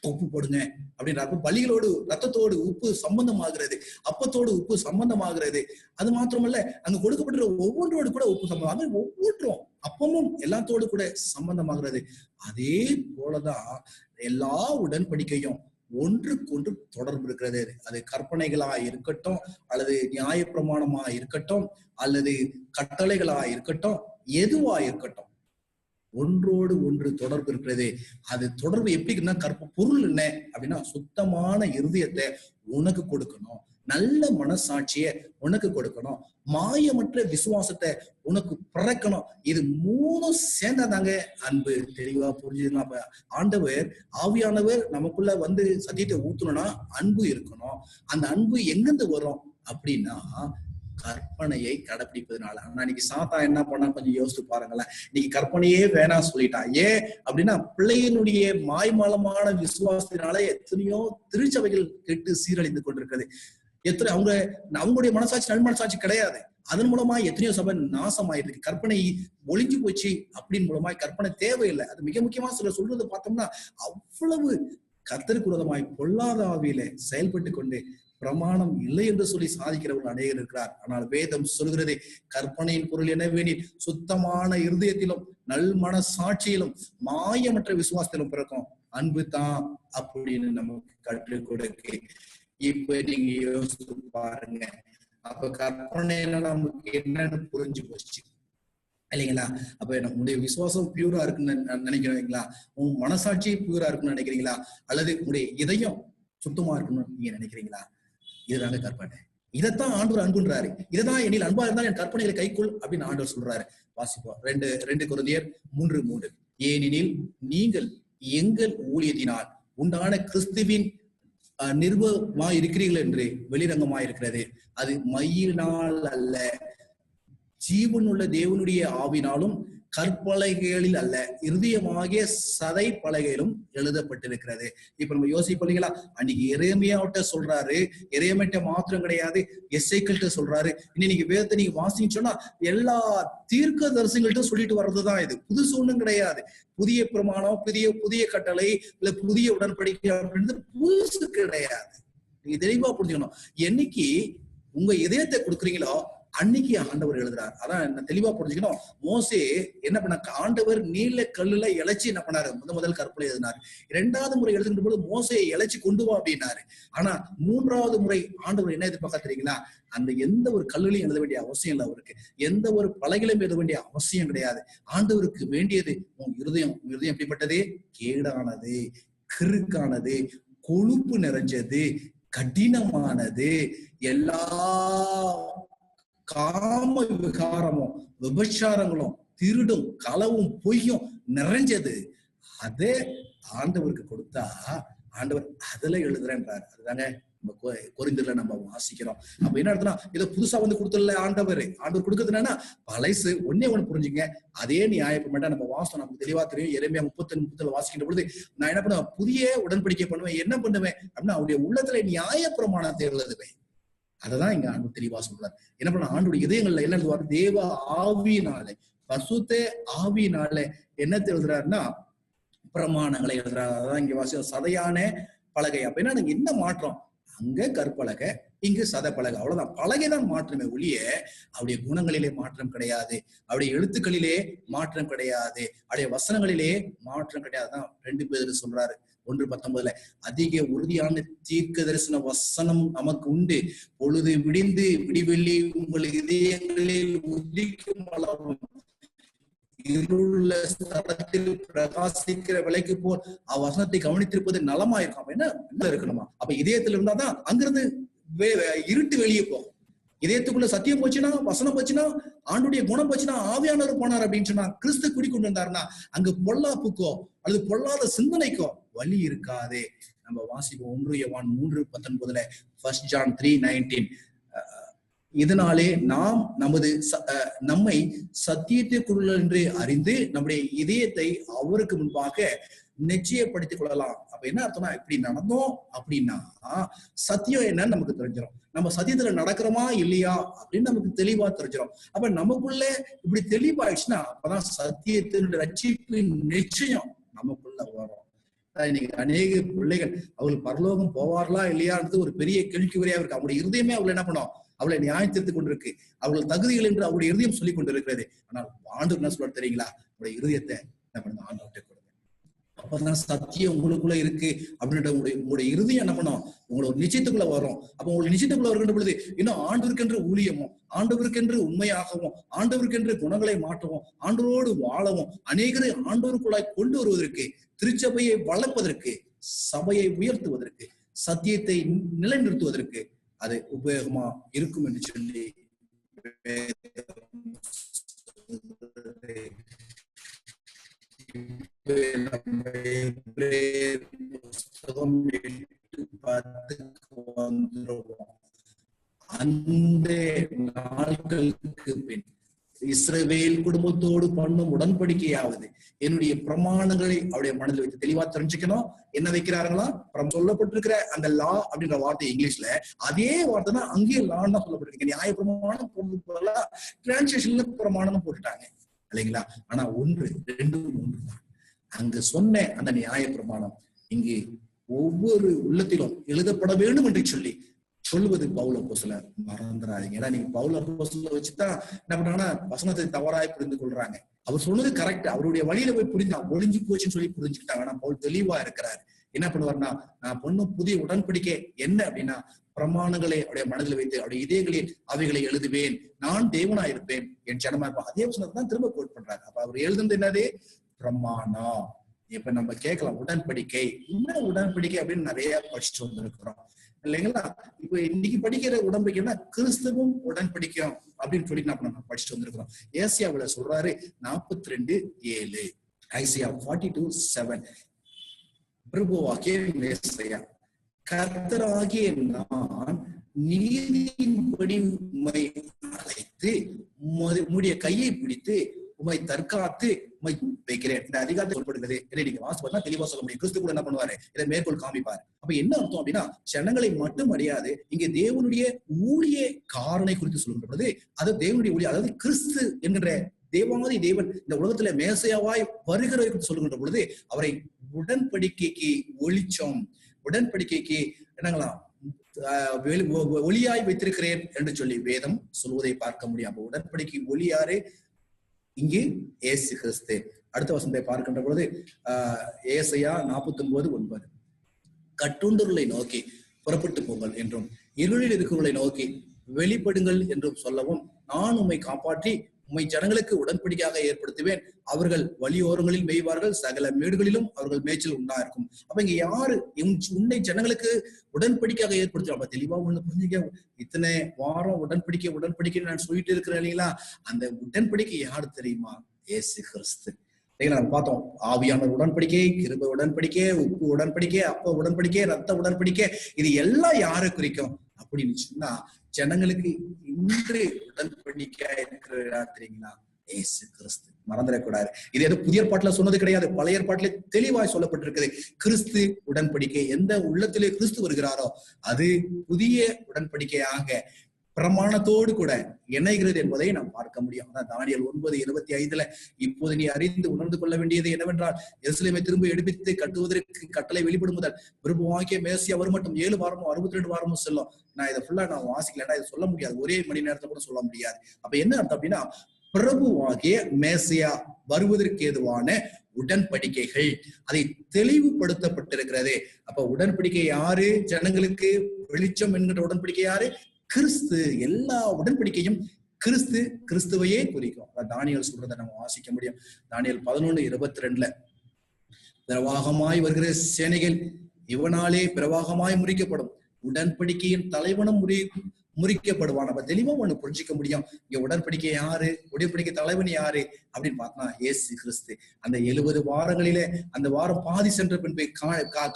உப்பு போடுங்க அப்படின்ற பலிகளோடு ரத்தத்தோடு உப்பு சம்பந்தமாகிறது, அப்பத்தோடு உப்பு சம்பந்தமாகிறது. அது மாத்திரமல்ல, அங்க கொடுக்கப்பட்ட ஒவ்வொன்றோடு கூட உப்பு சம்பந்தம், ஒவ்வொன்றும் அப்பமும் எல்லாத்தோடு கூட சம்பந்தமாகிறது. அதே போலதான் எல்லா உடன்படிக்கையும் ஒன்றுக்கொன்று தொடர்பு இருக்கிறது. அது கற்பனைகளா இருக்கட்டும் அல்லது நியாய பிரமாணமா இருக்கட்டும் அல்லது கட்டளைகளா இருக்கட்டும், எதுவா இருக்கட்டும், ஒன்றோடு ஒன்று தொடர்பு இருக்கிறது. அது தொடர்பு எப்படின்னா, பொருள் என்ன அப்படின்னா, சுத்தமான இருதயத்தை உனக்கு கொடுக்கணும், நல்ல மனசாட்சிய உனக்கு கொடுக்கணும், மாயமற்ற விசுவாசத்தை உனக்கு பிறக்கணும். இது 3 சேர்ந்தாதாங்க அன்பு. தெளிவா புரிஞ்சுக்கலாம். அப்ப ஆண்டவர் ஆவியானவர் நமக்குள்ள வந்து சத்தியத்தை ஊத்தணும்னா அன்பு இருக்கணும். அந்த அன்பு எங்கிருந்து வரும் அப்படின்னா, கற்பனையை கடைபிடிப்பதனால. ஆனா இன்னைக்கு சாத்தா என்ன பண்ணா கொஞ்சம் யோசித்து பாருங்களேன். இன்னைக்கு கற்பனையே வேணாம் சொல்லிட்டான். ஏன் அப்படின்னா, பிள்ளையினுடைய மாய்மாலமான விசுவாசத்தினால எத்தனையோ திருச்சபைகள் கெட்டு சீரழிந்து கொண்டிருக்கிறது. அவங்களுடைய மனசாட்சி நல்மனசாட்சி கிடையாது. அதன் மூலமா எத்தனையோ சபை நாசமாயிட்டு இருக்கு. கற்பனை ஒளிஞ்சு போச்சு அப்படின்னு மூலமா கற்பனை தேவையில்லை. அது மிக முக்கியமா சொல்றது பார்த்தோம்னா, அவ்வளவு கர்த்தருக்கு விரோதமாய் பொல்லாத ஆவியில செயல்பட்டு கொண்டு பிரமாணம் இல்லை என்று சொல்லி சாதிக்கிறவர்கள் அநேகர் இருக்கிறார். ஆனால் வேதம் சொல்கிறது, கற்பனையின் பொருள் என்னவெனில் சுத்தமான இருதயத்திலும் நல்மன சாட்சியிலும் மாயமற்ற விசுவாசத்திலும் பிறக்கும் அன்பு தான் அப்படின்னு நமக்கு கற்றுக் கொடுக்கு. இப்ப நீங்க யோசித்து பாருங்க. அப்ப கற்பனை நமக்கு என்னன்னு புரிஞ்சு போச்சு இல்லைங்களா? அப்ப நம்முடைய விசுவாசம் பியூரா இருக்குன்னு நினைக்கிறீங்களா? உன் மனசாட்சி பியூரா இருக்குன்னு நினைக்கிறீங்களா? அல்லது உங்களுடைய இதயம் சுத்தமா இருக்கணும்னு நீங்க நினைக்கிறீங்களா? இதுதாங்க கற்பனை. இதைத்தான் ஆண்டவர் அன்புன்றாரு. இதைதான் என்னில் அன்பா இருந்தால் என் கற்பனைகளை கைக்குள் அப்படின்னு ஆண்டவர் சொல்றாரு. வாசிப்போம். 2 கொரிந்தியர் 3:3 ஏனெனில் நீங்கள் எங்கள் ஊழியத்தினால் உண்டான கிறிஸ்துவின் நிர்வாகமாய் இருக்கிறீர்கள் என்று வெளிரங்கமாயிருக்கிறது. அது மையினால் அல்ல, ஜீவனுள்ள தேவனுடைய ஆவினாலும் கற்பலகைகளில் அல்ல, இருதயமாகிய சதை பலகையிலும் எழுதப்பட்டிருக்கிறது. இப்ப நம்ம யோசிப்பீங்களா? அன்னைக்கு எரேமியாவிட்ட சொல்றாரு, எரேமியாட்ட மாத்திரம் கிடையாது, எசேக்கியேல்ட்ட சொல்றாரு. இன்னைக்கு வேதத்தை நீங்க வாசிச்சோம்னா எல்லா தீர்க்க தரிசனங்கள்ட்ட சொல்லிட்டு வர்றதுதான் இது. புதுசு ஒண்ணும் கிடையாது. புதிய பிரமாணம், புதிய கட்டளை இல்ல புதிய உடன்படிக்கை அப்படின்றது புதுசு கிடையாது. நீங்க தெளிவா புரிஞ்சுக்கணும். என்னைக்கு உங்க இதயத்தை கொடுக்குறீங்களோ அன்னைக்கு ஆண்டவர் எழுதுறாரு. அதான் தெளிவா புரிஞ்சுக்கணும். மோசே என்ன பண்ண, ஆண்டவர் நீல கல்லுல இழைச்சி என்ன பண்ணாரு, முதல் கற்பனை எழுதினாரு. 2வது முறை எழுதுகின்ற போது மோசையை இழைச்சி கொண்டு வா அப்படின்னாரு. ஆனா 3வது முறை ஆண்டவர் என்ன எதிர்பார்க்க தெரியுங்களா? அந்த எந்த ஒரு கல்லுலையும் எழுத வேண்டிய அவசியம் இல்லை அவருக்கு. எந்த ஒரு பலகையிலும் எழுத வேண்டிய அவசியம் கிடையாது. ஆண்டவருக்கு வேண்டியது உன் இருதயம். இருதயம் எப்படிப்பட்டது? கேடானது, கிறுக்கானது, கொழுப்பு நிறைஞ்சது, கடினமானது, எல்லா காம விகாரமும் விபச்சாரங்களும் திருடும் களவும் பொய்யும் நிறைஞ்சது. அதே ஆண்டவருக்கு கொடுத்தா ஆண்டவர் அதுல எழுதுறேன்றாரு. அதுதாங்க நம்ம கொரிந்தியர்ல நம்ம வாசிக்கிறோம். அப்ப என்ன அர்த்தம்னா, இதை புதுசா வந்து கொடுத்துடல ஆண்டவர் கொடுக்கறது என்னன்னா பழைசு. ஒன்னே ஒண்ணு புரிஞ்சுங்க, அதே நியாயப்பட்ட நம்ம வாசம் நமக்கு தெளிவா தெரியும். எரேமியா 30:30 வாசிக்கின்ற பொழுது நான் என்ன பண்ணுவேன், புதிய உடன்படிக்கை பண்ணுவேன். என்ன பண்ணுவேன் அப்படின்னா, அவருடைய உள்ளத்துல நியாய பிரமாணத்தை எழுதுவேன். அததான் இங்க ஆண்டு தெளிவா சொல்றாரு. என்ன பண்ண, ஆண்டுடைய இதயங்கள்ல என்ன எழுதுவாரு? தேவ ஆவியினாலே, பசுத்த ஆவியினாலே என்ன எழுதுறாருன்னா பிரமாணங்களை எழுதுறாரு. அதான் இங்க வாசி சதையான பலகை. அப்ப என்ன மாற்றம்? அங்க கற்பலகை, இங்கு சத பலகை, அவ்வளவுதான். பலகைதான் மாற்றமே ஒழிய அவருடைய குணங்களிலே மாற்றம் கிடையாது, அவருடைய எழுத்துக்களிலே மாற்றம் கிடையாது, அவருடைய வசனங்களிலே மாற்றம் கிடையாது. தான் 2 பேர் சொல்றாரு 1:19 அதிக உறுதியான தீர்க்க தரிசன வசனம் நமக்கு உண்டு. பொழுது விடிந்து விடிவெள்ளி உங்கள் இதயங்களில் உதிக்கும் அளவும் இருளுள்ள ஸ்தலத்தில் பிரகாசிக்கிற விலைக்கு போல் வசனத்தை கவனித்திருப்பது நலமாயிருக்கும். என்ன இருக்கணுமா? அப்ப இதயத்துல இருந்தாதான் அங்கிருந்து இருட்டு வெளியே போகும். இதயத்துக்குள்ள சத்தியம் போச்சுன்னா, வசனம் போச்சுன்னா, ஆண்டுடைய குணம் போச்சுன்னா, ஆவியானவர் போனார் அப்படின்னு சொன்னா, கிறிஸ்து குடிக்கொண்டு வந்தாருன்னா அங்கு பொல்லாப்புக்கோ அல்லது பொல்லாத சிந்தனைக்கோ வழி இருக்காது. நம்ம வாசிப்போம் 1 யோவான் 3:19, 1 John 3:19. இதனாலே நாம் நம்மை சத்தியத்திற்குள்ள என்று அறிந்து நம்முடைய இதயத்தை அவருக்கு முன்பாக நிச்சயப்படுத்திக் கொள்ளலாம். அப்ப என்ன அர்த்தம்னா, இப்படி நடந்தோம் அப்படின்னா சத்தியம் என்னன்னு நமக்கு தெரிஞ்சிடும். நம்ம சத்தியத்துல நடக்கிறோமா இல்லையா அப்படின்னு நமக்கு தெளிவா தெரிஞ்சிடும். அப்ப நமக்குள்ள இப்படி தெளிவாயிடுச்சுன்னா அப்பதான் சத்தியத்தினுடைய ரட்சிப்பின் நிச்சயம் நமக்குள்ள வரும். இன்னைக்கு அநேக பிள்ளைகள் அவர்கள் பரலோகம் போவார்களா இல்லையான்றது ஒரு பெரிய கேள்விக்குறியா இருக்கு. அவங்களுடைய இருதயமே அவங்களை என்ன பண்ணும், அவளை நியாயத்திற்கு கொண்டிருக்கு. அவர்கள் தகுதிகள் என்று அவருடைய இருதயம் சொல்லிக் கொண்டிருக்கிறது. ஆனால் ஆண்டவர் என்ன சொல்ல தெரியுங்களா? அவருடைய இருதயத்தை என்ன பண்ணுங்க, ஆண்டவர்கிட்ட கொடுங்க. அப்பதான் சத்தியம் உங்களுக்குள்ள இருக்கு அப்படின்ற உங்களுடைய இருதயம் என்ன பண்ணும், உங்களை ஒரு நிச்சயத்துக்குள்ள வரும். அப்ப உங்களுக்கு நிச்சயத்துக்குள்ள வருகின்ற பொழுது இன்னும் ஆண்டவருக்கென்று ஊழியமும், ஆண்டவருக்கென்று உண்மையாகவும், ஆண்டவருக்கென்று குணங்களை மாற்றவும், ஆண்டவரோடு வாழவும், அநேகரை ஆண்டவருக்குள்ளாய் கொண்டு வருவதற்கு, திருச்சபையை வளர்ப்பதற்கு, சபையை உயர்த்துவதற்கு, சத்தியத்தை நிலைநிறுத்துவதற்கு அது உபயோகமா இருக்கும் என்று சொல்லி அந்த நாட்களுக்கு பின் இஸ்ரவேல் குடும்பத்தோடு பண்ணும் உடன்படிக்கையாவது என்னுடைய பிரமாணங்களை அவருடைய மனதில் வைத்து தெளிவா தெரிஞ்சுக்கணும். என்ன வைக்கிறாங்களா? சொல்லப்பட்டிருக்கிற அந்த லா அப்படின்ற வார்த்தை இங்கிலீஷ்ல அதே வார்த்தை தான் அங்கேயும் லான்னு தான் சொல்லப்பட்டிருக்கு. நியாய பிரமாணம் போடுறதுல டிரான்ஸ்லேஷன்ல பிரமாணம் போட்டுட்டாங்க இல்லைங்களா? ஆனா 1, 2, 3 தான் அங்கு சொன்ன அந்த நியாய பிரமாணம் இங்கு ஒவ்வொரு உள்ளத்திலும் எழுதப்பட வேண்டும் என்று சொல்லி சொல்லுவது பவுல் அப்போஸ்தலர். மறந்துடாதீங்க. ஏன்னா நீங்க பவுல் அப்போஸ்தலரை வச்சுதான் என்ன பண்றாங்கன்னா வசனத்தை தவறாய் புரிந்து கொள்றாங்க. அவர் சொன்னது கரெக்ட், அவருடைய வழியில போய் புரிஞ்சா ஒளிஞ்சு போச்சுன்னு சொல்லி புரிஞ்சுக்கிட்டாங்க. ஆனா பவுல் தெளிவா இருக்கிறாரு. என்ன பண்ணுவார்னா, நான் பண்ணும் புதிய உடன்படிக்கை என்ன அப்படின்னா, பிரமாணங்களை அவருடைய மனதில் வைத்து அவருடைய இதயங்களில் அவைகளை எழுதுவேன், நான் தேவனா இருப்பேன், என் ஜனமா இருப்பேன். அதே வசனத்தை தான் திரும்ப கோட் பண்றாரு. அப்ப அவர் எழுதுனது என்னது? பிரமாணம். இப்ப நம்ம கேட்கலாம், உடன்படிக்கை என்ன உடன்படிக்கை அப்படின்னு நிறைய படிச்சுட்டு வந்திருக்கிறோம் இல்லைங்களா? இப்ப இன்னைக்கு படிக்கிற உடன்படிக்கைன்னா கிறிஸ்துவும் உடன்படிக்கையும் அப்படின்னு சொல்லி நம்ம படிச்சுட்டு வந்திருக்கிறோம். ஏசியாவுல சொல்றாரு 42:7, ஐசியா 42:7, பிரபுவாகிய மேசியா கர்த்தராகிய நான் நீதியின்படி உம்மை அழைத்து உம்முடைய கையை பிடித்து உம்மை தற்காத்து உம்மை வைக்கிறேன். இந்த அதிகாரத்தை சொல்லப்படுகிறது. நீங்க வாசிப்பா தெளிவா சொல்ல முடியும். கிறிஸ்து கூட என்ன பண்ணுவாரு? இதை மேற்கோள் காமிப்பாரு. அப்ப என்ன அர்த்தம் அப்படின்னா, ஜனங்களை மட்டும் அறியாது, இங்கே தேவனுடைய ஊழிய காரனை குறித்து சொல்லுகின்ற பொழுது அது தேவனுடைய ஊழிய, அதாவது கிறிஸ்து என்கின்ற தேவாதி தேவன் இந்த உலகத்துல மேசையாவாய் வருகிறதை குறித்து சொல்லுகின்ற பொழுது அவரை உடன்படிக்கைக்கு ஒளிச்சம், உடன்படிக்கைக்கு என்னங்களா ஒளியாய் வைத்திருக்கிறேன் என்று சொல்லி வேதம் சொல்வதை பார்க்க முடியும். அப்ப உடன்படிக்கை ஒளியாரு? இங்கு இயேசு கிறிஸ்து. அடுத்த வசனத்தை பார்க்கின்ற பொழுது ஏசாயா 49:9, கட்டுண்டவர்களை நோக்கி புறப்பட்டு போங்கள் என்றும் இருளில் இருக்கிறவர்களை நோக்கி வெளிப்படுங்கள் என்றும் சொல்லவும், நான் உம்மை காப்பாற்றி உம்மை ஜனங்களுக்கு உடன்படிக்கையாக ஏற்படுத்துவேன், அவர்கள் வழியோரங்களில் மேய்வார்கள், சகல மேடுகளிலும் அவர்கள் மேய்ச்சல் உண்டாயிருக்கும். அப்ப இங்க யாரு உன்னை ஜனங்களுக்கு உடன்படிக்கையாக ஏற்படுத்தும்? அப்ப தெளிவா ஒண்ணு புரிஞ்சுக்க, இத்தனை வாரம் உடன்படிக்கை நான் சொல்லிட்டு இருக்கிறேன் இல்லைங்களா? அந்த உடன்படிக்கை யாரு தெரியுமா? இயேசு கிறிஸ்து. நம்ம பார்த்தோம், ஆவியான உடன்படிக்கை, கிருபை உடன்படிக்கை, உப்பு உடன்படிக்கை, அப்ப உடன்படிக்கை, ரத்த உடன்படிக்கை, இது எல்லாம் யாரை குறிக்கும் அப்படின்னு சொன்னா, ஜனங்களுக்கு இன்று உடன்படிக்கை இருக்கிறா தெரியுங்களா? இயேசு கிறிஸ்து. மறந்துடக்கூடாது. இது எது புதிய ஏற்பாட்டுல சொன்னது கிடையாது, பழைய ஏற்பாட்டிலே தெளிவாய் சொல்லப்பட்டிருக்குது. கிறிஸ்து உடன்படிக்கை, எந்த உள்ளத்திலே கிறிஸ்து வருகிறாரோ அது புதிய உடன்படிக்கையாக பிரமாணத்தோடு கூட இணைகிறது என்பதை நாம் பார்க்க முடியும். தானியேல் 9:25 இப்போது நீ அறிந்து உணர்ந்து கொள்ள வேண்டியது என்னவென்றால், எருசலேமை திரும்ப எடுப்பித்து கட்டுவதற்கு கட்டளை வெளிப்படும் முதல் பிரபுவாகிய மேசியா வரும் மட்டும் 7 வாரமும் 62 வாரமும் செல்லும். நான் இதை ஃபுல்லா நான் வாசிக்கலன்னா இதை சொல்ல முடியாது, ஒரே மணி நேரத்தை கூட சொல்ல முடியாது. அப்ப என்ன அர்த்தம் அப்படின்னா, பிரபுவாகிய மேசியா வருவதற்கு ஏதுவான உடன்படிக்கைகள் அதை தெளிவுபடுத்தப்பட்டிருக்கிறது. அப்ப உடன்படிக்கை யாரு? ஜனங்களுக்கு வெளிச்சம் என்கிற உடன்படிக்கை யாரு? கிறிஸ்து. எல்லா உடன்படிக்கையும் கிறிஸ்துவையே குறிக்கும். தானியேல் சொல்றதை நம்ம வாசிக்க முடியும். தானியேல் 11:22 பிரவாகமாய் வருகிற சேனைகள் இவனாலே பிரவாகமாய் முறிக்கப்படும், உடன்படிக்கையின் தலைவனும் முறிக்கப்படுவான். நம்ம தெளிவா ஒண்ணு புரிஞ்சிக்க முடியும். இங்க உடன்படிக்கை யாரு, உடன்படிக்கை தலைவன் யாரு அப்படின்னு பார்த்தா இயேசு கிறிஸ்து. அந்த 70 வாரங்களிலே அந்த வாரம் பாதி சென்ற பின்பு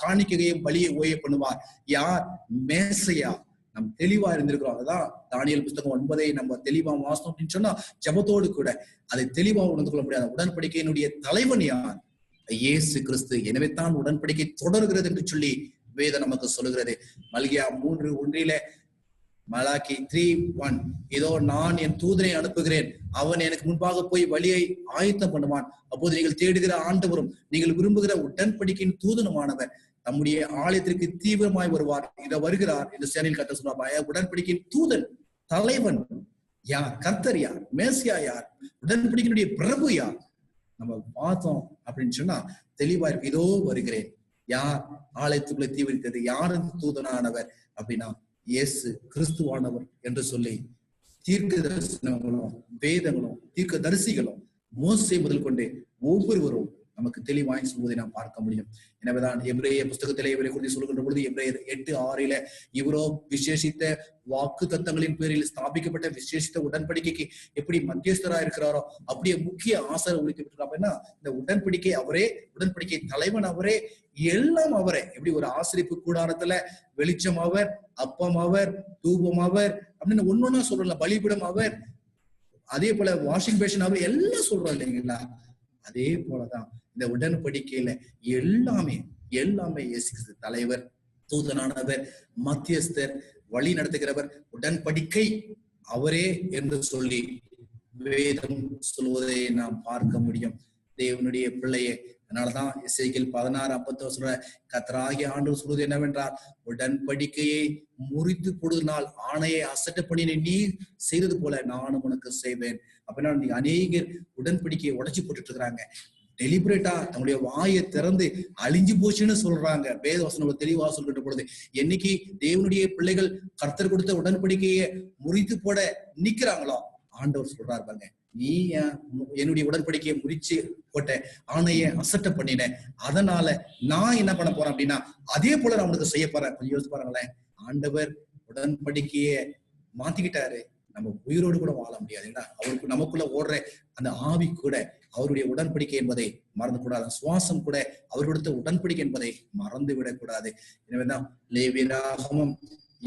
காணிக்கையும் பலியை ஓய பண்ணுவார். யார்? மேசையா. நம்ம தெளிவா இருந்திருக்கிறோம். அதுதான் தானியேல் புத்தகம் 9 நம்ம தெளிவா வாசனம் அப்படின்னு சொன்னா ஜபத்தோடு கூட அதை தெளிவா உணர்ந்து கொள்ள முடியாது. உடன்படிக்கையினுடைய தலைவன் யார்? இயேசு கிறிஸ்து. எனவே தான் உடன்படிக்கை தொடர்கிறது என்று சொல்லி வேதம் நமக்கு சொல்லுகிறது. மல்கியா 3:1 மலாக்கி 3:1 இதோ நான் என் தூதனை அனுப்புகிறேன், அவன் எனக்கு முன்பாக போய் வழியை ஆயத்தம் பண்ணுவான். அப்போது நீங்கள் தேடுகிற ஆண்டவரும் நீங்கள் விரும்புகிற உடன்படிக்கையின் தூதனுமானவர் நம்முடைய ஆலயத்திற்கு தீவிரமாய் வருவார். இதை வருகிறார் என்று சேனையில் கர்த்தர் சொல்றார். உடன்படிக்கையின் தூதன் தலைவன் யார்? கர்த்தர் யார்? மேசியா யார்? உடன்படிக்கையினுடைய பிரபு யார்? நம்ம பார்த்தோம் அப்படின்னு சொன்னா தெளிவா இருக்கு. இதோ வருகிறேன். யார் ஆலயத்துக்குள்ள தீவிரித்தது? யார் தூதனானவர் அப்படின்னா இயேசு கிறிஸ்துவானவர் என்று சொல்லி தீர்க்க தரிசனங்களும் வேதங்களும் தீர்க்க தரிசிகளும் மோசே முதல் கொண்டு ஒவ்வொருவரும் நமக்கு தெளிவாய் சொல்வதை நாம் பார்க்க முடியும். எனவேதான் எபிரேய புஸ்தகத்திலே இவரை குறித்து சொல்கின்ற பொழுது எபிரேயர் 8:6 இவரோ விசேஷித்த வாக்கு தத்தங்களின் பேரில் ஸ்தாபிக்கப்பட்ட விசேஷித்த உடன்படிக்கைக்கு எப்படி மத்தியஸ்தரா இருக்கிறாரோ அப்படியே முக்கிய ஆசாரியர் ஒழிக்கப்பட்டிருக்காரு. அப்படின்னா இந்த உடன்படிக்கை அவரே, உடன்படிக்கை தலைவன் அவரே, எல்லாம் அவரே. எப்படி ஒரு ஆசிரிப்பு கூடாரத்துல வெளிச்சம் அவர், அப்பம் அவர், தூபம் அவர் அப்படின்னு ஒன்னொன்னா சொல்றல, பலிபிடம் அவர், அதே போல வாஷிங் பேஷன் அவர், எல்லாம் சொல்றோம் இல்லைங்களா? அதே போலதான் இந்த உடன்படிக்கையில எல்லாமே இயேசு கிறிஸ்து தலைவர், தூதனானவர், மத்தியஸ்தர், வழி நடத்துகிறவர், உடன்படிக்கை அவரே என்று சொல்லி வேதம் சொல்வதை நாம் பார்க்க முடியும். தேவனுடைய பிள்ளையே, அதனாலதான் எசேக்கியேல் 16:50 சொல்ற கர்த்தராகிய ஆண்டவர் சொல்வது என்னவென்றால், உடன்படிக்கையை முறித்து கொடுனால் ஆணையை அசட்டை பண்ணின நீ செய்தது போல நானும் உனக்கு செய்வேன். அப்படின்னா நீங்க அநேகர் உடன்படிக்கையை உடைச்சு போட்டுட்டு இருக்கிறாங்க. டெலிபரேட்டா தங்களுடைய வாயை திறந்து அழிஞ்சு போச்சுன்னு சொல்றாங்க. வேத வசனம் தெளிவா சொல்கின்ற பொழுது என்னைக்கு தேவனுடைய பிள்ளைகள் கர்த்தர் கொடுத்த உடன்படிக்கையை முறித்து போட நிக்கிறாங்களோ ஆண்டவர் சொல்றாரு பாருங்க, நீ என்னுடைய உடன்படிக்கையை முறிச்சு போட்ட, ஆணையை அசட்டை பண்ணின, அதனால நான் என்ன பண்ண போறேன் அப்படின்னா அதே போல நான் உனக்கு செய்ய போறேன். கொஞ்சம் யோசிச்சு பாருங்களேன். ஆண்டவர் உடன்படிக்கையை மாத்திக்கிட்டாரு, நம்ம உயிரோடு கூட வாழ முடியாது. அவருக்கு நமக்குள்ள ஓடுற அந்த ஆவி கூட அவருடைய உடன்படிக்கை என்பதை மறந்து கூடாது. சுவாசம் கூட அவர் கொடுத்த உடன்படிக்கை என்பதை மறந்து விடக்கூடாது. எனவேதான் லேவியராகமம்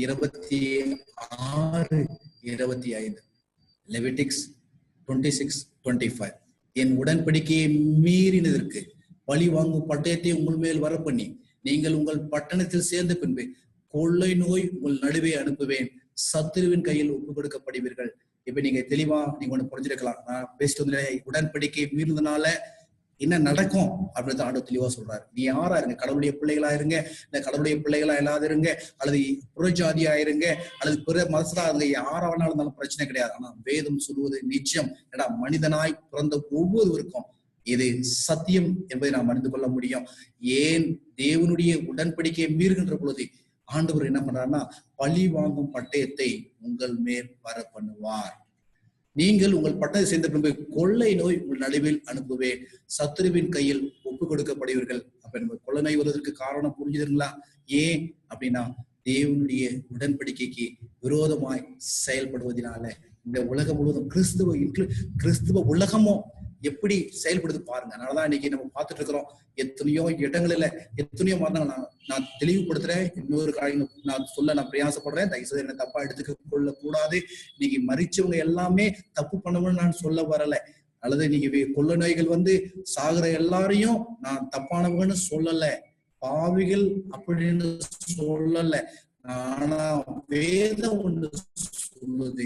26:25 லெவிட்டிக்ஸ் 26:25 என் உடன்படிக்கையை மீறினதற்கு பழி வாங்கும் பட்டயத்தை உங்கள் மேல் வர பண்ணி நீங்கள் உங்கள் பட்டணத்தில் சேர்ந்த பின்பு கொள்ளை நோய் உங்கள் நடுவே அனுப்புவேன், சத்துருவின் கையில் ஒப்பு கொடுக்கப்படுவீர்கள். இப்ப நீங்க தெளிவா நீங்க ஒண்ணு புரிஞ்சிருக்கலாம். நான் பேசிட்டு வந்து உடன்படிக்கை மீறினதுனால என்ன நடக்கும் அப்படின்னு ஆண்டவர் தெளிவா சொல்றாரு. நீ யாரா இருங்க, கடவுளுடைய பிள்ளைகளா இருங்க, இந்த கடவுளுடைய பிள்ளைகளா இல்லாத இருங்க, அல்லது புறஜாதியா இருங்க, அல்லது பிற மதத்தா இருங்க, யாரா வேணாலும் இருந்தாலும் பிரச்சனை கிடையாது. ஆனா வேதம் சொல்வது நிச்சயம். ஏன்னா மனிதனாய் பிறந்த ஒவ்வொருவருக்கும் இது சத்தியம் என்பதை நாம் அறிந்து கொள்ள முடியும். ஏன் தேவனுடைய உடன்படிக்கையை மீறுகின்ற பொழுது ஆண்டவர் என்ன பண்றாருன்னா பழி வாங்கும் பட்டயத்தை உங்கள் மேல் வர பண்ணுவார். நீங்கள் உங்கள் பட்டத்தை சேர்ந்த பின்பு கொள்ளை நோய் உங்கள் நடுவில் அனுப்புவேன், சத்துருவின் கையில் ஒப்பு கொடுக்கப்படுவீர்கள். அப்ப நம்ம கொள்ளை நோய் வருவதற்கு காரணம் புரிஞ்சுதுங்களா? ஏன் அப்படின்னா தேவனுடைய உடன்படிக்கைக்கு விரோதமாய் செயல்படுவதனால இந்த உலகம் முழுவதும் கிறிஸ்துவ உலகமும் எப்படி செயல்படுது பாருங்க. அதனாலதான் இன்னைக்கு நம்ம பார்த்துட்டு இருக்கிறோம். எத்தனையோ இடங்கள்ல எத்தனையோ மரணங்கள். நான் தெளிவுபடுத்துறேன், இன்னொரு காரியம் நான் பிரயாசப்படுறேன், தயவுசெய்து என்ன தப்பா எடுத்துக்க கொள்ள கூடாது. இன்னைக்கு மரிச்சவங்க எல்லாமே தப்பு பண்ணணும்னு நான் சொல்ல வரல, அல்லது இன்னைக்கு கொள்ள நோய்கள் சாகுற எல்லாரையும் நான் தப்பானவங்கன்னு சொல்லல, பாவிகள் அப்படின்னு சொல்லல. ஆனா வேதம் ஒண்ணு சொல்லுது,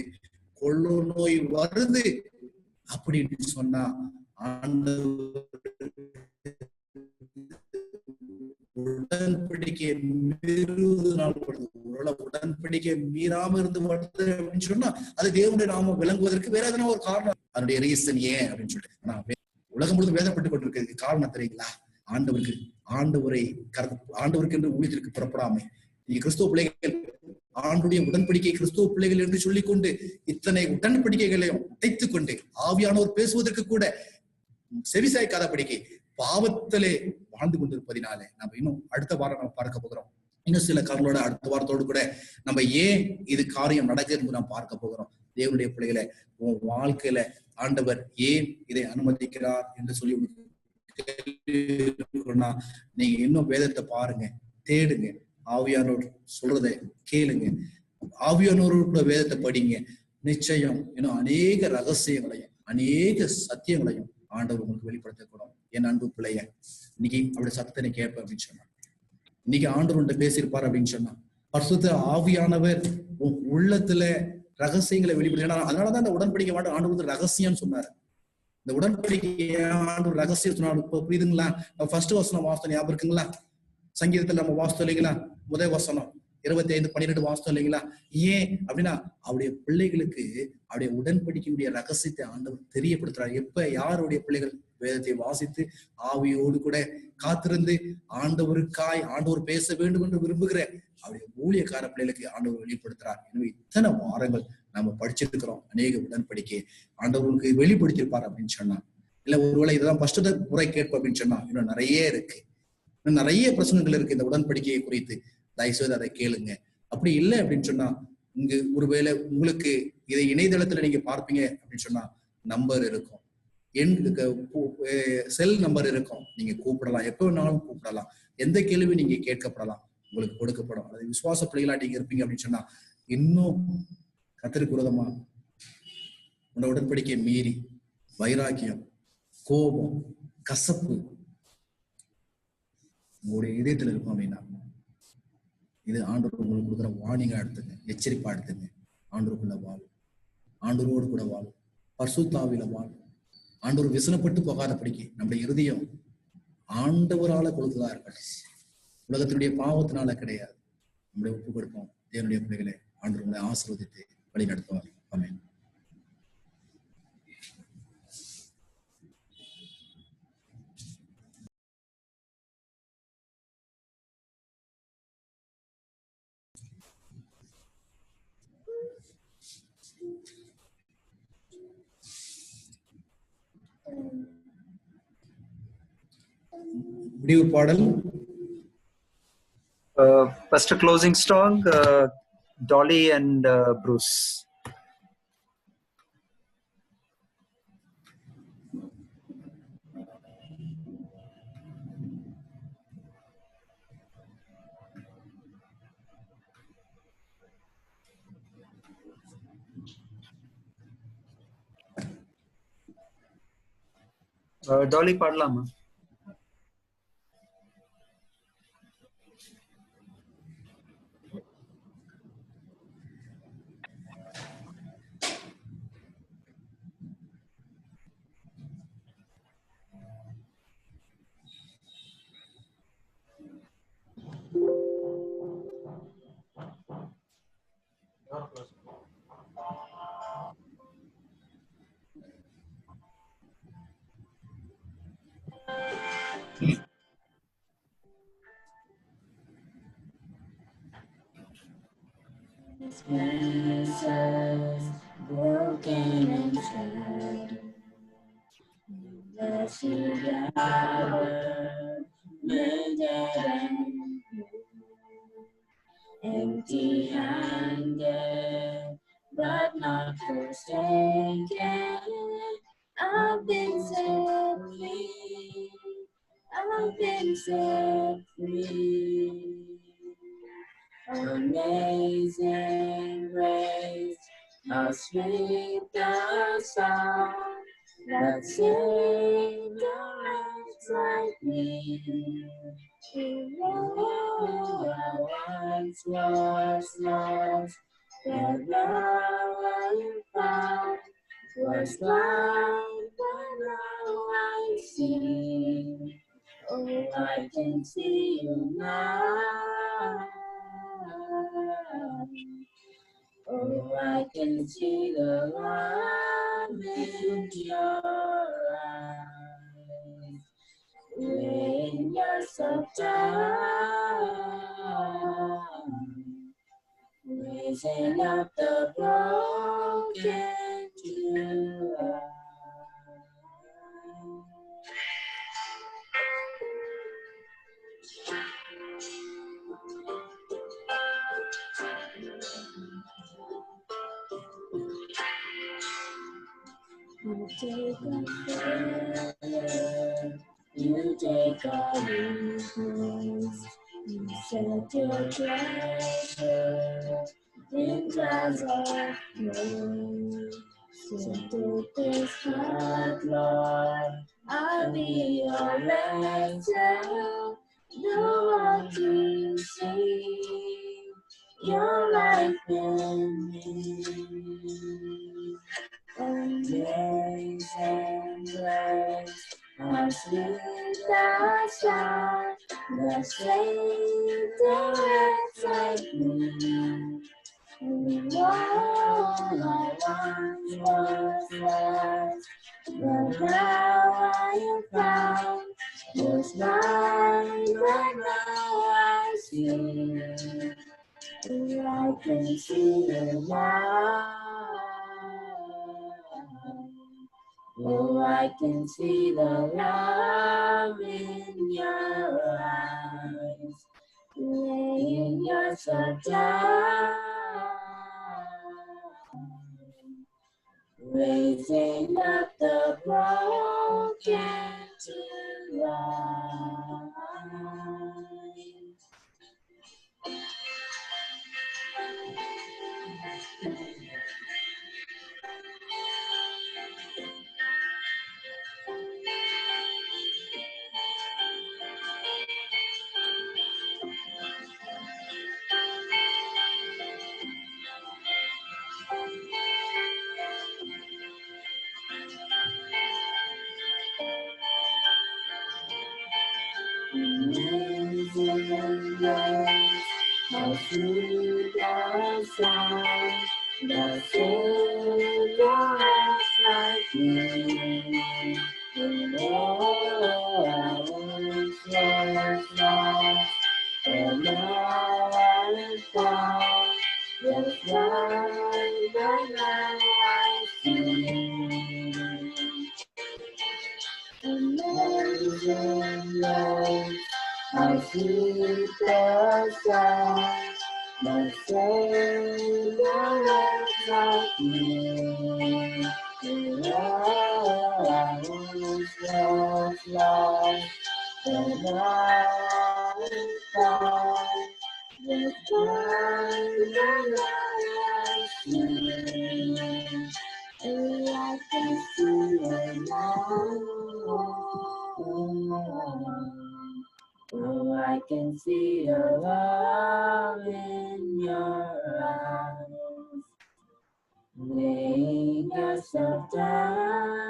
கொள்ள நோய் வருது அப்படின்னு சொன்னா உடன்படிக்கை மீறுவதனால் வருது. உடன்படிக்கை மீறாம இருந்து வருது அப்படின்னு சொன்னா அது தேவனுடைய நாம விளங்குவதற்கு வேற எதனா ஒரு காரணம். அதனுடைய ரீசன் ஏன் அப்படின்னு சொல்லிட்டு ஆனா உலகம் முழுவதும் வேதப்பட்டு கொண்டிருக்கு. காரணம் தெரியுங்களா? ஆண்டவருக்கு என்று ஊழியத்திற்கு புறப்படாம நீங்க கிறிஸ்துவ பிள்ளைகள் ஆண்டுடைய உடன்படிக்கை கிறிஸ்துவ பிள்ளைகள் என்று சொல்லிக்கொண்டு இத்தனை உடன்படிக்கைகளையும் உடைத்துக் கொண்டு ஆவியானவர் பேசுவதற்கு கூட செவிசாய்க்காதபடிக்கு பாவத்திலே வாழ்ந்து கொண்டிருப்பதினாலே நம்ம இன்னும் அடுத்த வாரம் நம்ம பார்க்க போகிறோம். இன்னும் சில காரணங்களோட அடுத்த வாரத்தோடு கூட நம்ம ஏன் இது காரியம் நடக்குதுன்னு நாம் பார்க்க போகிறோம். தேவனுடைய பிள்ளைகளை உன் வாழ்க்கையில ஆண்டவர் ஏன் இதை அனுமதிக்கிறார் என்று சொல்லி நீங்க இன்னும் வேதத்தை பாருங்க, தேடுங்க, ஆவியானோர் சொல்றதை கேளுங்க, ஆவியானோரோட வேதத்தை படிங்க. நிச்சயம் இன்னும் அநேக ரகசியங்களையும் அநேக சத்தியங்களையும் ஆண்டவர் உங்களுக்கு வெளிப்படுத்தக்கூடும். என் அன்பு பிள்ளைய, இன்னைக்கு அப்படி சத்தனை கேட்ப அப்படின்னு சொன்னா, இன்னைக்கு ஆண்டவர் பேசியிருப்பார் அப்படின்னு சொன்னா, பரிசுத்த ஆவியானவர் உள்ளத்துல ரகசியங்களை வெளிப்படுத்த. அதனாலதான் இந்த உடன்படிக்கை மாட்டு ஆண்டவர் ரகசியம்னு சொன்னாரு. இந்த உடன்படிக்கைய ஆண்டவர் ரகசியம் சொன்னாரு. இப்ப புரியுதுங்களா? நம்ம ஃபர்ஸ்ட் வசனம் வாசம் ஞாபகம் இருக்குங்களா? சங்கீதத்துல நம்ம வாசம் இல்லைங்களா? முதல் வசனம் 25:12 வாசம் இல்லைங்களா? ஏன் அப்படின்னா அவருடைய பிள்ளைகளுக்கு அவருடைய உடன்படிக்கையுடைய ரகசியத்தை ஆண்டவர் தெரியப்படுத்துறாரு. எப்ப யாருடைய பிள்ளைகள் வேதத்தை வாசித்து ஆவியோடு கூட காத்திருந்து ஆண்டவருக்காய் ஆண்டவர் பேச வேண்டும் என்று விரும்புகிற அவருடைய ஊழியக்கார பிள்ளைகளுக்கு ஆண்டவர் வெளிப்படுத்துறார். எனவே இத்தனை வாரங்கள் நம்ம படிச்சிருக்கிறோம். அநேக உடன்படிக்கை ஆண்டவருக்கு வெளிப்படுத்தியிருப்பார் அப்படின்னு சொன்னா, இல்ல ஒருவேளை இதெல்லாம் ஃபர்ஸ்ட் முறை கேட்போம் அப்படின்னு சொன்னா, இன்னும் நிறைய இருக்கு, இன்னும் நிறைய பிரச்சனைகள் இருக்கு இந்த உடன்படிக்கையை குறித்து. தயவுசெய்து அதை கேளுங்க. அப்படி இல்லை அப்படின்னு சொன்னா, இங்க ஒருவேளை உங்களுக்கு இதை இணையதளத்துல நீங்க பார்ப்பீங்க அப்படின்னு சொன்னா, நம்பர் இருக்கும், செல் நம்பர் இருக்கும், நீங்க கூப்பிடலாம், எப்ப வேணாலும் கூப்பிடலாம், எந்த கேள்வி நீங்க கேட்கப்படலாம், உங்களுக்கு கொடுக்கப்படும். அது விசுவாச பிள்ளைகளா நீங்க இருப்பீங்க அப்படின்னு சொன்னா, இன்னும் கர்த்தருக்கு விரோதமா உங்க உடன்படிக்கையை மீறி வைராக்கியம், கோபம், கசப்பு உங்களுடைய இதயத்துல இருக்கும் அப்படின்னா, இது ஆண்டவர் உங்களுக்கு கொடுக்குற வார்னிங்கா எடுத்துங்க, எச்சரிப்பா எடுத்துங்க. ஆண்டவருக்குள்ள வாழும், ஆண்டவரோடு கூட வாழும், பரிசுத்தாவில வாழும். ஆண்டவர் விசனப்பட்டு போகாதபடிக்கு நம்முடைய இருதயம் ஆண்டவரால கொடுத்ததா இருக்கட்டும், உலகத்தினுடைய பாவத்தினால கிடையாது. நம்முடைய ஒப்பு கொடுப்போம். தேவனுடைய பிள்ளைகளை ஆண்டவர் உங்களை ஆசீர்வதித்து வழி நடத்துவார். ஆமென். முடிவு பாடல் first a closing song, Dolly and Bruce. Dolly பாடலாமா? Expenses broken and shattered, that she gathered, mended and empty-handed, but not forsaken. I've been set free, I've been set free. Amazing grace, how sweet the sound that saved a wretch like me. Oh, I once was lost, but now I found, was blind, but now I see. Oh, I can see you now. Oh, I can see the light in your eyes. Laying yourself down, raising up the broken to life. You take a failure, you take a weakness, you set your treasure in clouds of glory. So take this heart, Lord, I'll be your ransom, the one to see your life in me. Amazing grace, how sweet the sound that saved the wretch like me. And all I once was lost, but now I am found. Was blind, but now I see. I can see the light. Oh, I can see the love in your eyes, laying yourself down, raising up the broken to life. Amazing grace, how sweet the sound that saved a wretch like me. And all I once was lost, but now I am found. Was blind, but now I see. Amazing grace, how sweet the sound that saved a wretch like me. And all I once was lost, but now I'm found. Was blind, but now I see. And I can see it now. Oh, I can see your love in your eyes, laying yourself down,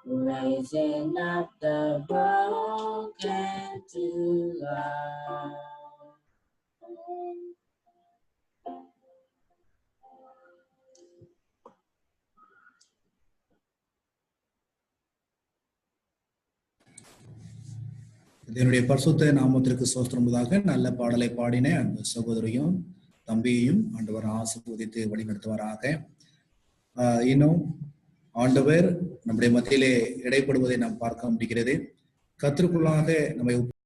raising up the broken to life. என்னுடைய பரிசுத்த நாமத்திற்கு சோஸ்திரமுதாக நல்ல பாடலை பாடின அந்த சகோதரியும் தம்பியையும் ஆண்டவர் ஆசீர்வதித்து வழிநடத்துவாராக. இன்னும் ஆண்டவர் நம்முடைய மத்தியிலே இடைப்படுவதை நாம் பார்க்க முடிகிறது. கர்த்தருக்குள்ளாக நம்மை